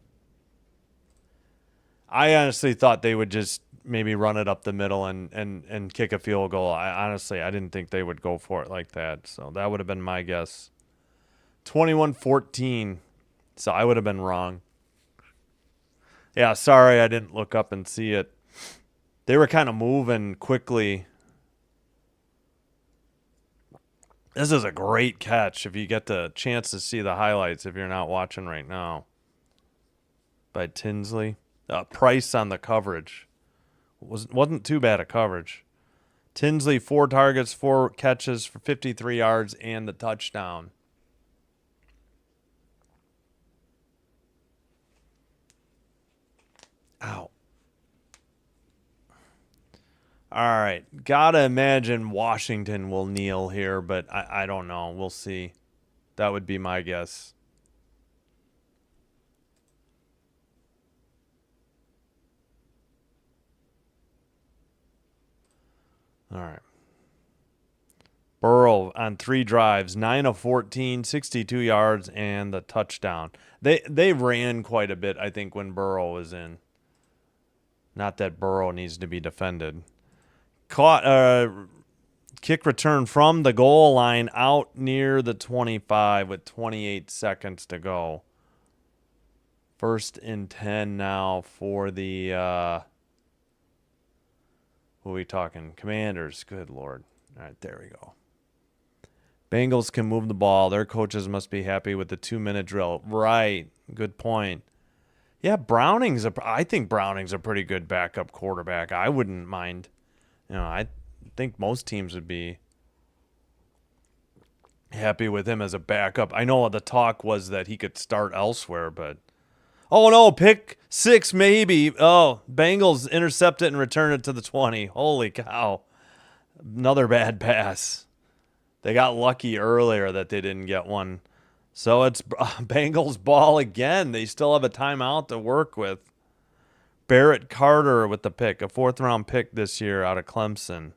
I honestly thought they would just maybe run it up the middle and kick a field goal. I didn't think they would go for it like that. So that would have been my guess. 21-14. So I would have been wrong. Yeah, sorry I didn't look up and see it. They were kind of moving quickly. This is a great catch if you get the chance to see the highlights if you're not watching right now. By Tinsley. Price on the coverage. Wasn't too bad a coverage. Tinsley, 4 targets, 4 catches for 53 yards and the touchdown. Ow. All right. Gotta imagine Washington will kneel here, but I don't know. We'll see. That would be my guess. All right. Burrow on 3 drives, 9 of 14, 62 yards, and the touchdown. They ran quite a bit, I think, when Burrow was in. Not that Burrow needs to be defended. Caught kick return from the goal line out near the 25 with 28 seconds to go. 1st and 10 now for the who are we talking? Commanders. Good Lord. All right, there we go. Bengals can move the ball. Their coaches must be happy with the 2-minute drill. Right. Good point. Yeah, I think Browning's a pretty good backup quarterback. I wouldn't mind. I think most teams would be happy with him as a backup. I know the talk was that he could start elsewhere, but oh no, pick 6 maybe. Oh, Bengals intercept it and return it to the 20. Holy cow. Another bad pass. They got lucky earlier that they didn't get one. So it's Bengals ball again. They still have a timeout to work with. Barrett Carter with the pick, a 4th-round pick this year out of Clemson.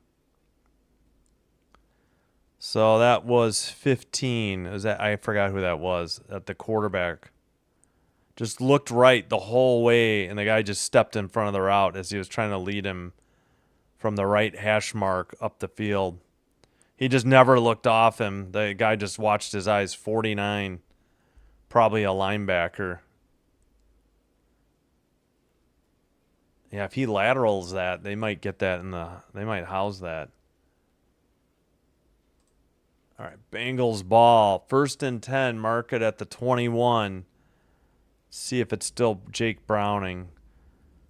So that was 15. I forgot who that was at the quarterback. Just looked right the whole way, and the guy just stepped in front of the route as he was trying to lead him from the right hash mark up the field. He just never looked off him. The guy just watched his eyes. 49, probably a linebacker. Yeah, if he laterals that, they might get that they might house that. All right, Bengals ball. 1st and 10, mark it at the 21. See if it's still Jake Browning.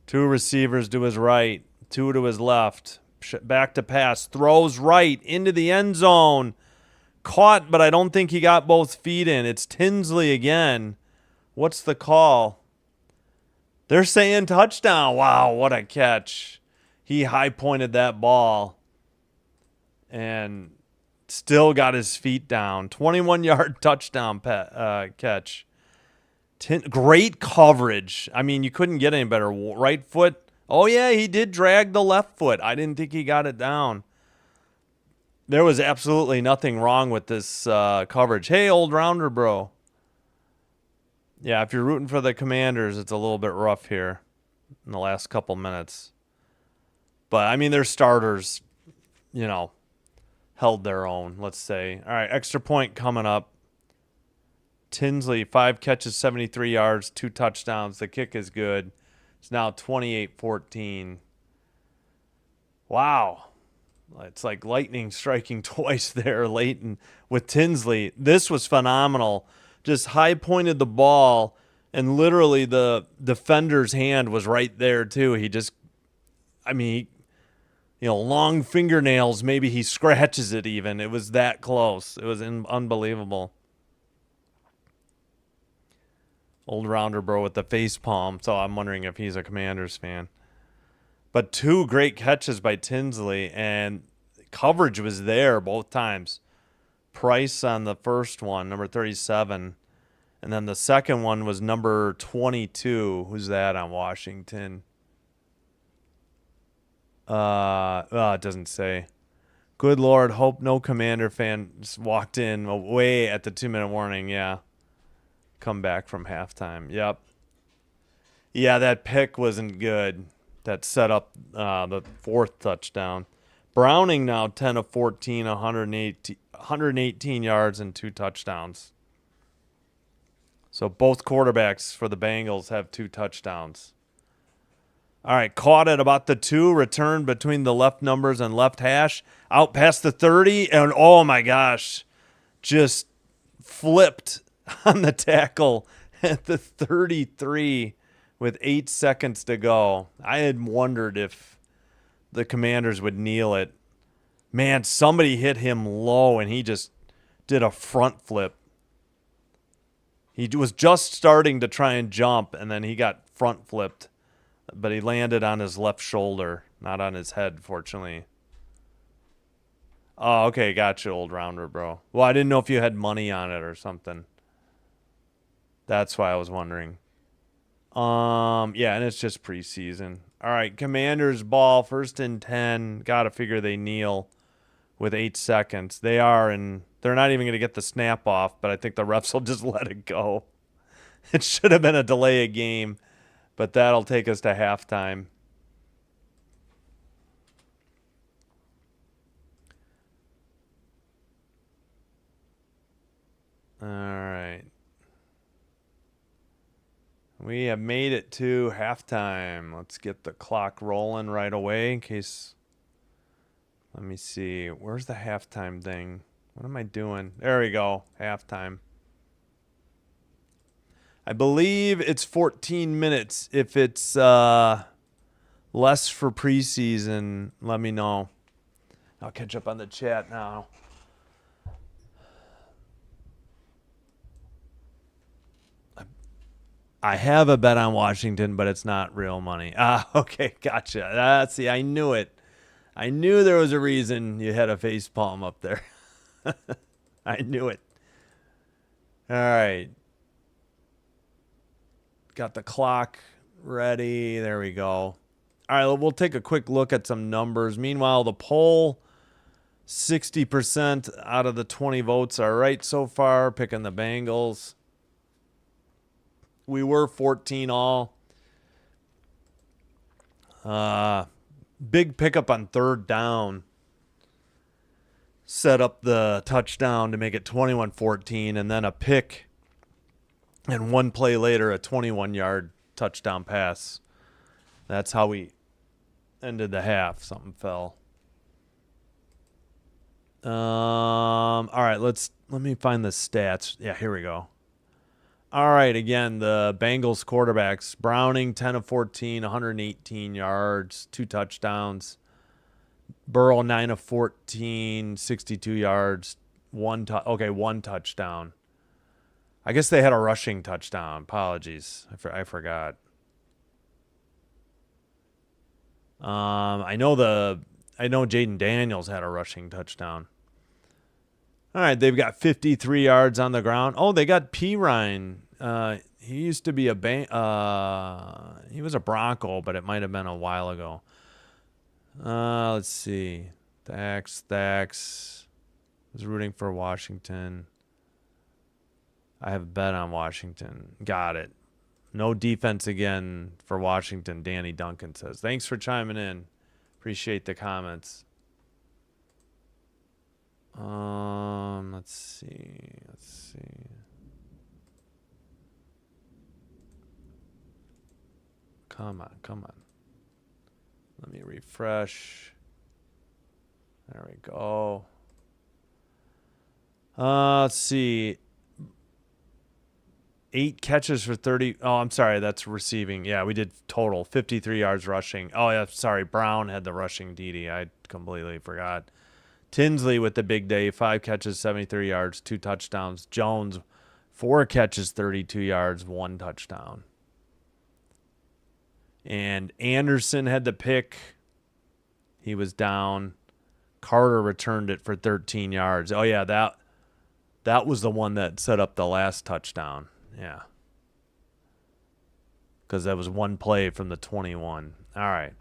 2 receivers to his right, 2 to his left. Back to pass. Throws right into the end zone. Caught, but I don't think he got both feet in. It's Tinsley again. What's the call? They're saying touchdown. Wow, what a catch. He high-pointed that ball and still got his feet down. 21-yard touchdown catch. Great coverage. I mean, you couldn't get any better. Right foot. Oh, yeah, he did drag the left foot. I didn't think he got it down. There was absolutely nothing wrong with this coverage. Hey, old rounder, bro. Yeah, if you're rooting for the Commanders, it's a little bit rough here in the last couple minutes. But, I mean, their starters, held their own, let's say. All right, extra point coming up. Tinsley, 5 catches, 73 yards, 2 touchdowns. The kick is good. It's now 28-14. Wow. It's like lightning striking twice there late with Tinsley. This was phenomenal. Just high-pointed the ball, and literally the defender's hand was right there too. He just, long fingernails, maybe he scratches it even. It was that close. It was unbelievable. Old rounder bro with the face palm, so I'm wondering if he's a Commanders fan. But 2 great catches by Tinsley, and coverage was there both times. Price on the first one, number 37. And then the second one was number 22. Who's that on Washington? It doesn't say. Good Lord, hope no Commander fan just walked in away at the 2-minute warning. Yeah. Come back from halftime. Yep. Yeah, that pick wasn't good. That set up the 4th touchdown. Browning now 10 of 14, 118 yards and 2 touchdowns. So both quarterbacks for the Bengals have 2 touchdowns. All right, caught at about the 2, returned between the left numbers and left hash, out past the 30, and oh my gosh, just flipped on the tackle at the 33 with 8 seconds to go. I had wondered if the Commanders would kneel it. Man, somebody hit him low, and he just did a front flip. He was just starting to try and jump, and then he got front flipped. But he landed on his left shoulder, not on his head, fortunately. Oh, okay, gotcha, old rounder, bro. Well, I didn't know if you had money on it or something. That's why I was wondering. Yeah, and it's just preseason. All right, Commanders ball, 1st and 10. Got to figure they kneel with 8 seconds. They are, and they're not even going to get the snap off, but I think the refs will just let it go. It should have been a delay of game, but that'll take us to halftime. All right. We have made it to halftime. Let's get the clock rolling right away in case. Let me see. Where's the halftime thing? What am I doing? There we go. Halftime. I believe it's 14 minutes. If it's less for preseason, let me know. I'll catch up on the chat now. I have a bet on Washington, but it's not real money. Okay, gotcha. See, I knew it. I knew there was a reason you had a face palm up there. I knew it. All right. Got the clock ready. There we go. All right, we'll take a quick look at some numbers. Meanwhile, the poll, 60% out of the 20 votes are right so far, picking the Bengals. We were 14 all. Big pickup on 3rd down. Set up the touchdown to make it 21-14, and then a pick. And 1 play later, a 21-yard touchdown pass. That's how we ended the half. Something fell. All right, let me find the stats. Yeah, here we go. All right, again, the Bengals quarterbacks. Browning, 10 of 14, 118 yards, 2 touchdowns. Burrow, 9 of 14, 62 yards, one touchdown. I guess they had a rushing touchdown. Apologies. I forgot. I know Jaden Daniels had a rushing touchdown. All right, they've got 53 yards on the ground. Oh, they got P. Ryan. He used to be he was a Bronco, but it might have been a while ago. Let's see. Thax was rooting for Washington. I have a bet on Washington. Got it. No defense again for Washington, Danny Duncan says. Thanks for chiming in. Appreciate the comments. Let's see. Come on. Let me refresh. There we go. Let's see. 8 catches for 30. Oh, I'm sorry. That's receiving. Yeah, we did total 53 yards rushing. Oh, yeah. Sorry. Brown had the rushing DD. I completely forgot. Tinsley with the big day. 5 catches, 73 yards, 2 touchdowns. Jones, 4 catches, 32 yards, 1 touchdown. And Anderson had the pick. He was down. Carter returned it for 13 yards. Oh, yeah. That was the one that set up the last touchdown. Yeah. Because that was one play from the 21. All right.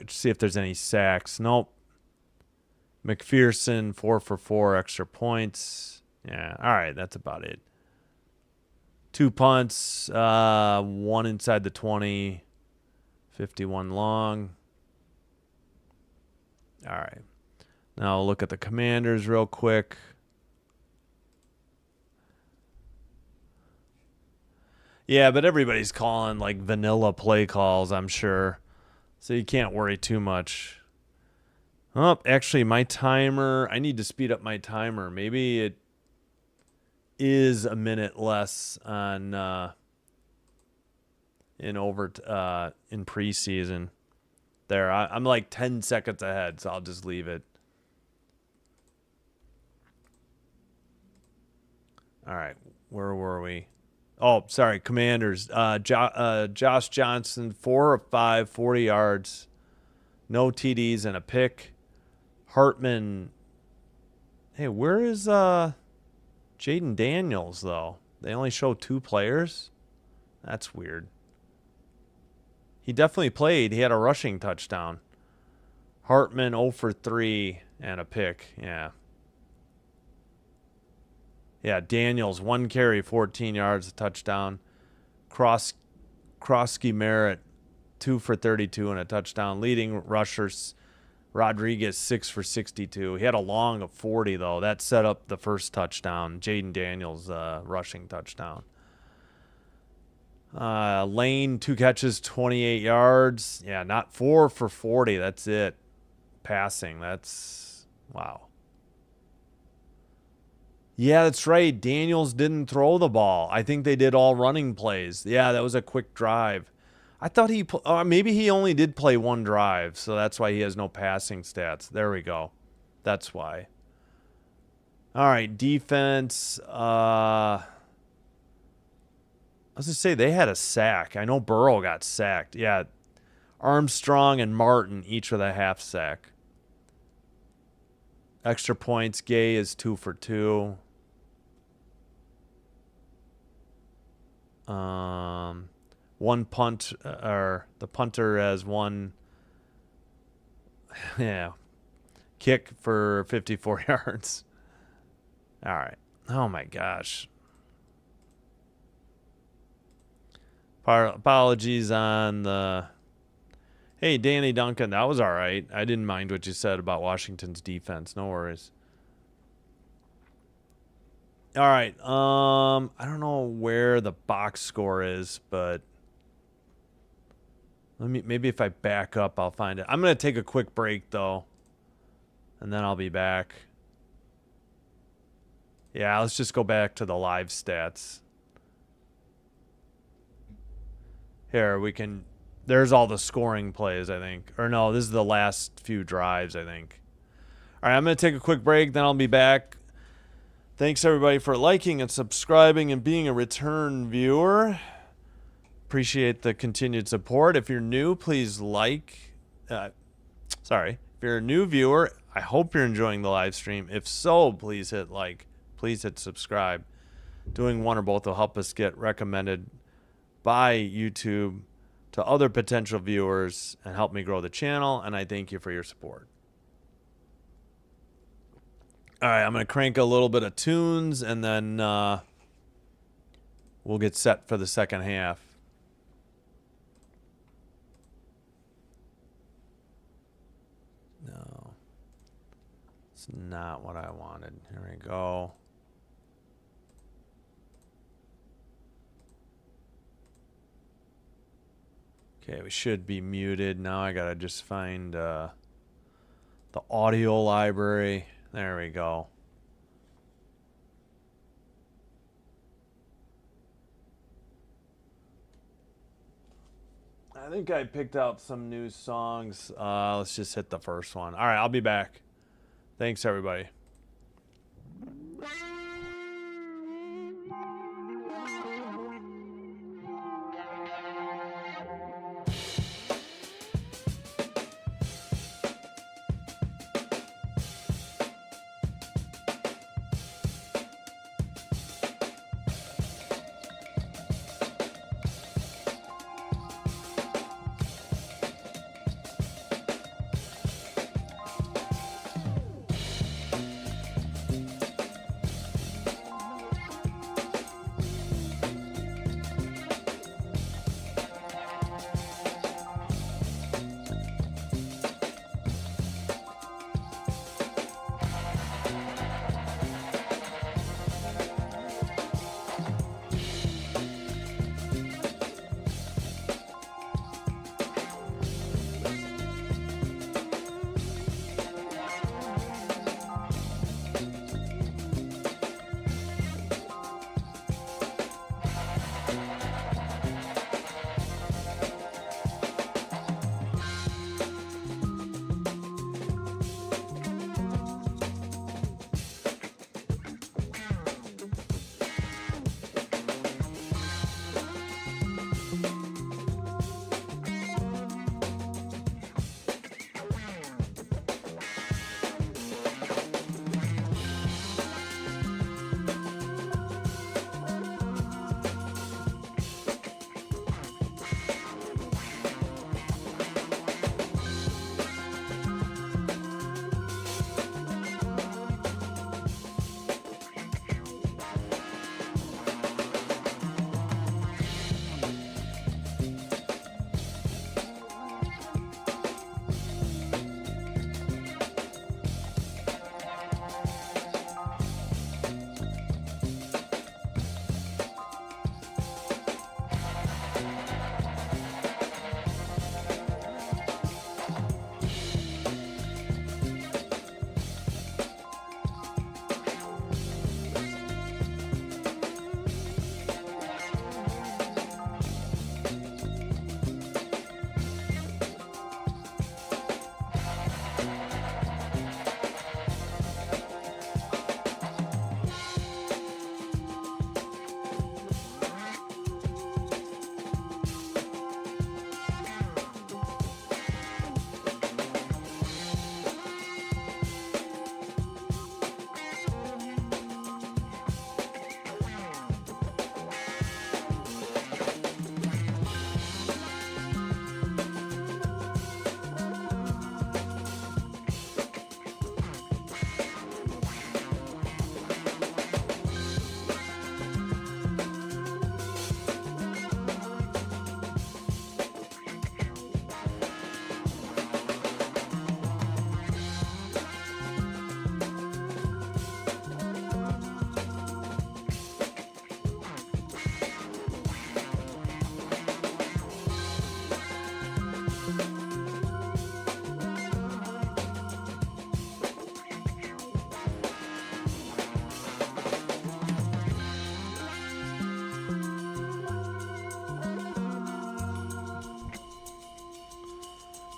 See if there's any sacks. Nope. McPherson, 4 for 4 extra points. Yeah. All right. That's about it. 2 punts. 1 inside the 20. 51 long. All right. Now we'll look at the Commanders real quick. Yeah, but everybody's calling like vanilla play calls, I'm sure. So you can't worry too much. Oh, actually, my timer, I need to speed up my timer. Maybe it is a minute less on in preseason. There, I'm like 10 seconds ahead, so I'll just leave it. All right, where were we? Oh, sorry, Commanders. Josh Johnson, 4 of 5, 40 yards, no TDs and a pick. Hartman. Hey, where is Jaden Daniels though? They only show 2 players. That's weird. He definitely played. He had a rushing touchdown. Hartman 0 for 3 and a pick. Yeah. Yeah, Daniels, 1 carry, 14 yards, a touchdown. Krosky Merritt, 2 for 32 and a touchdown. Leading rushers, Rodriguez, 6 for 62. He had a long of 40, though. That set up the first touchdown. Jaden Daniels' rushing touchdown. Lane, 2 catches, 28 yards. Yeah, not 4 for 40. That's it. Passing. That's, wow. Yeah, that's right. Daniels didn't throw the ball. I think they did all running plays. Yeah, that was a quick drive. I thought maybe he only did play 1 drive, so that's why he has no passing stats. There we go. That's why. All right, defense. I was going to say they had a sack. I know Burrow got sacked. Yeah, Armstrong and Martin each with a half sack. Extra points, Gay is 2 for 2. One punt, or the punter has 1, yeah, kick for 54 yards. All right. Oh my gosh. Apologies on the. Hey, Danny Duncan, that was all right. I didn't mind what you said about Washington's defense. No worries. All right. I don't know where the box score is, but Maybe if I back up, I'll find it. I'm going to take a quick break, though, and then I'll be back. Yeah, let's just go back to the live stats. Here, we can... There's all the scoring plays, I think. Or no, this is the last few drives, I think. All right, I'm going to take a quick break, then I'll be back. Thanks, everybody, for liking and subscribing and being a return viewer. Appreciate the continued support. If you're new, please like. If you're a new viewer, I hope you're enjoying the live stream. If so, please hit like. Please hit subscribe. Doing one or both will help us get recommended by YouTube to other potential viewers and help me grow the channel. And I thank you for your support. All right, I'm going to crank a little bit of tunes and then we'll get set for the second half. No, it's not what I wanted. Here we go. Okay, we should be muted. Now I got to just find the audio library. There we go. I think I picked out some new songs. Let's just hit the first one. All right, I'll be back. Thanks, everybody.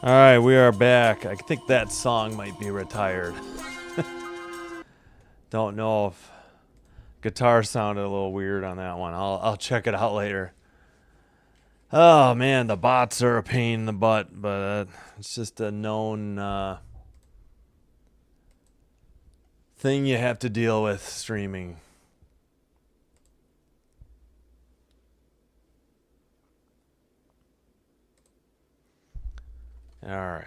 All right, we are back. I think that song might be retired. Don't know if guitar sounded a little weird on that one. I'll check it out later. Oh man, the bots are a pain in the butt, but it's just a known thing you have to deal with streaming. All right.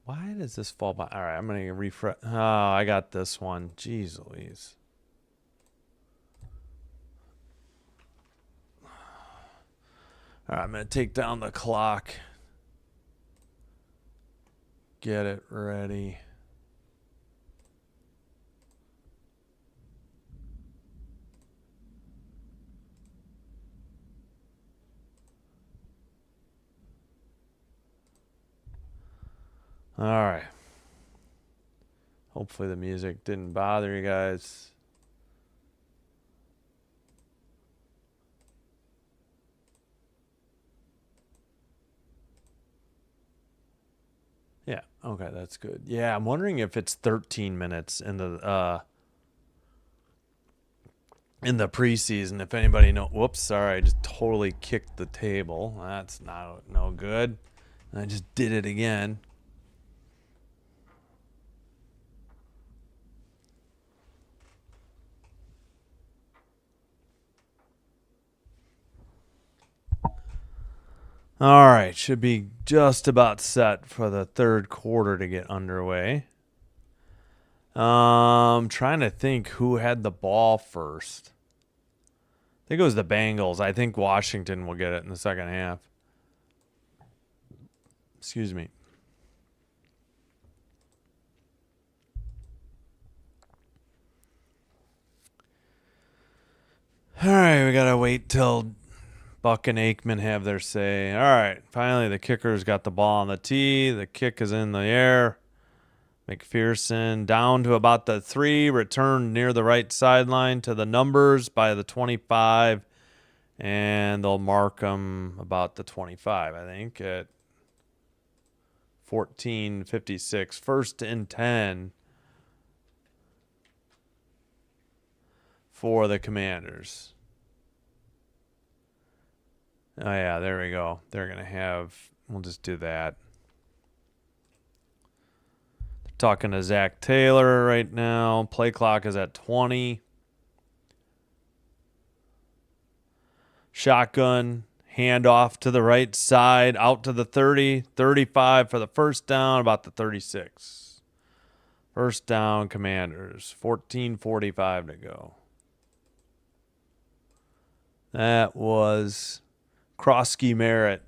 Why does this fall by? All right, I'm going to refresh. Oh, I got this one. Jeez Louise. All right, I'm going to take down the clock. Get it ready. All right. Hopefully the music didn't bother you guys. Yeah, okay, that's good. Yeah, I'm wondering if it's 13 minutes in the preseason. If anybody know, whoops, sorry, I just totally kicked the table. That's no good. I just did it again. All right, should be just about set for the third quarter to get underway. Trying to think who had the ball first. I think it was the Bengals. I think Washington will get it in the second half. Excuse me. All right, we gotta wait till Buck and Aikman have their say. All right, finally the kicker's got the ball on the tee. The kick is in the air. McPherson down to about the 3, returned near the right sideline to the numbers by the 25, and they'll mark them about the 25, I think, at 14:56. First and 10 for the Commanders. Oh, yeah, there we go. They're going to have, we'll just do that. They're talking to Zach Taylor right now. Play clock is at 20. Shotgun, handoff to the right side, out to the 30, 35 for the first down, about the 36. First down, Commanders. 14:45 to go. That was Krosky Merritt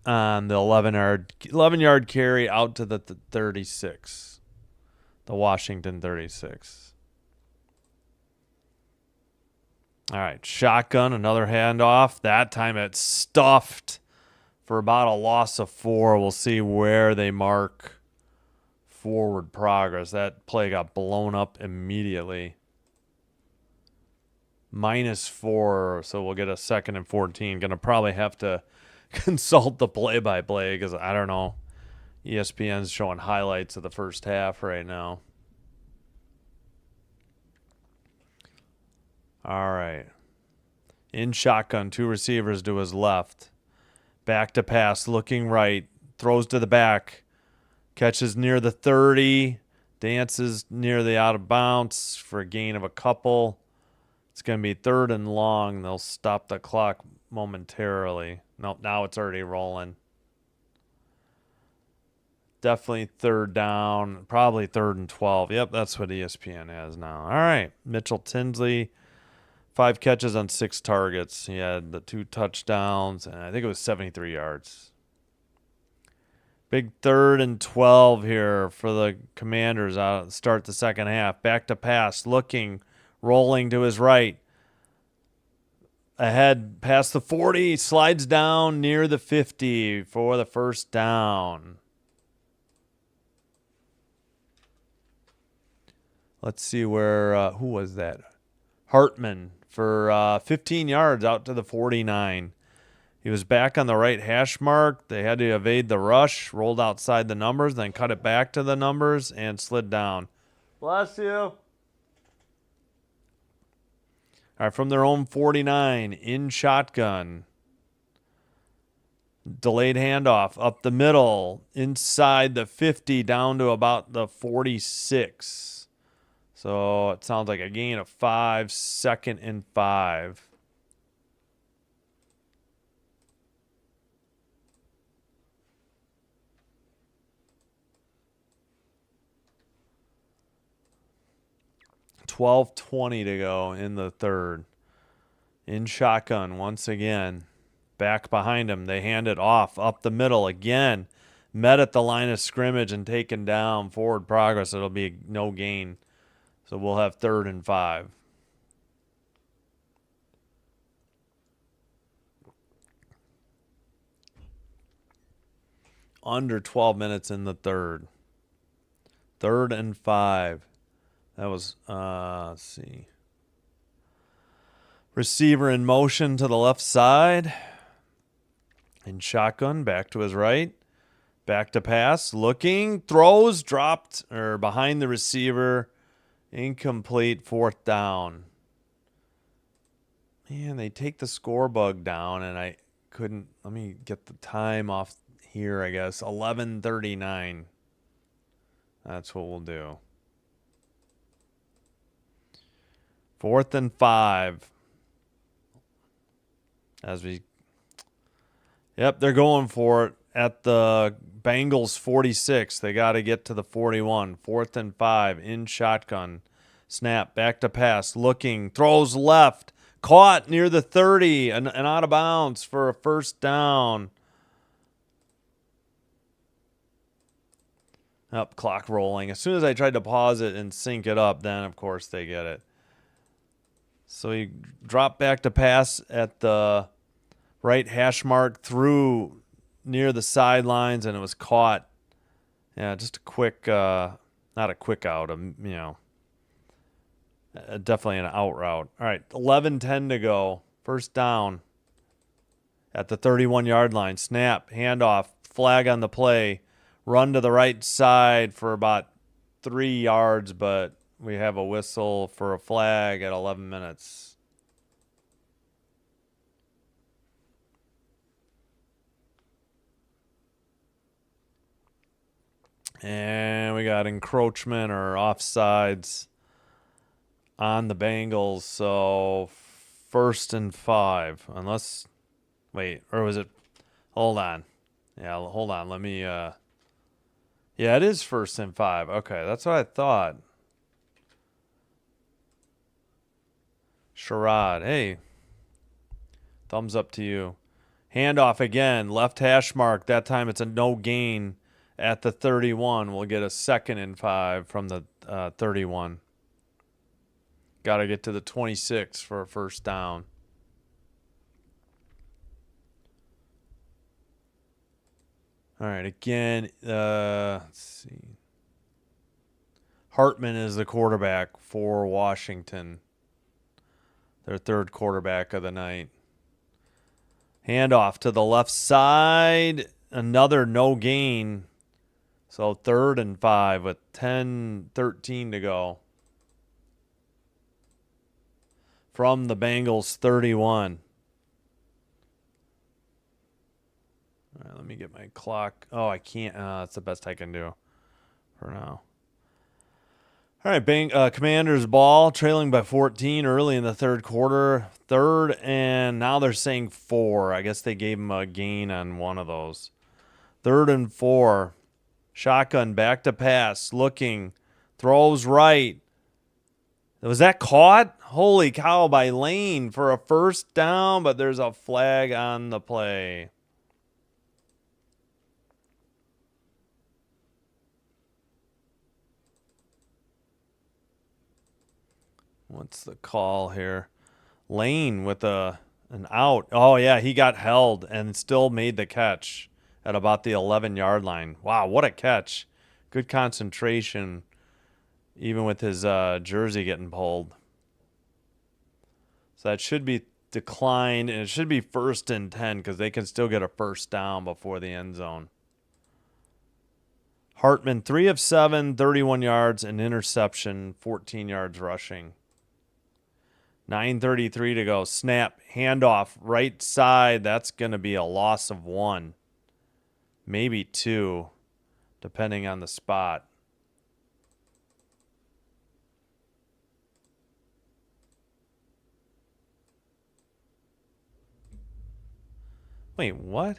on the 11-yard carry out to the 36. The Washington 36. All right, shotgun, another handoff. That time it's stuffed for about a loss of 4. We'll see where they mark forward progress. That play got blown up immediately. -4, so we'll get a 2nd and 14. Going to probably have to consult the play-by-play because I don't know. ESPN's showing highlights of the first half right now. All right. In shotgun, 2 receivers to his left. Back to pass, looking right. Throws to the back. Catches near the 30. Dances near the out of bounds for a gain of a couple. It's going to be 3rd and long. They'll stop the clock momentarily. Nope, now it's already rolling. Definitely 3rd down. Probably 3rd and 12. Yep, that's what ESPN has now. All right. Mitchell Tinsley, 5 catches on 6 targets. He had the 2 touchdowns, and I think it was 73 yards. Big 3rd and 12 here for the Commanders out start the second half. Back to pass, looking, rolling to his right. Ahead past the 40, slides down near the 50 for the first down. Let's see where, who was that? Hartman for 15 yards out to the 49. He was back on the right hash mark. They had to evade the rush, rolled outside the numbers, then cut it back to the numbers, and slid down. Bless you. All right, from their own 49, in shotgun. Delayed handoff up the middle, inside the 50, down to about the 46. So it sounds like a gain of 5, 2nd and 5. $12:20 to go in the third. In shotgun once again. Back behind him. They hand it off up the middle again. Met at the line of scrimmage and taken down. Forward progress. It'll be no gain. So we'll have 3rd and 5. Under 12 minutes in the third. 3rd and 5. That was, let's see. Receiver in motion to the left side. In shotgun, back to his right. Back to pass. Looking. Throws. Dropped. Or behind the receiver. Incomplete. 4th down. Man, they take the score bug down, and I couldn't. Let me get the time off here, I guess. 11:39. That's what we'll do. 4th and 5. Yep, they're going for it at the Bengals 46. They got to get to the 41. 4th and 5 in shotgun. Snap, back to pass, looking, throws left, caught near the 30 and out of bounds for a 1st down. Up, clock rolling. As soon as I tried to pause it and sync it up, then of course they get it. So he dropped back to pass at the right hash mark, through near the sidelines, and it was caught. Yeah, just a quick, not a quick out, definitely an out route. All right, 11:10 to go. 1st down at the 31-yard line. Snap, handoff, flag on the play. Run to the right side for about 3 yards, but we have a whistle for a flag at 11 minutes. And we got encroachment or offsides on the Bengals. So 1st and 5. Unless, wait, or was it? Hold on. Yeah, hold on. Let me, yeah, it is 1st and 5. Okay, that's what I thought. Sherrod, hey. Thumbs up to you. Handoff again. Left hash mark. That time it's a no gain at the 31. We'll get a 2nd and 5 from the 31. Got to get to the 26 for a 1st down. All right, again, let's see. Hartman is the quarterback for Washington. Their 3rd quarterback of the night. Handoff to the left side. Another no gain. So 3rd and 5 with 10:13 to go. From the Bengals 31. All right, let me get my clock. Oh, I can't. That's the best I can do for now. All right, Commanders ball, trailing by 14 early in the 3rd quarter. 3rd, and now they're saying 4. I guess they gave them a gain on one of those. 3rd and 4. Shotgun, back to pass, looking, throws right. Was that caught? Holy cow, by Lane for a 1st down, but there's a flag on the play. What's the call here? Lane with an out. Oh, yeah, he got held and still made the catch at about the 11-yard line. Wow, what a catch. Good concentration, even with his jersey getting pulled. So that should be declined, and it should be 1st and 10 because they can still get a first down before the end zone. Hartman, 3 of 7, 31 yards, an interception, 14 yards rushing. 9:33 to go. Snap, handoff, right side. That's going to be a loss of 1. Maybe 2, depending on the spot. Wait, what?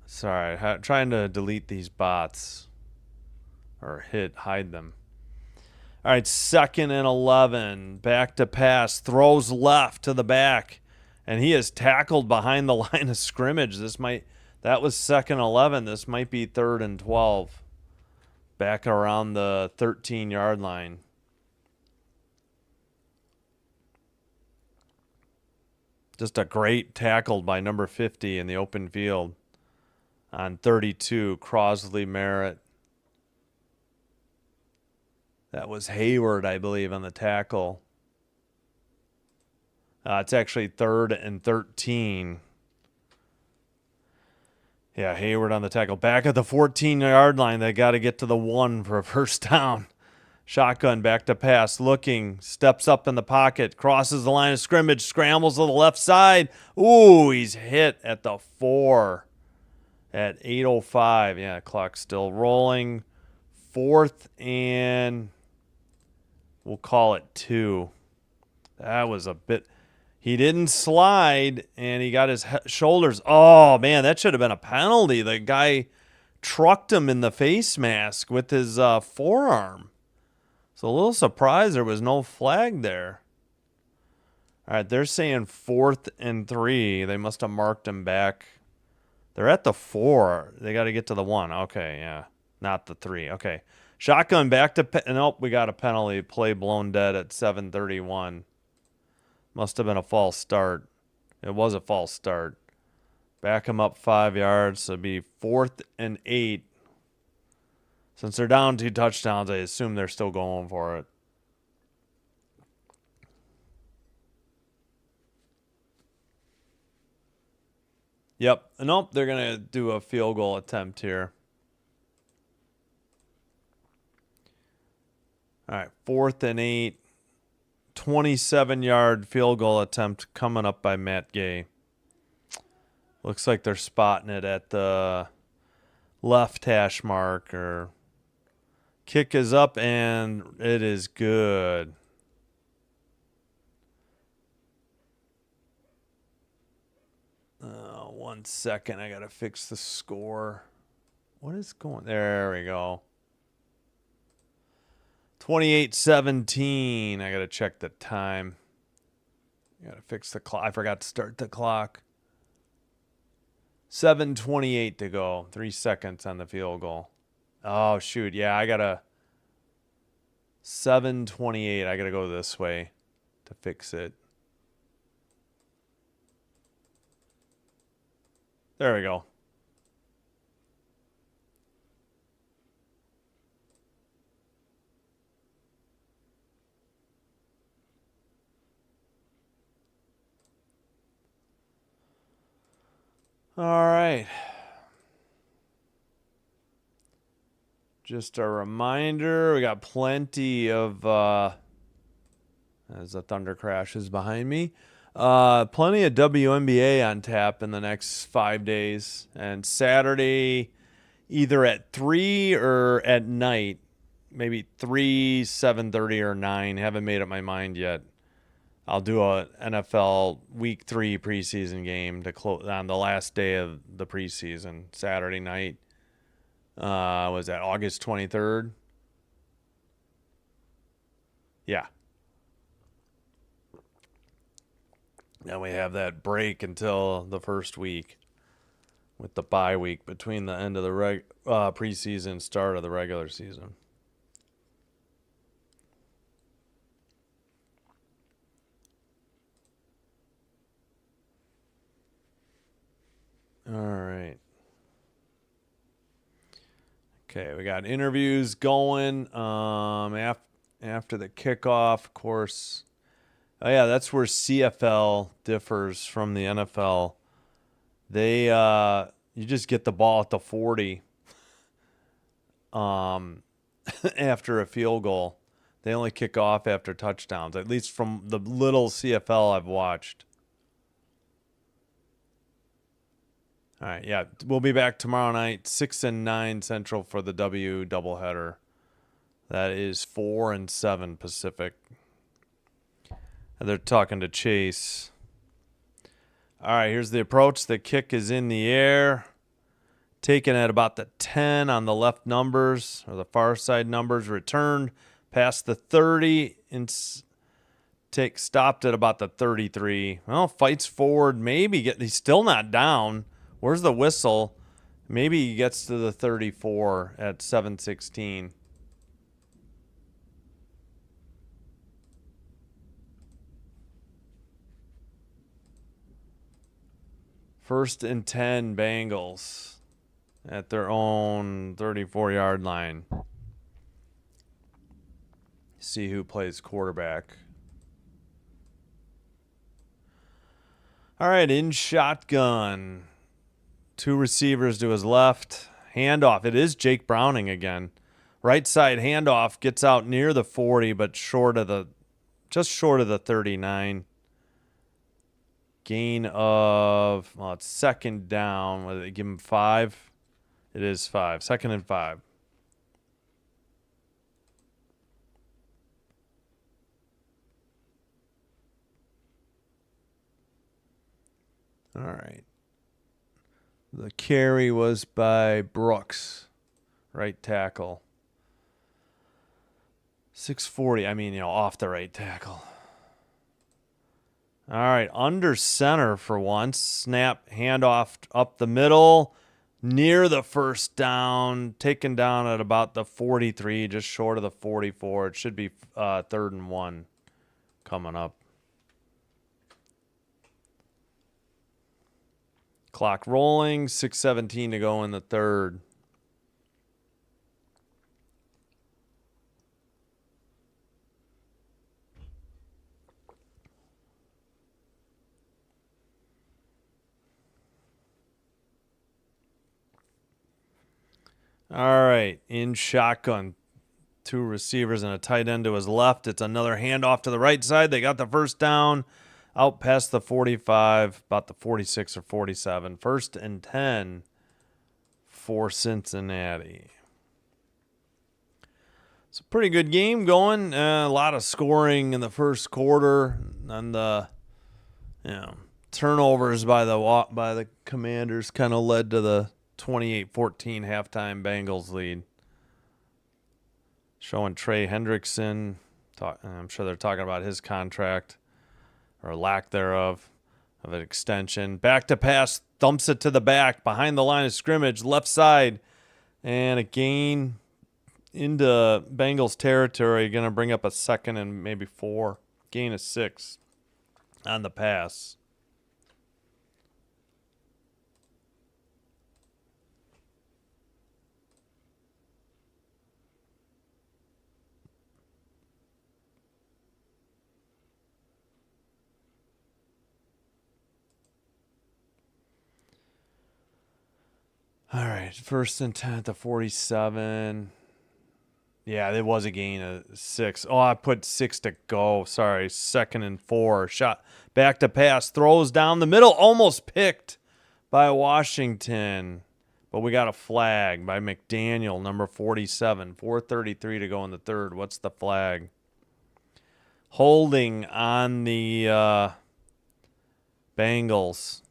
Sorry, trying to delete these bots. Or hide them. All right, 2nd and 11. Back to pass. Throws left to the back. And he is tackled behind the line of scrimmage. That was 2nd 11. This might be 3rd and 12. Back around the 13-yard line. Just a great tackle by number 50 in the open field. On 32, Crosley Merritt. That was Hayward, I believe, on the tackle. It's actually 3rd and 13. Yeah, Hayward on the tackle. Back at the 14-yard line. They got to get to the 1 for a first down. Shotgun, back to pass. Looking, steps up in the pocket. Crosses the line of scrimmage. Scrambles to the left side. Ooh, he's hit at the 4 at 8:05. Yeah, clock's still rolling. 4th and we'll call it 2. That was a bit. He didn't slide, and he got his shoulders. Oh, man, that should have been a penalty. The guy trucked him in the face mask with his forearm. So a little surprised there was no flag there. All right, they're saying 4th and 3. They must have marked him back. They're at the 4. They got to get to the 1. Okay, yeah. Not the 3. Okay. Shotgun back to... Nope, we got a penalty. Play blown dead at 7:31. Must have been a false start. It was a false start. Back him up 5 yards. So it'd be 4th and 8. Since they're down 2 touchdowns, I assume they're still going for it. Yep. Nope, they're going to do a field goal attempt here. All right, 4th and 8. 27-yard field goal attempt coming up by Matt Gay. Looks like they're spotting it at the left hash marker. Kick is up, and it is good. One second. I got to fix the score. What is going... There we go. 28-17. I got to check the time. I got to fix the clock. I forgot to start the clock. 7:28 to go. 3 seconds on the field goal. Oh, shoot. Yeah, I got to... 7:28. I got to go this way to fix it. There we go. All right. Just a reminder, we got plenty of, as the thunder crashes behind me, plenty of WNBA on tap in the next 5 days. And Saturday, either at 3 or at night, maybe 3, 7:30, or 9. Haven't made up my mind yet. I'll do a NFL Week 3 preseason game to close on the last day of the preseason, Saturday night. Was that August 23rd? Yeah. Then we have that break until the first week with the bye week between the end of the preseason, start of the regular season. All right. Okay, we got interviews going after the kickoff, of course. Oh, yeah, that's where CFL differs from the NFL. They you just get the ball at the 40 after a field goal. They only kick off after touchdowns, at least from the little CFL I've watched. All right, yeah, we'll be back tomorrow night, 6 and 9 Central for the W doubleheader. That is 4 and 7 Pacific. And they're talking to Chase. All right, here's the approach. The kick is in the air. Taken at about the 10 on the left numbers, or the far side numbers. Returned past the 30 and stopped at about the 33. Well, fights forward. He's still not down. Where's the whistle? Maybe he gets to the 34 at 7:16. First and 10 Bengals at their own 34-yard line. See who plays quarterback. All right, in shotgun. 2 receivers to his left. Handoff. It is Jake Browning again. Right side handoff, gets out near the 40, but just short of the 39. Gain of, well, it's second down. What did they give him, 5? It is 5. 2nd and 5. All right. The carry was by Brooks, right tackle. 640, off the right tackle. All right, under center for once. Snap, handoff up the middle, near the first down, taken down at about the 43, just short of the 44. It should be 3rd and 1 coming up. Clock rolling, 6:17 to go in the third. All right, in shotgun. 2 receivers and a tight end to his left. It's another handoff to the right side. They got the first down. Out past the 45, about the 46 or 47. 1st and 10 for Cincinnati. It's a pretty good game going. A lot of scoring in the first quarter, and the turnovers by the Commanders kind of led to the 28-14 halftime Bengals lead. Showing Trey Hendrickson. I'm sure they're talking about his contract, or lack thereof, of an extension. Back to pass, thumps it to the back, behind the line of scrimmage, left side, and a gain into Bengals territory. Going to bring up a 2nd and maybe 4. Gain of 6 on the pass. All right, 1st and 10 at the 47. Yeah, there was a gain of 6. Oh, I put 6 to go. Sorry, 2nd and 4. Shot back to pass, throws down the middle, almost picked by Washington. But we got a flag by McDaniel, number 47. 4:33 to go in the third. What's the flag? Holding on the Bengals.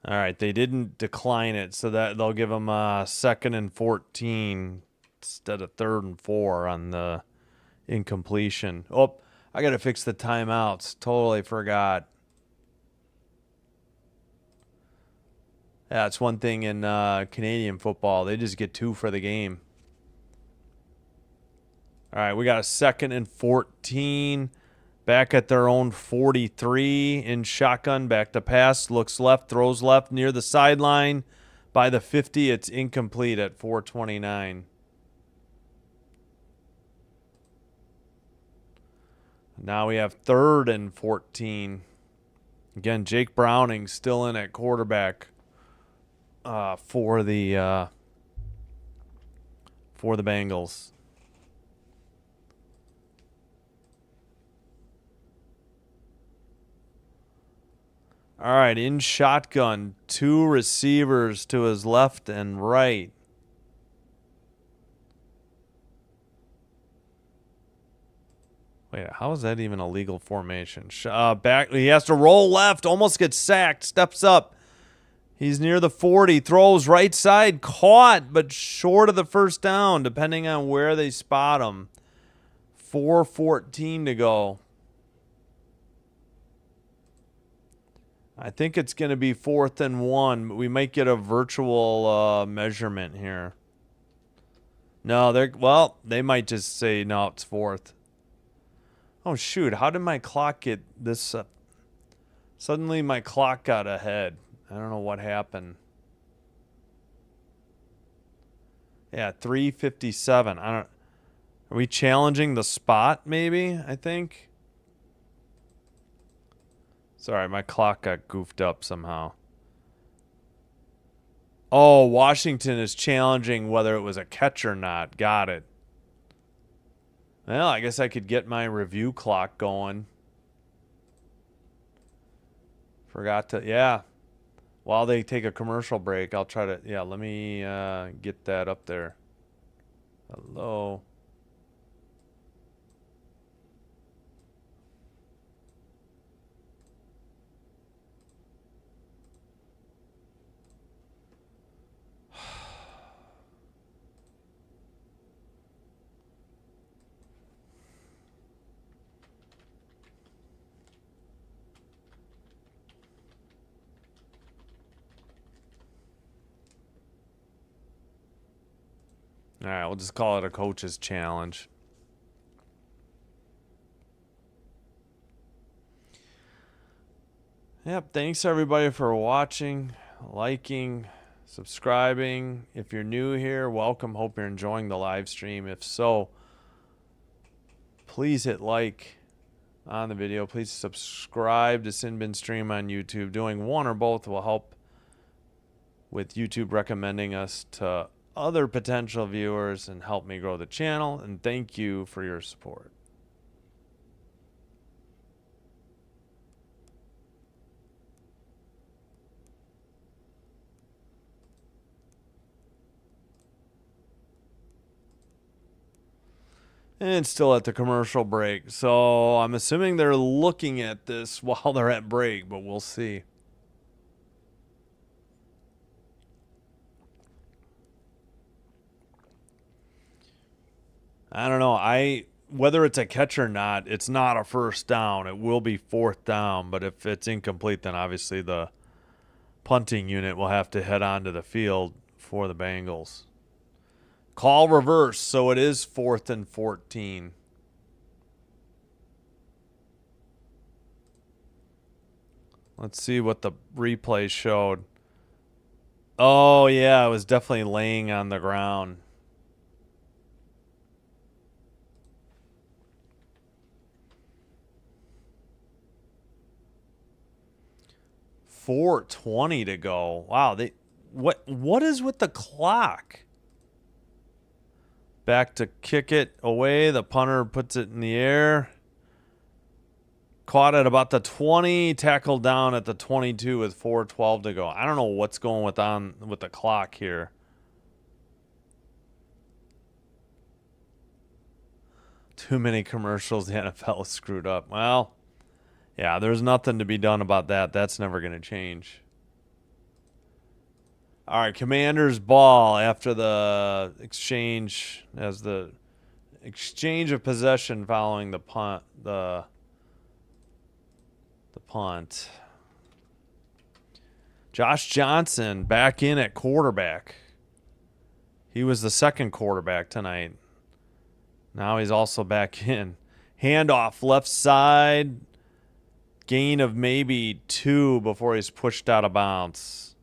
All right, they didn't decline it, so that they'll give them 2nd and 14 instead of 3rd and 4 on the incompletion. Oh, I got to fix the timeouts. Totally forgot. Yeah, it's one thing in Canadian football. They just get 2 for the game. All right, we got a 2nd and 14. Back at their own 43 in shotgun. Back to pass. Looks left, throws left near the sideline. By the 50, it's incomplete at 4:29. Now we have 3rd and 14. Again, Jake Browning still in at quarterback for the Bengals. All right, in shotgun, 2 receivers to his left and right. Wait, how is that even a legal formation? Back, he has to roll left, almost gets sacked, steps up. He's near the 40, throws right side, caught, but short of the first down, depending on where they spot him. 4:14 to go. I think it's going to be 4th and 1, but we might get a virtual measurement here. No, they might just say, no, it's 4th. Oh, shoot. How did my clock get this up? Suddenly my clock got ahead. I don't know what happened. Yeah, 3:57. Are we challenging the spot, maybe? I think. Sorry, my clock got goofed up somehow. Oh, Washington is challenging whether it was a catch or not. Got it. Well, I guess I could get my review clock going. Forgot to, yeah. While they take a commercial break, I'll try to, yeah, let me get that up there. Hello. All right, we'll just call it a coach's challenge. Yep, thanks everybody for watching, liking, subscribing. If you're new here, welcome. Hope you're enjoying the live stream. If so, please hit like on the video. Please subscribe to Sinbin Stream on YouTube. Doing one or both will help with YouTube recommending us to other potential viewers and help me grow the channel. And thank you for your support. And still at the commercial break. So I'm assuming they're looking at this while they're at break, but we'll see. I don't know. Whether it's a catch or not, it's not a first down. It will be 4th down, but if it's incomplete, then obviously the punting unit will have to head onto the field for the Bengals. Call reverse, so it is 4th and 14. Let's see what the replay showed. Oh, yeah, it was definitely laying on the ground. .420 to go. Wow, what is with the clock? Back to kick it away. The punter puts it in the air. Caught at about the 20, tackled down at the 22 with 4:12 to go. I don't know what's going with the clock here. Too many commercials. The NFL is screwed up. Well, yeah, there's nothing to be done about that. That's never going to change. All right, Commanders ball after the exchange, as the exchange of possession following the punt. The punt. Josh Johnson back in at quarterback. He was the second quarterback tonight. Now he's also back in. Handoff left side. Gain of maybe 2 before he's pushed out of bounds.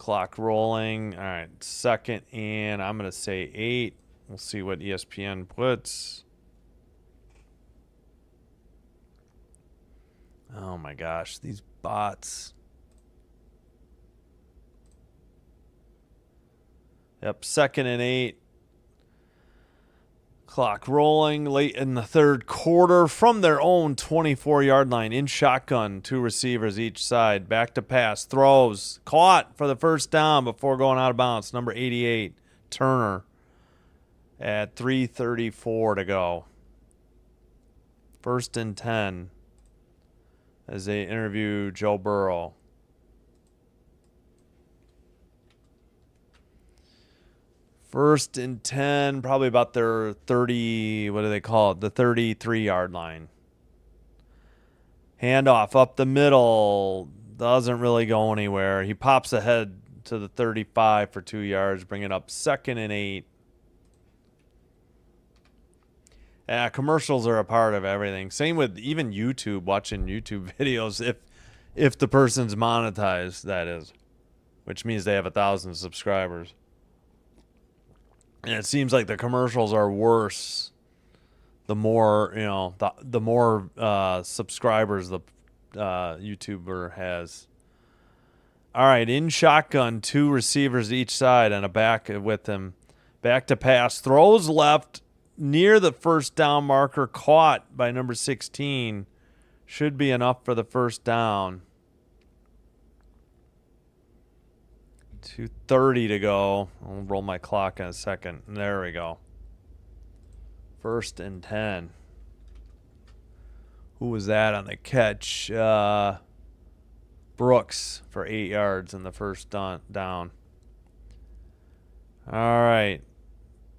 Clock rolling. All right, second and I'm going to say 8. We'll see what ESPN puts. Oh my gosh, these bots. Yep, second and 8. Clock rolling late in the third quarter from their own 24-yard line in shotgun. 2 receivers each side. Back to pass. Throws. Caught for the first down before going out of bounds. Number 88, Turner, at 3:34 to go. First and 10 as they interview Joe Burrow. First and 10, probably about their 30, what do they call it? The 33-yard line. Handoff up the middle. Doesn't really go anywhere. He pops ahead to the 35 for 2 yards, bringing up second and 8. Yeah, commercials are a part of everything. Same with even YouTube, watching YouTube videos, if the person's monetized, that is. Which means they have 1,000 subscribers. And it seems like the commercials are worse the more, the more subscribers the YouTuber has. All right, in shotgun, 2 receivers each side and a back with him. Back to pass. Throws left near the first down marker. Caught by number 16. Should be enough for the first down. 2:30 to go. I'll roll my clock in a second. There we go. First and 10. Who was that on the catch? Brooks for 8 yards in the first down. All right.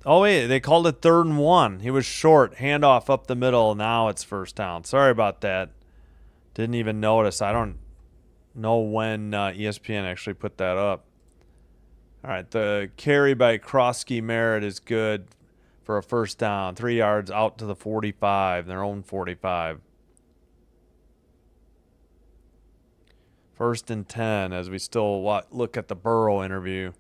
Oh, wait. They called it 3rd and 1. He was short. Handoff up the middle. Now it's first down. Sorry about that. Didn't even notice. I don't know when ESPN actually put that up. All right, the carry by Krosky Merritt is good for a first down. 3 yards out to the 45, their own 45. First and 10 as we still look at the Burrow interview.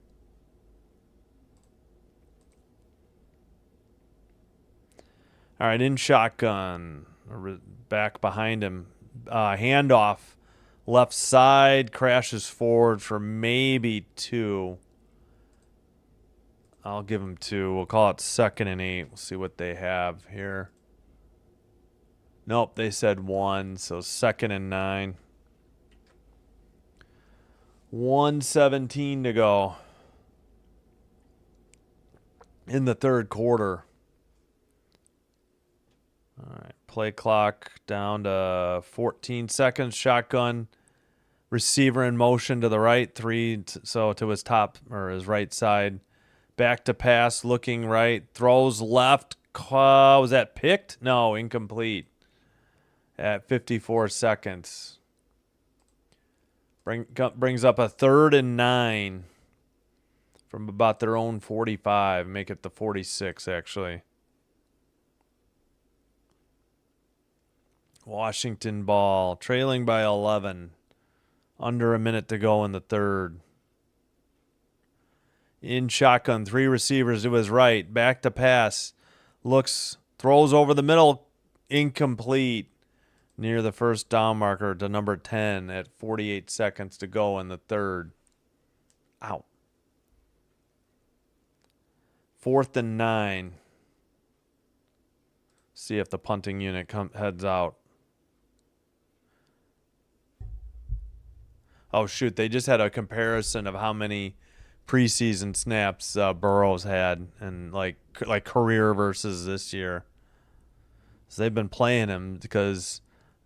All right, in shotgun, back behind him. Handoff, left side, crashes forward for maybe 2. I'll give them 2. We'll call it second and 8. We'll see what they have here. Nope, they said 1, so second and 9. 1:17 to go in the third quarter. All right, play clock down to 14 seconds. Shotgun, receiver in motion to the right, 3, so to his top or his right side. Back to pass, looking right, throws left. Was that picked? No, incomplete. At 54 seconds. Brings up a 3rd and 9 from about their own 45. Make it the 46, actually. Washington ball, trailing by 11. Under a minute to go in the third. In shotgun, 3 receivers to his right. Back to pass. Looks, throws over the middle. Incomplete. Near the first down marker to number 10 at 48 seconds to go in the third. Ow. 4th and 9. See if the punting unit heads out. Oh, shoot. They just had a comparison of how many preseason snaps Burrow's had and like career versus this year. So they've been playing him because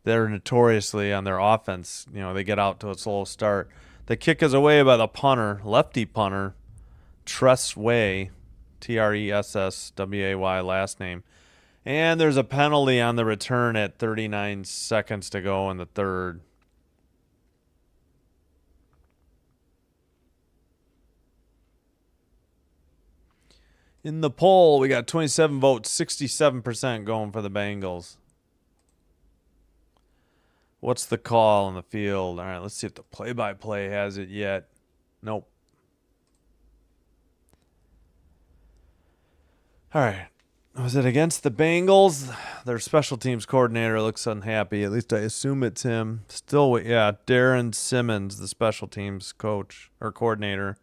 they're notoriously on their offense. They get out to a slow start. The kick is away by the punter, lefty punter, Tressway, Tressway last name. And there's a penalty on the return at 39 seconds to go in the third. In the poll, we got 27 votes, 67% going for the Bengals. What's the call on the field? All right, let's see if the play-by-play has it yet. Nope. All right. Was it against the Bengals? Their special teams coordinator looks unhappy. At least I assume it's him. Still, yeah, Darren Simmons, the special teams coach or coordinator.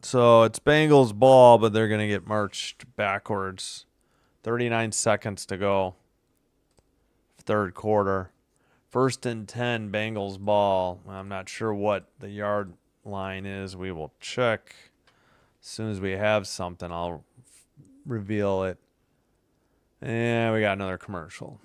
So it's Bengals ball, but they're going to get marched backwards. 39 seconds to go. Third quarter. First and 10, Bengals ball. I'm not sure what the yard line is. We will check. As soon as we have something, I'll reveal it. And we got another commercial.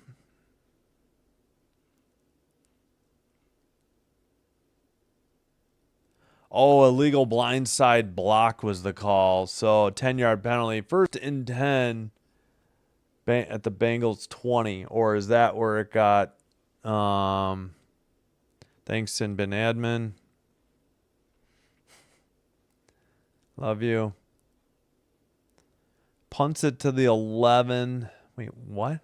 Oh, illegal blindside block was the call. So 10-yard penalty. First and 10 at the Bengals 20. Or is that where it got thanks in Ben Admin? Love you. Punts it to the 11. Wait, what?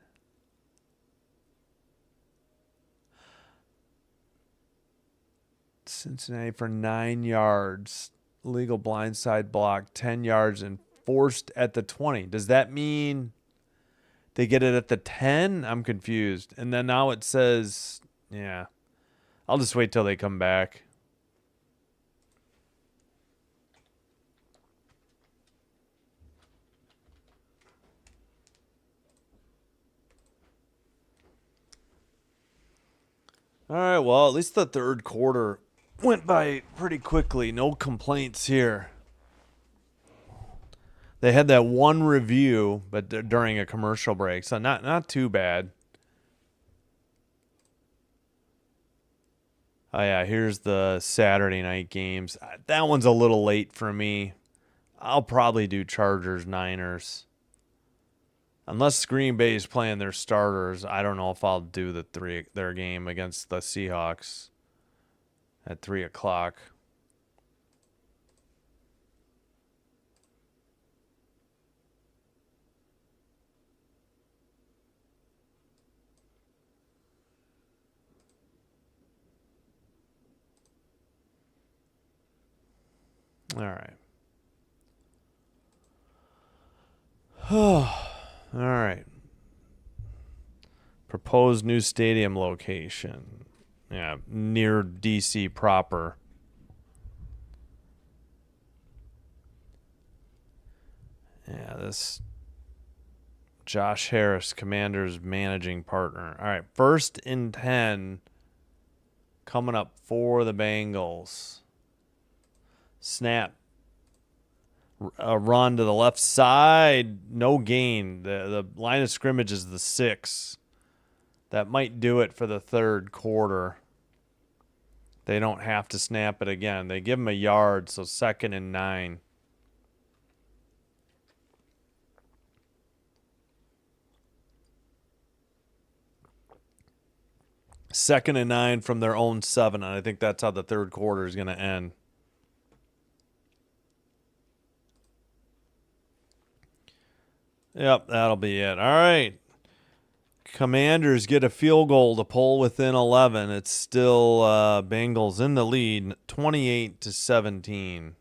Cincinnati for 9 yards. Legal blindside block, 10 yards, and forced at the 20. Does that mean they get it at the 10? I'm confused. And then now it says, yeah. I'll just wait till they come back. All right, well, at least the third quarter went by pretty quickly. No complaints here. They had that one review, but during a commercial break, so not too bad. Oh, yeah, here's the Saturday night games. That one's a little late for me. I'll probably do Chargers, Niners. Unless Green Bay is playing their starters, I don't know if I'll do their game against the Seahawks at 3 o'clock. All right. All right. Proposed new stadium location. Yeah, near DC proper. Yeah, this Josh Harris, Commanders managing partner. All right, first and 10 coming up for the Bengals. Snap. A run to the left side. No gain. The line of scrimmage is the 6. That might do it for the third quarter. They don't have to snap it again. They give them a yard, so 2nd and 9. Second and 9 from their own 7, and I think that's how the third quarter is going to end. Yep, that'll be it. All right. Commanders get a field goal to pull within 11. It's still Bengals in the lead, 28-17.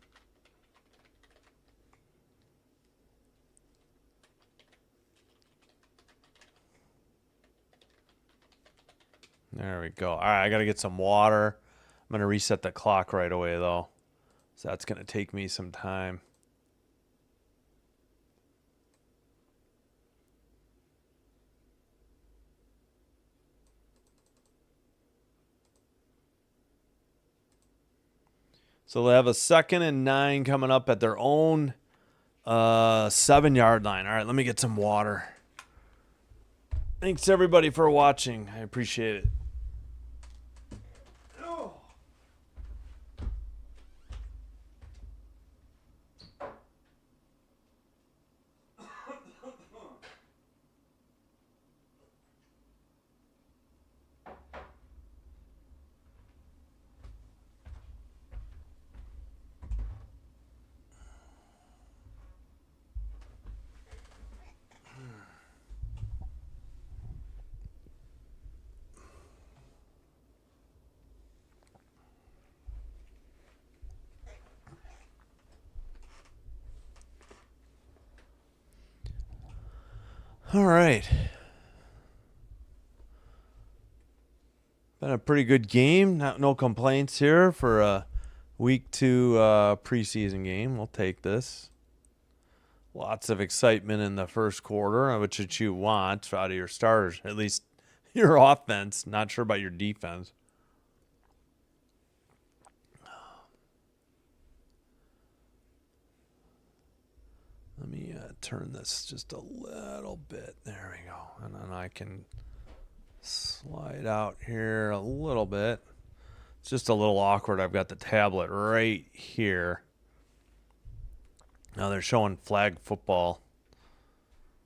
There we go. All right, I got to get some water. I'm going to reset the clock right away, though. So that's going to take me some time. So they have a 2nd and 9 coming up at their own 7-yard line. All right, let me get some water. Thanks, everybody, for watching. I appreciate it. All right. Been a pretty good game. No complaints here for a week 2 preseason game. We'll take this. Lots of excitement in the first quarter, which you want out of your starters, at least your offense. Not sure about your defense. Let me turn this just a little bit. There we go. And then I can slide out here a little bit. It's just a little awkward. I've got the tablet right here. Now they're showing flag football.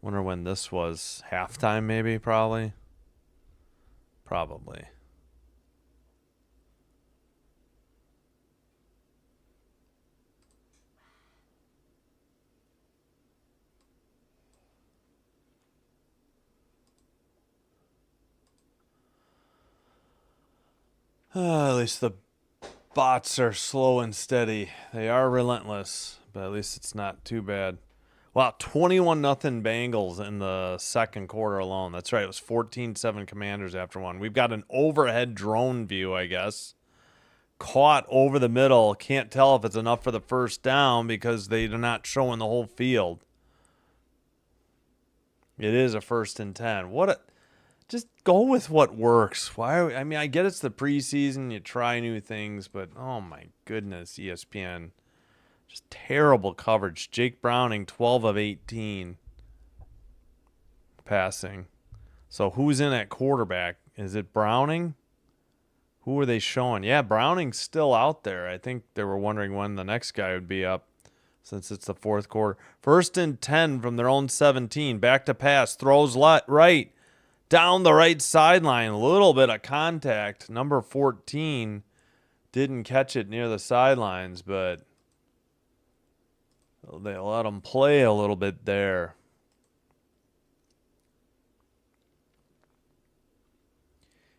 Wonder when this was. Halftime maybe, probably. Probably. At least the bots are slow and steady. They are relentless, but at least it's not too bad. Wow, 21-0 Bengals in the second quarter alone. That's right. It was 14-7 Commanders after one. We've got an overhead drone view, I guess. Caught over the middle. Can't tell if it's enough for the first down because they're not showing the whole field. It is a 1st and 10. Just go with what works. Why? I mean, I get it's the preseason. You try new things, but oh my goodness, ESPN. Just terrible coverage. Jake Browning, 12 of 18 passing. So who's in at quarterback? Is it Browning? Who are they showing? Yeah, Browning's still out there. I think they were wondering when the next guy would be up since it's the fourth quarter. 1st and 10 from their own 17. Back to pass. Throws right. Down the right sideline. A little bit of contact. Number 14 didn't catch it near the sidelines, but they let him play a little bit there.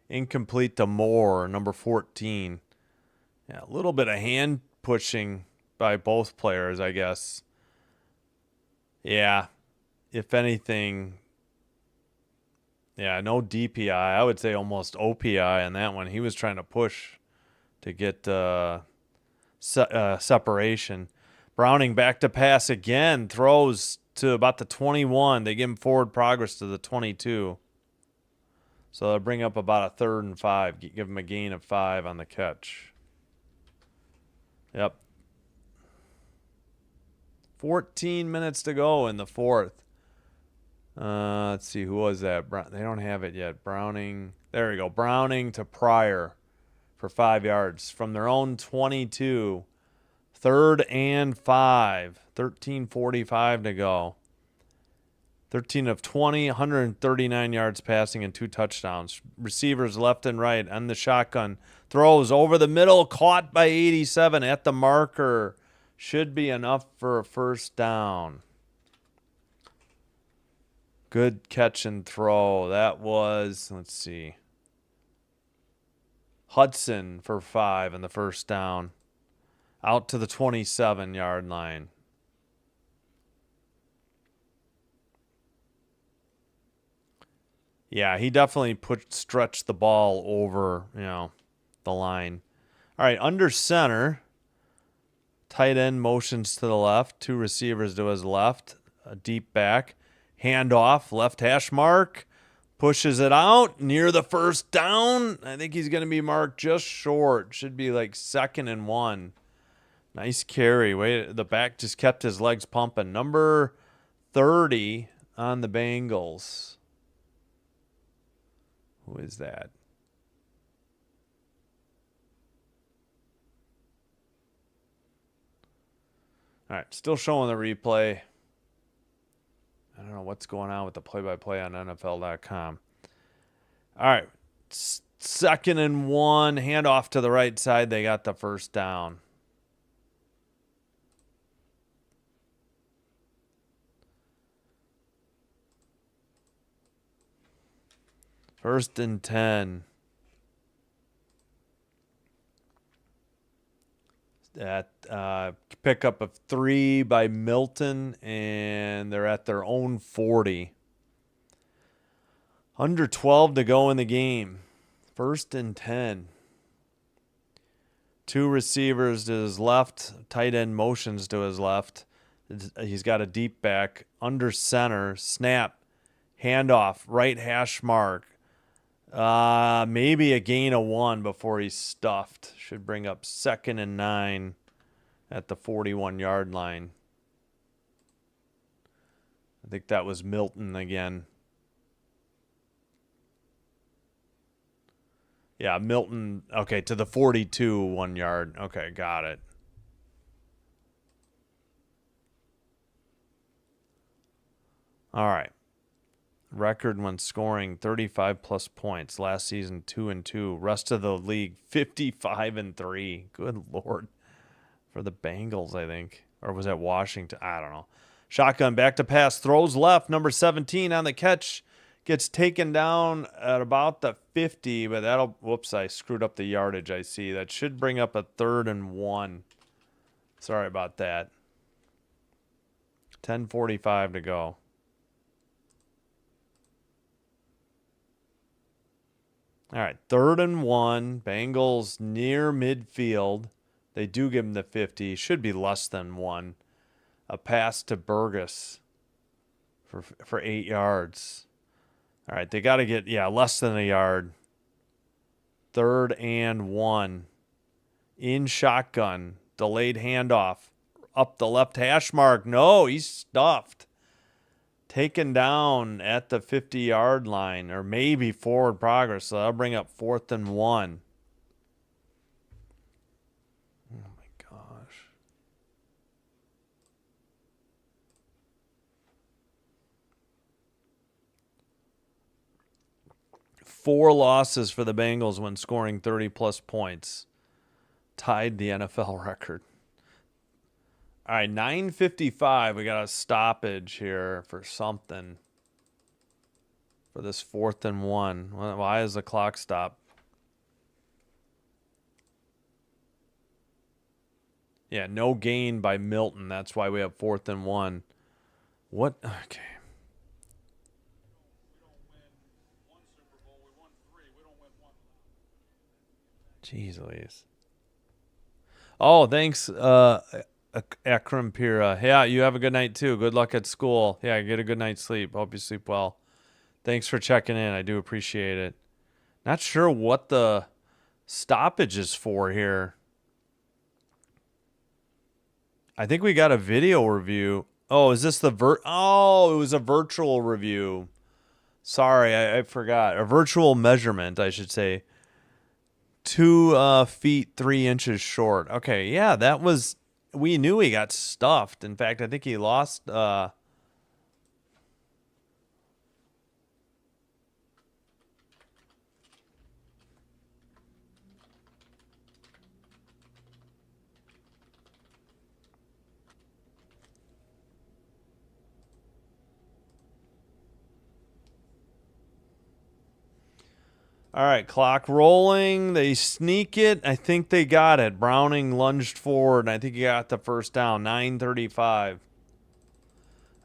Incomplete to Moore, number 14. Yeah, a little bit of hand pushing by both players, I guess. Yeah, if anything, yeah, no DPI. I would say almost OPI on that one. He was trying to push to get separation. Browning back to pass again. Throws to about the 21. They give him forward progress to the 22. So they'll bring up about a 3rd and 5. Give him a gain of 5 on the catch. Yep. 14 minutes to go in the fourth. Let's see, who was that? They don't have it yet. Browning. There we go. Browning to Pryor for 5 yards from their own 22. 3rd and 5. 13:45 to go. 13 of 20, 139 yards passing and 2 touchdowns. Receivers left and right on the shotgun. Throws over the middle, caught by 87 at the marker. Should be enough for a first down. Good catch and throw. That was, let's see, Hudson for 5 in the first down. Out to the 27-yard line. Yeah, he definitely stretched the ball over, the line. All right, under center. Tight end motions to the left. 2 receivers to his left. A deep back. Handoff, left hash mark. Pushes it out near the first down. I think he's going to be marked just short. Should be like 2nd and 1. Nice carry. The back just kept his legs pumping. Number 30 on the Bengals. Who is that? All right, still showing the replay. I don't know what's going on with the play-by-play on NFL.com. All right, 2nd and 1. Handoff to the right side. They got the first down. First and 10. That pickup of 3 by Milton, and they're at their own 40. Under 12 to go in the game. 1st and 10. 2 receivers to his left. Tight end motions to his left. He's got a deep back. Under center. Snap. Handoff. Right hash mark. Maybe a gain of 1 before he's stuffed. Should bring up 2nd and 9 at the 41-yard line. I think that was Milton again. Yeah, Milton. Okay, to the 42, 1 yard. Okay, got it. All right. Record when scoring 35-plus points. Last season, 2-2. Rest of the league, 55-3. Good Lord. For the Bengals, I think. Or was that Washington? I don't know. Shotgun, back to pass. Throws left. Number 17 on the catch. Gets taken down at about the 50, but that'll... Whoops, I screwed up the yardage, I see. That should bring up a 3rd and 1. Sorry about that. 10:45 to go. All right, 3rd and 1. Bengals near midfield. They do give him the 50. Should be less than 1. A pass to Burgess for 8 yards. All right, they got to get, less than a yard. 3rd and 1. In shotgun. Delayed handoff. Up the left hash mark. No, he's stuffed. Taken down at the 50-yard line, or maybe forward progress. So that'll bring up 4th and 1. Oh, my gosh. Four losses for the Bengals when scoring 30-plus points. Tied the NFL record. All right, 9:55. We got a stoppage here for something. For this 4th and 1. Why is the clock stop? Yeah, no gain by Milton. That's why we have 4th and 1. What? Okay. Jeez Louise. Oh, thanks, Akram Pira. Yeah, you have a good night too. Good luck at school. Yeah, get a good night's sleep. Hope you sleep well. Thanks for checking in. I do appreciate it. Not sure what the stoppage is for here. I think we got a video review. Oh, is this the Oh, it was a virtual review. Sorry, I forgot. A virtual measurement, I should say. 2 feet 3 inches short. Okay, yeah, that was... We knew he got stuffed. In fact, I think he lost... All right, clock rolling. They sneak it. I think they got it. Browning lunged forward, and I think he got the first down. 9:35. I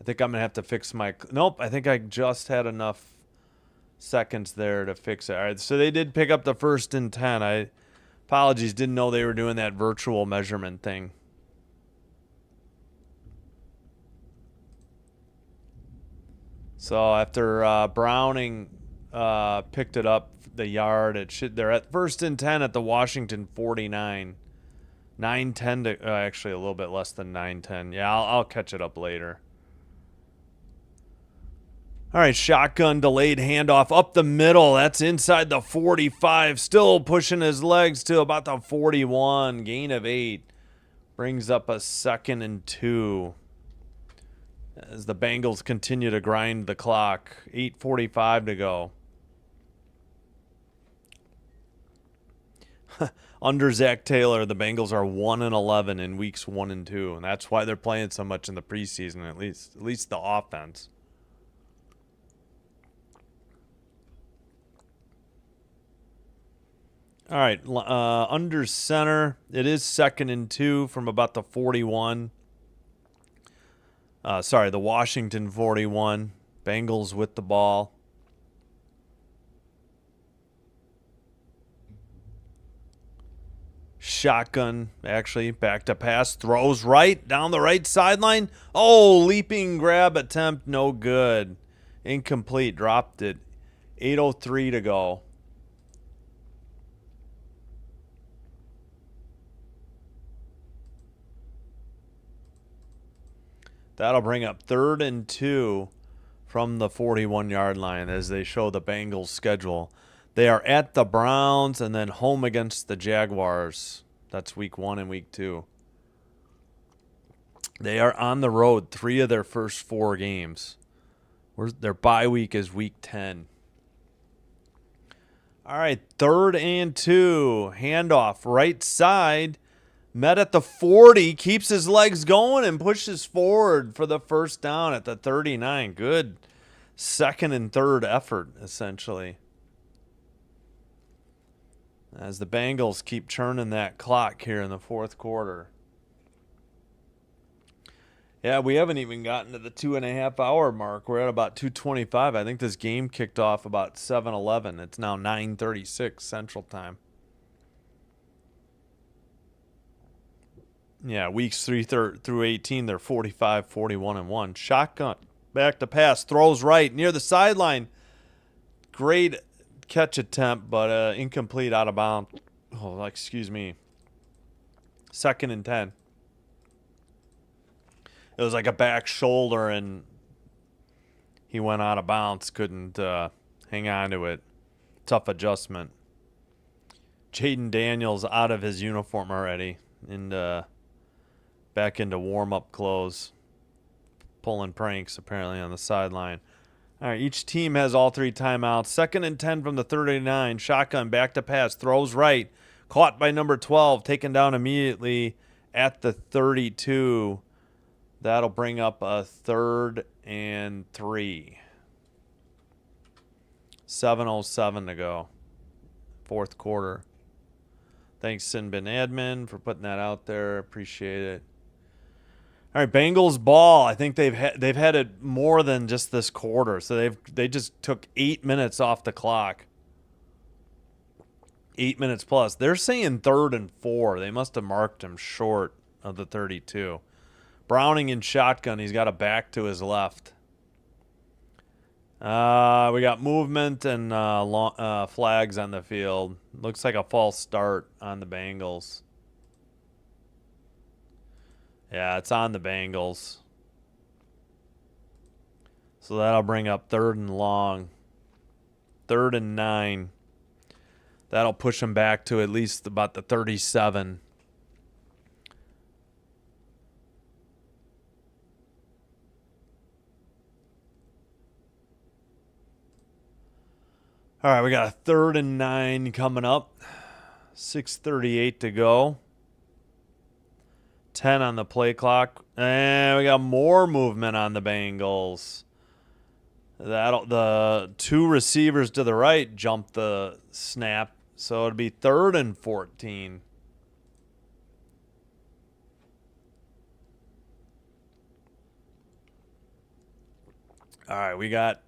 think I'm going to have to fix my... Nope, I think I just had enough seconds there to fix it. All right, so they did pick up the 1st and 10. Apologies, didn't know they were doing that virtual measurement thing. So after Browning picked it up the yard, they're at 1st and 10 at the Washington 49. 9:10 to actually a little bit less than 9:10. Yeah, I'll catch it up later. All right, shotgun delayed handoff up the middle. That's inside the 45. Still pushing his legs to about the 41. Gain of 8. Brings up a 2nd and 2. As the Bengals continue to grind the clock. 8:45 to go. Under Zach Taylor, the Bengals are 1-11 in weeks 1 and 2, and that's why they're playing so much in the preseason. At least the offense. All right, under center, it is 2nd and 2 from about the 41. The Washington 41. Bengals with the ball. Shotgun, actually, back to pass, throws right down the right sideline. Oh, leaping grab attempt, no good. Incomplete, dropped it. 8:03 to go. That'll bring up 3rd and 2 from the 41-yard line as they show the Bengals schedule. They are at the Browns and then home against the Jaguars. That's week 1 and week 2. They are on the road 3 of their first 4 games. Their bye week is week 10. All right, 3rd and 2. Handoff, right side. Met at the 40, keeps his legs going and pushes forward for the first down at the 39. Good 2nd and 3rd effort, essentially. As the Bengals keep churning that clock here in the 4th quarter. Yeah, we haven't even gotten to the 2.5 hour mark. We're at about 2:25. I think this game kicked off about 7:11. It's now 9:36 Central Time. Yeah, weeks 3 through 18, they're 45, 41, and 1. Shotgun, back to pass, throws right near the sideline. Great catch attempt, but incomplete, out of bounds. Oh, excuse me. 2nd and 10. It was like a back shoulder, and he went out of bounds. Couldn't hang on to it. Tough adjustment. Jaden Daniels out of his uniform already, and back into warm-up clothes. Pulling pranks, apparently, on the sideline. All right, each team has all 3 timeouts. 2nd and 10 from the 39. Shotgun, back to pass, throws right. Caught by number 12, taken down immediately at the 32. That'll bring up a 3rd and 3. 7:07 to go. 4th quarter. Thanks, Sinbin Admin, for putting that out there. Appreciate it. All right, Bengals ball. I think they've had it more than just this quarter. So they just took 8 minutes off the clock. 8 minutes plus. They're saying 3rd and 4. They must have marked him short of the 32. Browning in shotgun. He's got a back to his left. We got movement and flags on the field. Looks like a false start on the Bengals. Yeah, it's on the Bengals. So that'll bring up 3rd and long. 3rd and 9. That'll push them back to at least about the 37. All right, we got a 3rd and 9 coming up. 6:38 to go. 10 on the play clock. And we got more movement on the Bengals. The 2 receivers to the right jumped the snap. So it'd be 3rd and 14. All right, we got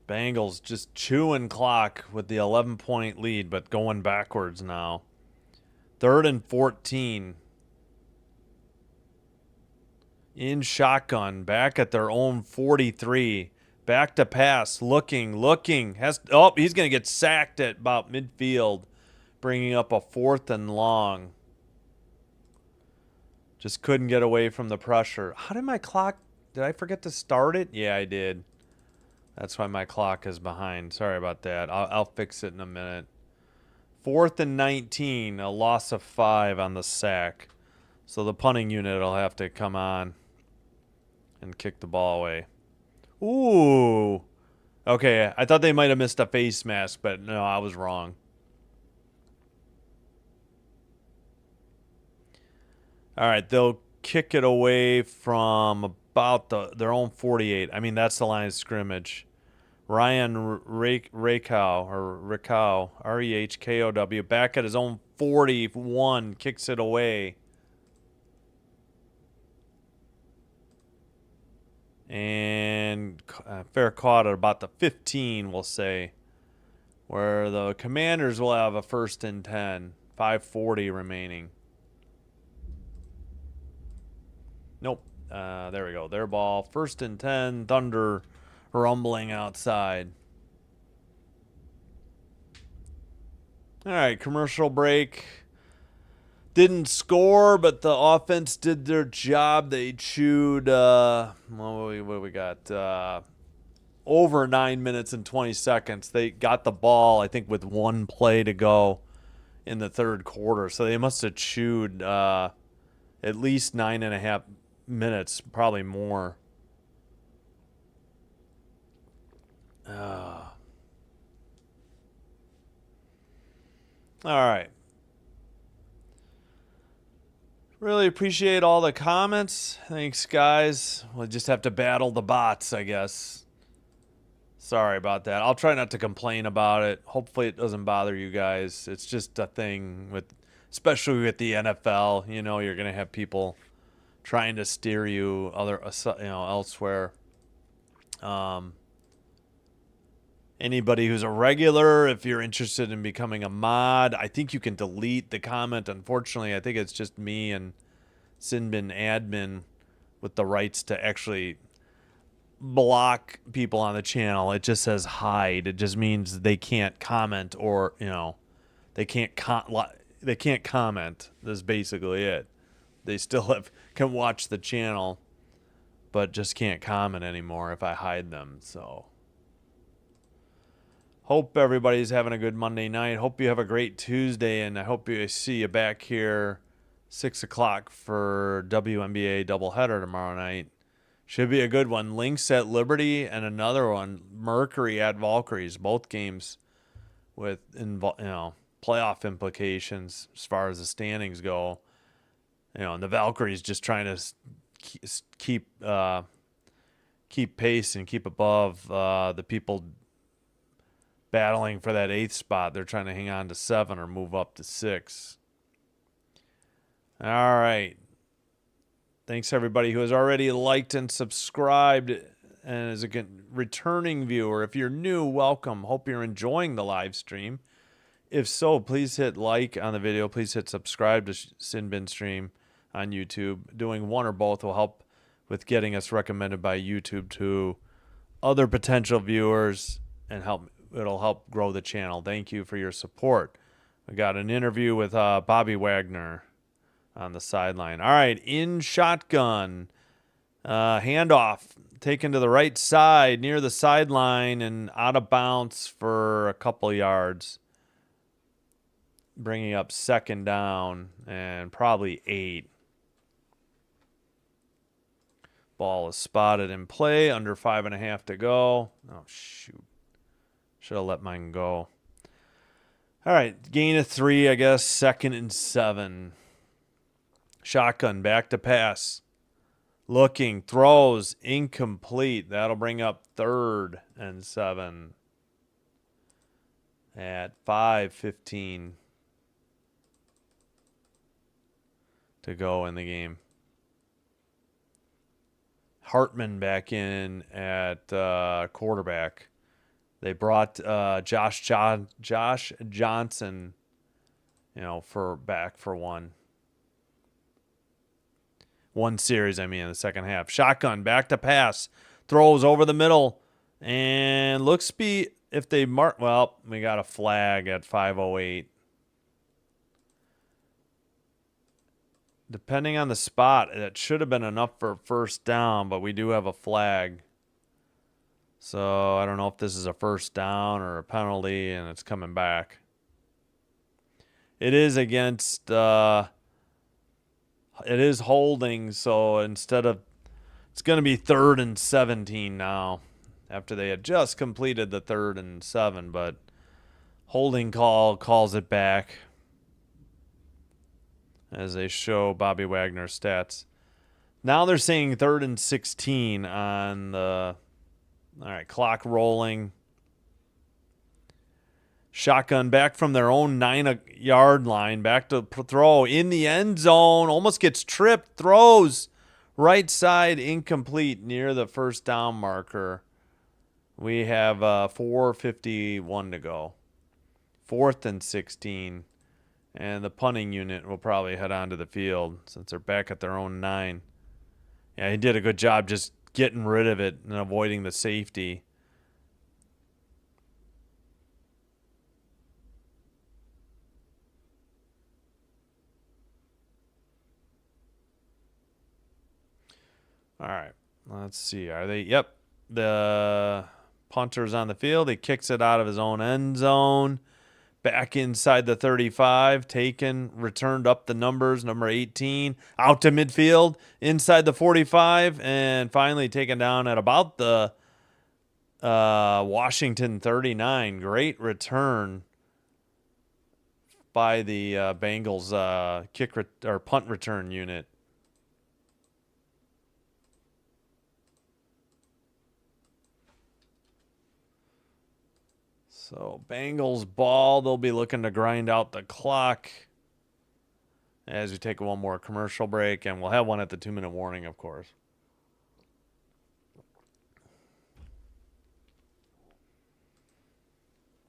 Bengals just chewing clock with the 11-point lead, but going backwards now. 3rd and 14. In shotgun, back at their own 43. Back to pass, looking. He's going to get sacked at about midfield, bringing up a 4th and long. Just couldn't get away from the pressure. How did my clock, did I forget to start it? Yeah, I did. That's why my clock is behind. Sorry about that. I'll fix it in a minute. 4th and 19, a loss of 5 on the sack. So the punting unit will have to come on and kick the ball away. Ooh. Okay, I thought they might have missed a face mask, but no, I was wrong. All right, they'll kick it away from about their own 48. I mean, that's the line of scrimmage. Ryan Rehkow, Rehkow, back at his own 41, kicks it away. And fair caught at about the 15, we'll say. where the Commanders will have a 1st and 10, 5:40 remaining. Nope. There we go. Their ball. 1st and 10. Thunder rumbling outside. All right, commercial break. Didn't score, but the offense did their job. They chewed, what do we got? Over 9 minutes and 20 seconds. They got the ball, I think, with 1 play to go in the 3rd quarter. So they must have chewed at least 9.5 minutes, probably more. All right. Really appreciate all the comments. Thanks, guys. We'll just have to battle the bots, I guess. Sorry about that. I'll try not to complain about it. Hopefully it doesn't bother you guys. It's just a thing with, especially with the NFL. You know, you're going to have people trying to steer you elsewhere. Anybody who's a regular, if you're interested in becoming a mod, I think you can delete the comment. Unfortunately, I think it's just me and Sinbin admin with the rights to actually block people on the channel. It just says hide. It just means they can't comment, or they can't comment. That's basically it. They still can watch the channel, but just can't comment anymore if I hide them. So hope everybody's having a good Monday night. Hope you have a great Tuesday, and I hope you see you back here 6 o'clock for WNBA doubleheader tomorrow night. Should be a good one. Lynx at Liberty and another one, Mercury at Valkyries. Both games with playoff implications as far as the standings go. And the Valkyries just trying to keep pace and keep above the people battling for that 8th spot. They're trying to hang on to 7 or move up to 6. All right. Thanks, everybody who has already liked and subscribed and is a returning viewer. If you're new, welcome. Hope you're enjoying the live stream. If so, please hit like on the video. Please hit subscribe to Sinbin Stream on YouTube. Doing one or both will help with getting us recommended by YouTube to other potential viewers, and it'll help grow the channel. Thank you for your support. We got an interview with Bobby Wagner on the sideline. All right, in shotgun, handoff taken to the right side near the sideline and out of bounds for a couple yards, bringing up 2nd down and probably 8. Ball is spotted in play, under 5.5 to go. Oh, shoot. Should have let mine go. All right, gain of 3, I guess. 2nd and 7. Shotgun, back to pass. Looking, throws, incomplete. That'll bring up 3rd and 7 at 5:15 to go in the game. Hartman back in at quarterback. They brought Josh Johnson, for one series, in the second half. Shotgun, back to pass. Throws over the middle. And looks if they mark, well, we got a flag at 5:08. Depending on the spot, it should have been enough for 1st down, but we do have a flag. So I don't know if this is a 1st down or a penalty, and it's coming back. It is against... it is holding, so it's going to be 3rd and 17 now, after they had just completed the 3rd and 7, but holding call calls it back as they show Bobby Wagner's stats. Now they're saying 3rd and 16 on the, all right, clock rolling. Shotgun back from their own 9-yard line, back to throw in the end zone, almost gets tripped, throws right side, incomplete near the 1st down marker. We have 4:51 to go. 4th and 16. And the punting unit will probably head onto the field since they're back at their own 9. Yeah, he did a good job just getting rid of it and avoiding the safety. All right, let's see. Are they? Yep. The punter's on the field. He kicks it out of his own end zone. Back inside the 35, taken, returned up the numbers, number 18, out to midfield, inside the 45, and finally taken down at about the Washington 39. Great return by the Bengals or punt return unit. So Bengals ball, they'll be looking to grind out the clock as we take one more commercial break, and we'll have one at the 2-minute warning, of course.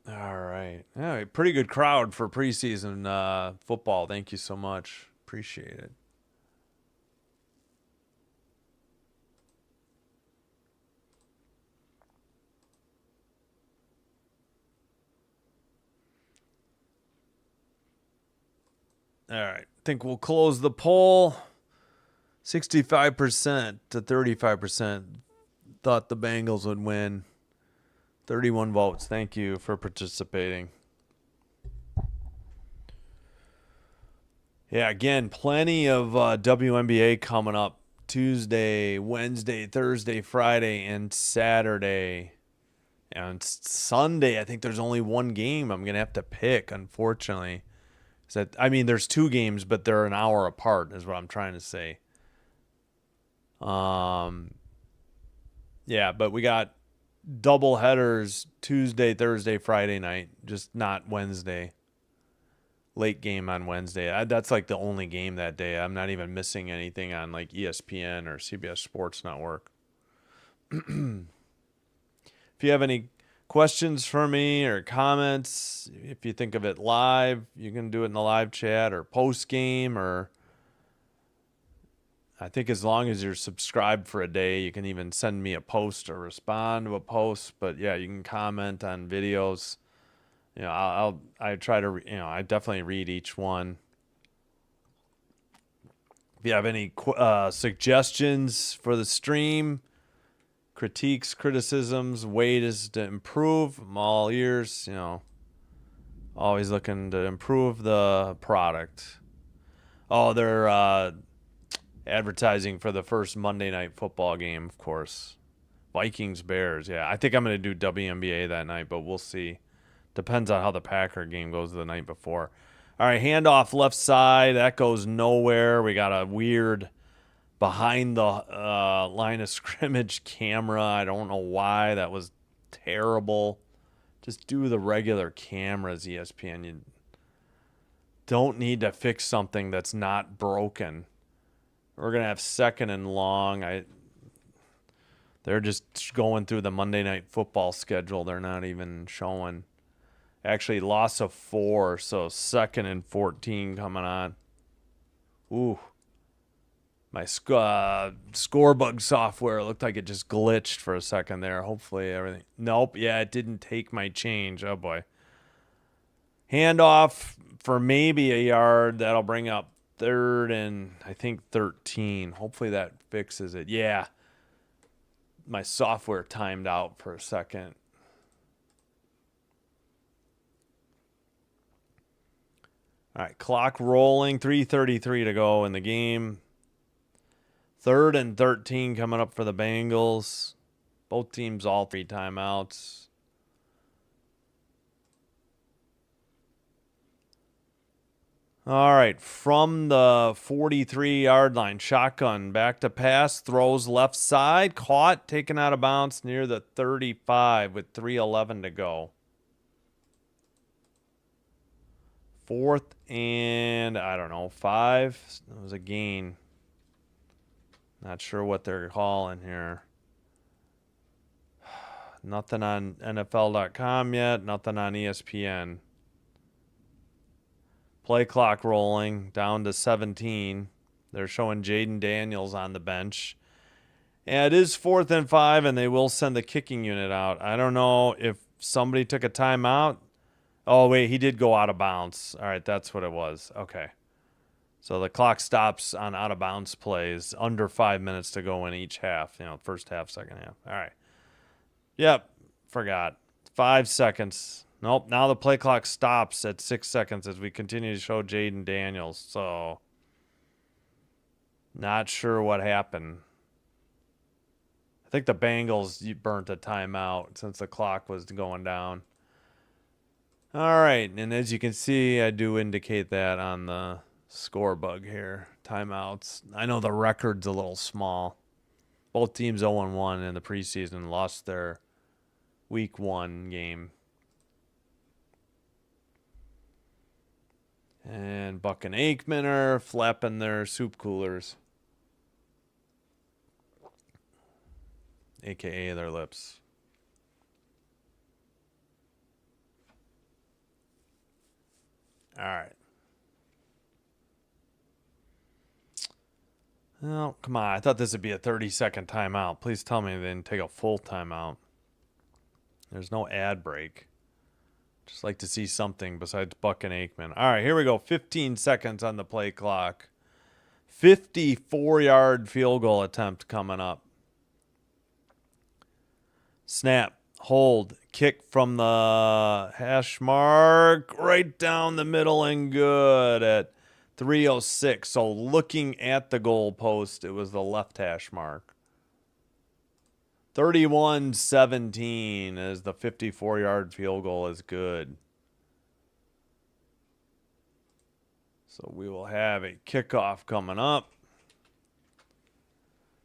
All right. Pretty good crowd for preseason football. Thank you so much. Appreciate it. All right. I think we'll close the poll. 65% to 35% thought the Bengals would win. 31 votes. Thank you for participating. Yeah, again, plenty of WNBA coming up Tuesday, Wednesday, Thursday, Friday, and Saturday. And Sunday, I think there's only one game I'm going to have to pick, unfortunately. There's 2 games, but they're an hour apart, is what I'm trying to say. Yeah, but we got double headers Tuesday, Thursday, Friday night, just not Wednesday. Late game on Wednesday. That's like the only game that day. I'm not even missing anything on like ESPN or CBS Sports Network. If you have any questions for me or comments, if you think of it live, you can do it in the live chat or post game, or I think as long as you're subscribed for a day, you can even send me a post or respond to a post. But yeah, you can comment on videos. I try to, I definitely read each one. If you have any suggestions for the stream, critiques, criticisms, ways to improve, I'm all ears. Always looking to improve the product. Oh, they're advertising for the first Monday night football game, of course. Vikings, Bears. Yeah, I think I'm going to do WNBA that night, but we'll see. Depends on how the Packer game goes the night before. All right, handoff left side. That goes nowhere. We got a weird behind the line of scrimmage camera. I don't know why. That was terrible. Just do the regular cameras, ESPN. You don't need to fix something that's not broken. We're going to have 2nd and long. They're just going through the Monday Night Football schedule. They're not even showing. Actually, loss of 4, so 2nd and 14 coming on. Ooh. My scorebug software looked like it just glitched for a second there. Hopefully everything. Nope. Yeah, it didn't take my change. Oh, boy. Handoff for maybe a yard. That'll bring up 3rd and, I think, 13. Hopefully that fixes it. Yeah. My software timed out for a second. All right, clock rolling, 3:33 to go in the game. 3rd and 13 coming up for the Bengals. Both teams all 3 timeouts. All right, from the 43-yard line, shotgun, back to pass, throws left side, caught, taken out of bounds near the 35 with 3:11 to go. 4th and, 5. It was a gain. Not sure what they're calling here. Nothing on NFL.com yet. Nothing on ESPN. Play clock rolling down to 17. They're showing Jaden Daniels on the bench. And it is 4th and 5, and they will send the kicking unit out. I don't know if somebody took a timeout. Oh, wait, he did go out of bounds. All right, that's what it was. Okay. So the clock stops on out of bounds plays under 5 minutes to go in each half. First half, second half. All right. Yep, forgot. 5 seconds. Nope, now the play clock stops at 6 seconds as we continue to show Jaden Daniels. So, not sure what happened. I think the Bengals burnt a timeout since the clock was going down. All right, and as you can see, I do indicate that on the score bug here. Timeouts. I know the record's a little small. Both teams 0-1 in the preseason, lost their week 1 game. And Buck and Aikman are flapping their soup coolers. AKA their lips. All right. Oh, come on. I thought this would be a 30-second timeout. Please tell me they didn't take a full timeout. There's no ad break. Just like to see something besides Buck and Aikman. All right, here we go. 15 seconds on the play clock. 54-yard field goal attempt coming up. Snap, hold, kick from the hash mark, right down the middle and good at 3:06. So looking at the goal post, it was the left hash mark. 31-17 as the 54-yard field goal is good. So we will have a kickoff coming up.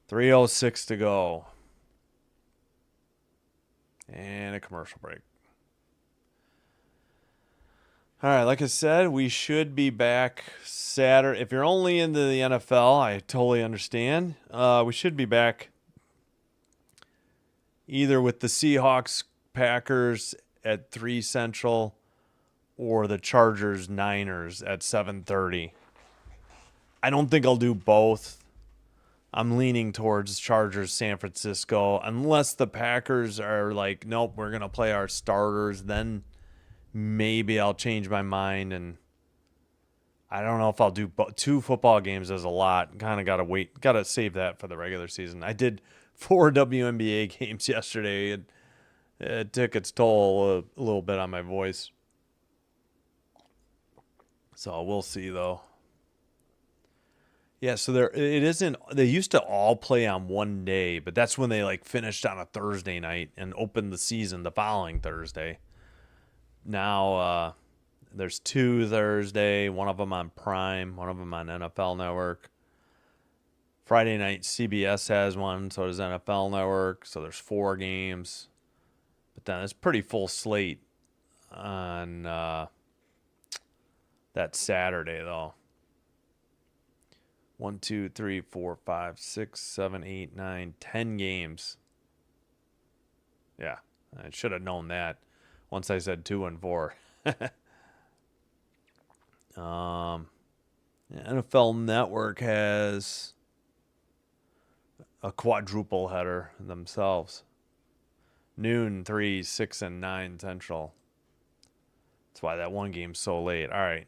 3:06 to go. And a commercial break. All right, like I said, we should be back Saturday. If you're only into the NFL, I totally understand. We should be back either with the Seahawks, Packers at 3 Central or the Chargers, Niners at 7:30. I don't think I'll do both. I'm leaning towards Chargers, San Francisco, unless the Packers are like, nope, we're going to play our starters. Then maybe I'll change my mind. And I don't know if I'll do 2 football games as a lot. Kind of got to wait. Got to save that for the regular season. I did 4 WNBA games yesterday. It took its toll a little bit on my voice. So we'll see, though. Yeah, so it isn't. They used to all play on one day, but that's when they finished on a Thursday night and opened the season the following Thursday. Now there's 2 Thursday, one of them on Prime, one of them on NFL Network. Friday night CBS has one, so does NFL Network. So there's 4 games, but then it's pretty full slate on that Saturday though. 1, 2, 3, 4, 5, 6, 7, 8, 9, 10 games. Yeah, I should have known that once I said 2 and 4. NFL Network has a quadruple header themselves. Noon, 3, 6, and 9 Central. That's why that one game's so late. All right.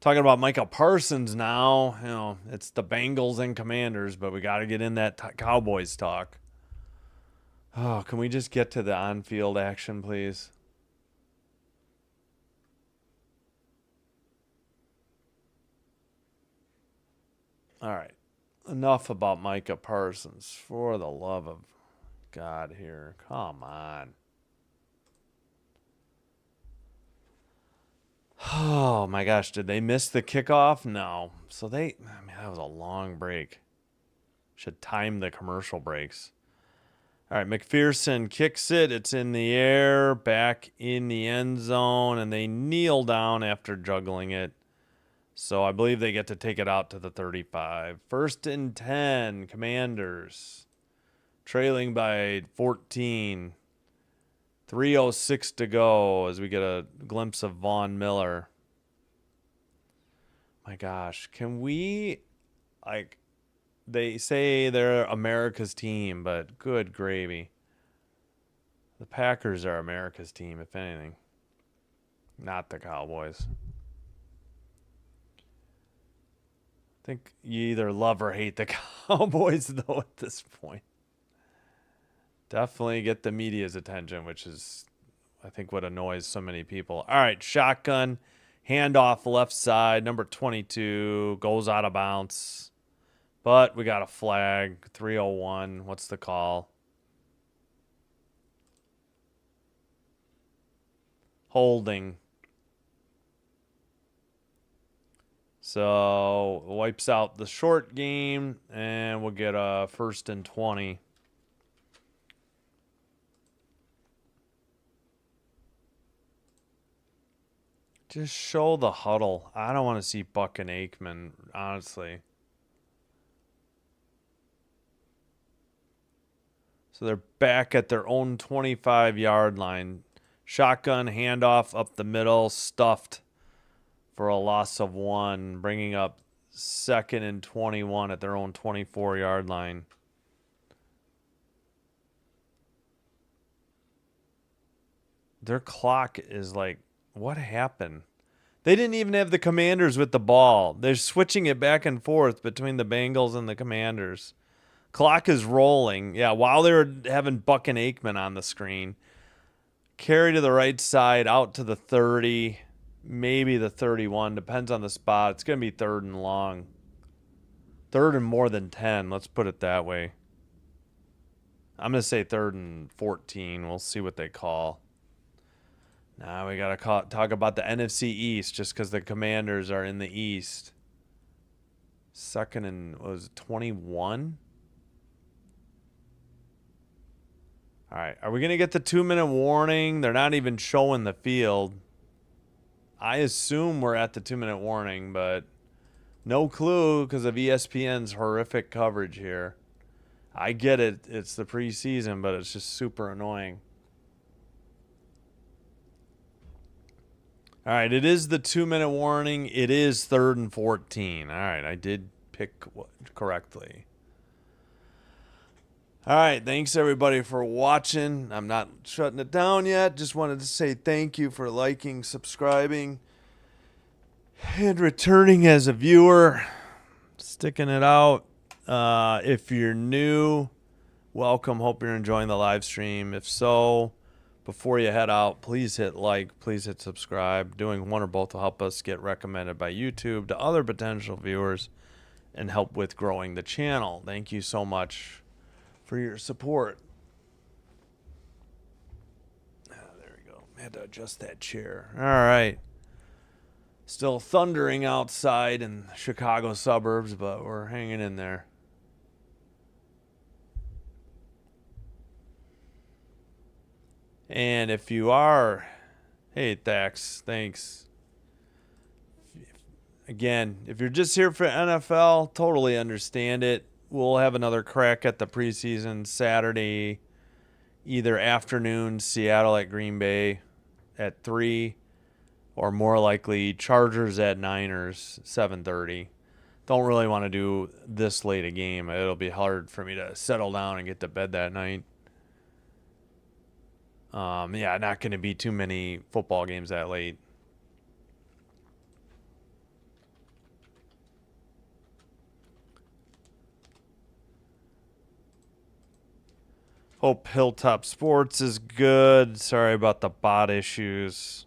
Talking about Micah Parsons now. It's the Bengals and Commanders, but we got to get in that Cowboys talk. Oh, can we just get to the on-field action, please? All right. Enough about Micah Parsons. For the love of God here. Come on. Oh, my gosh. Did they miss the kickoff? No. So that was a long break. Should time the commercial breaks. All right, McPherson kicks it. It's in the air, back in the end zone, and they kneel down after juggling it. So I believe they get to take it out to the 35. 1st and 10, Commanders. Trailing by 14. 3:06 to go as we get a glimpse of Von Miller. My gosh, can we, like, they say they're America's team, but good gravy. The Packers are America's team, if anything. Not the Cowboys. I think you either love or hate the Cowboys, though, at this point. Definitely get the media's attention, which is, I think, what annoys so many people. All right, shotgun, handoff left side, number 22, goes out of bounds. But we got a flag, 301. What's the call? Holding. So wipes out the short game, and we'll get a 1st and 20. Just show the huddle. I don't want to see Buck and Aikman, honestly. So they're back at their own 25-yard line. Shotgun handoff up the middle, stuffed for a loss of 1, bringing up 2nd and 21 at their own 24-yard line. Their clock is like, what happened? They didn't even have the Commanders with the ball. They're switching it back and forth between the Bengals and the Commanders. Clock is rolling. Yeah, while they were having Buck and Aikman on the screen. Carry to the right side, out to the 30, maybe the 31. Depends on the spot. It's going to be 3rd and long. 3rd and more than 10. Let's put it that way. I'm going to say 3rd and 14. We'll see what they call. Now we got to talk about the NFC East just because the Commanders are in the East. 2nd and, was it 21? All right. Are we going to get the 2-minute warning? They're not even showing the field. I assume we're at the 2-minute warning, but no clue because of ESPN's horrific coverage here. I get it. It's the preseason, but it's just super annoying. All right, it is the 2-minute warning. It is 3rd and 14. All right, I did pick correctly. All right, thanks everybody for watching. I'm not shutting it down yet. Just wanted to say thank you for liking, subscribing, and returning as a viewer. Sticking it out. If you're new, welcome. Hope you're enjoying the live stream. If so, before you head out, please hit like, please hit subscribe. Doing one or both will help us get recommended by YouTube to other potential viewers and help with growing the channel. Thank you so much for your support. There we go. I had to adjust that chair. All right. Still thundering outside in the Chicago suburbs, but we're hanging in there. And if you are, hey, Thax, thanks. Again, if you're just here for NFL, totally understand it. We'll have another crack at the preseason Saturday, either afternoon, Seattle at Green Bay at 3, or more likely Chargers at Niners, 7:30. Don't really want to do this late a game. It'll be hard for me to settle down and get to bed that night. Yeah, not going to be too many football games that late. Hope Hilltop Sports is good. Sorry about the bot issues.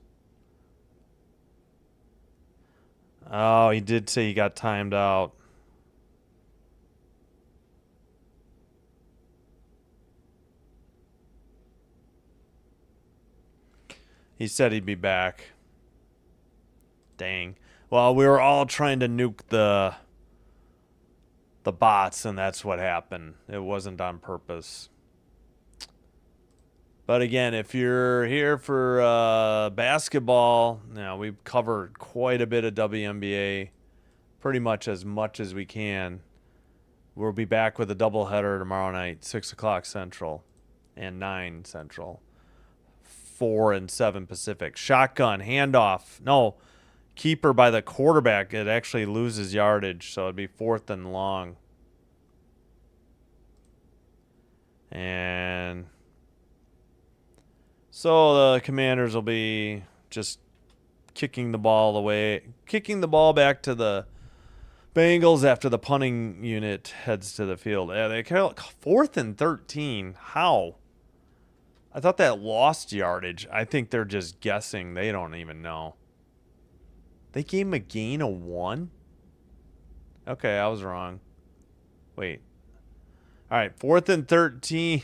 Oh, he did say he got timed out. He said he'd be back. Dang. Well, we were all trying to nuke the bots, and that's what happened. It wasn't on purpose. But again, if you're here for basketball, we've covered quite a bit of WNBA, pretty much as we can. We'll be back with a doubleheader tomorrow night, 6 o'clock Central and 9 Central, 4 and 7 Pacific. Shotgun, handoff. No, keeper by the quarterback, it actually loses yardage, so it'd be 4th and long. And so the Commanders will be just kicking the ball back to the Bengals after the punting unit heads to the field. Yeah, they 4th and 13. How? I thought that lost yardage. I think they're just guessing. They don't even know. They gave him a gain of 1? Okay, I was wrong. Wait. All right, 4th and 13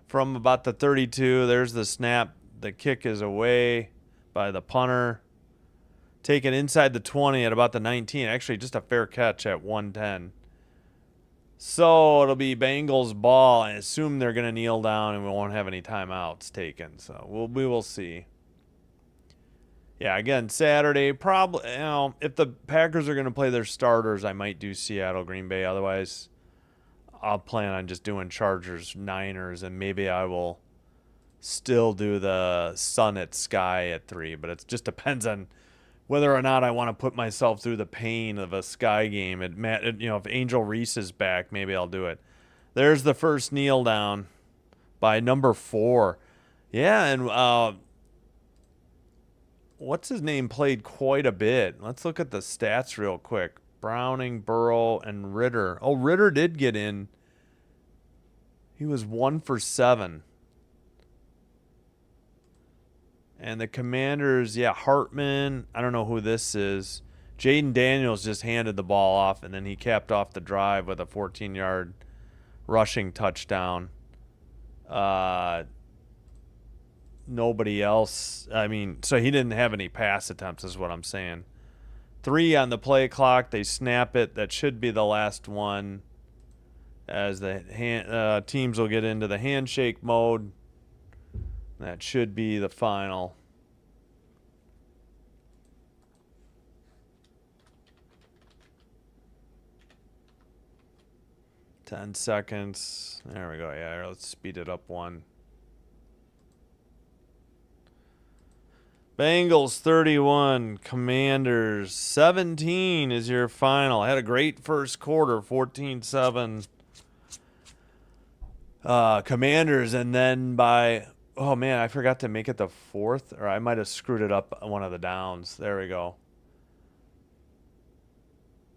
from about the 32. There's the snap. The kick is away by the punter. Taken inside the 20 at about the 19. Actually, just a fair catch at 110. So it'll be Bengals ball. I assume they're going to kneel down and we won't have any timeouts taken. So we will see. Yeah, again, Saturday, probably, if the Packers are going to play their starters, I might do Seattle, Green Bay. Otherwise, I'll plan on just doing Chargers, Niners, and maybe I will still do the Sun at Sky at 3. But it just depends on whether or not I want to put myself through the pain of a Sky game. If Angel Reese is back, maybe I'll do it. There's the first kneel down by number 4. Yeah, and what's his name played quite a bit. Let's look at the stats real quick. Browning, Burrow, and Ritter. Oh, Ritter did get in. He was 1 for 7. And the Commanders, Hartman. I don't know who this is. Jaden Daniels just handed the ball off, and then he capped off the drive with a 14-yard rushing touchdown. Nobody else. So he didn't have any pass attempts is what I'm saying. 3 on the play clock. They snap it. That should be the last one as the teams will get into the handshake mode. That should be the final. Ten seconds. There we go. Yeah, let's speed it up 1. Bengals 31, Commanders 17 is your final. I had a great first quarter, 14-7. Commanders, and then oh man, I forgot to make it the 4th, or I might have screwed it up one of the downs. There we go.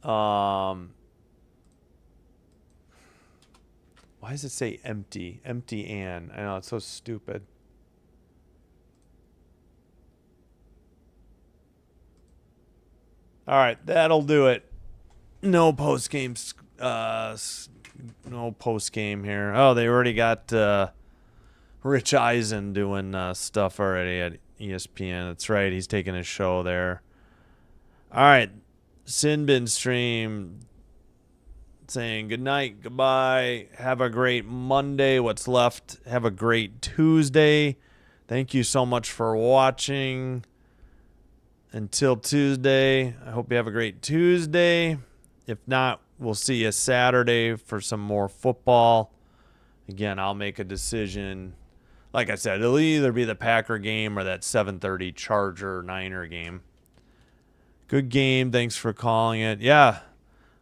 Why does it say empty? Empty and. I know, it's so stupid. All right, that'll do it. No post game here. Oh, they already got Rich Eisen doing stuff already at ESPN. That's right. He's taking his show there. All right. Sinbin Stream saying good night, goodbye. Have a great Monday. What's left? Have a great Tuesday. Thank you so much for watching. Until Tuesday, I hope you have a great Tuesday. If not, we'll see you Saturday for some more football. Again, I'll make a decision. Like I said, it'll either be the Packer game or that 7:30 Charger-Niner game. Good game. Thanks for calling it. Yeah,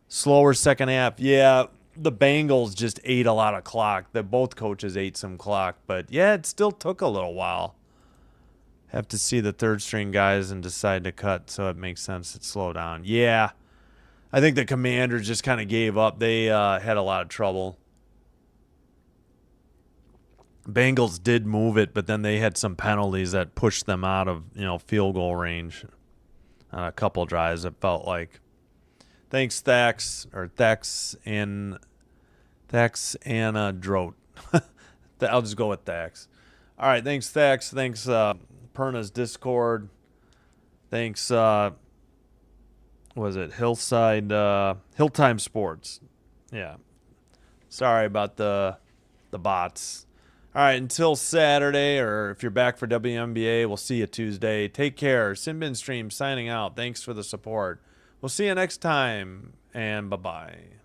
slower second half. Yeah, the Bengals just ate a lot of clock. Both coaches ate some clock. But, yeah, it still took a little while. Have to see the third-string guys and decide to cut, so it makes sense to slow down. Yeah, I think the Commanders just kind of gave up. They had a lot of trouble. Bengals did move it, but then they had some penalties that pushed them out of field goal range on a couple drives. It felt like. Thanks, Thax and Droat. I'll just go with Thax. All right, thanks, Thax. Thanks, Perna's Discord. Thanks, was it Hilltime Sports? Yeah. Sorry about the bots. All right, until Saturday, or if you're back for WNBA, we'll see you Tuesday. Take care. Sinbin Stream signing out. Thanks for the support. We'll see you next time, and bye-bye.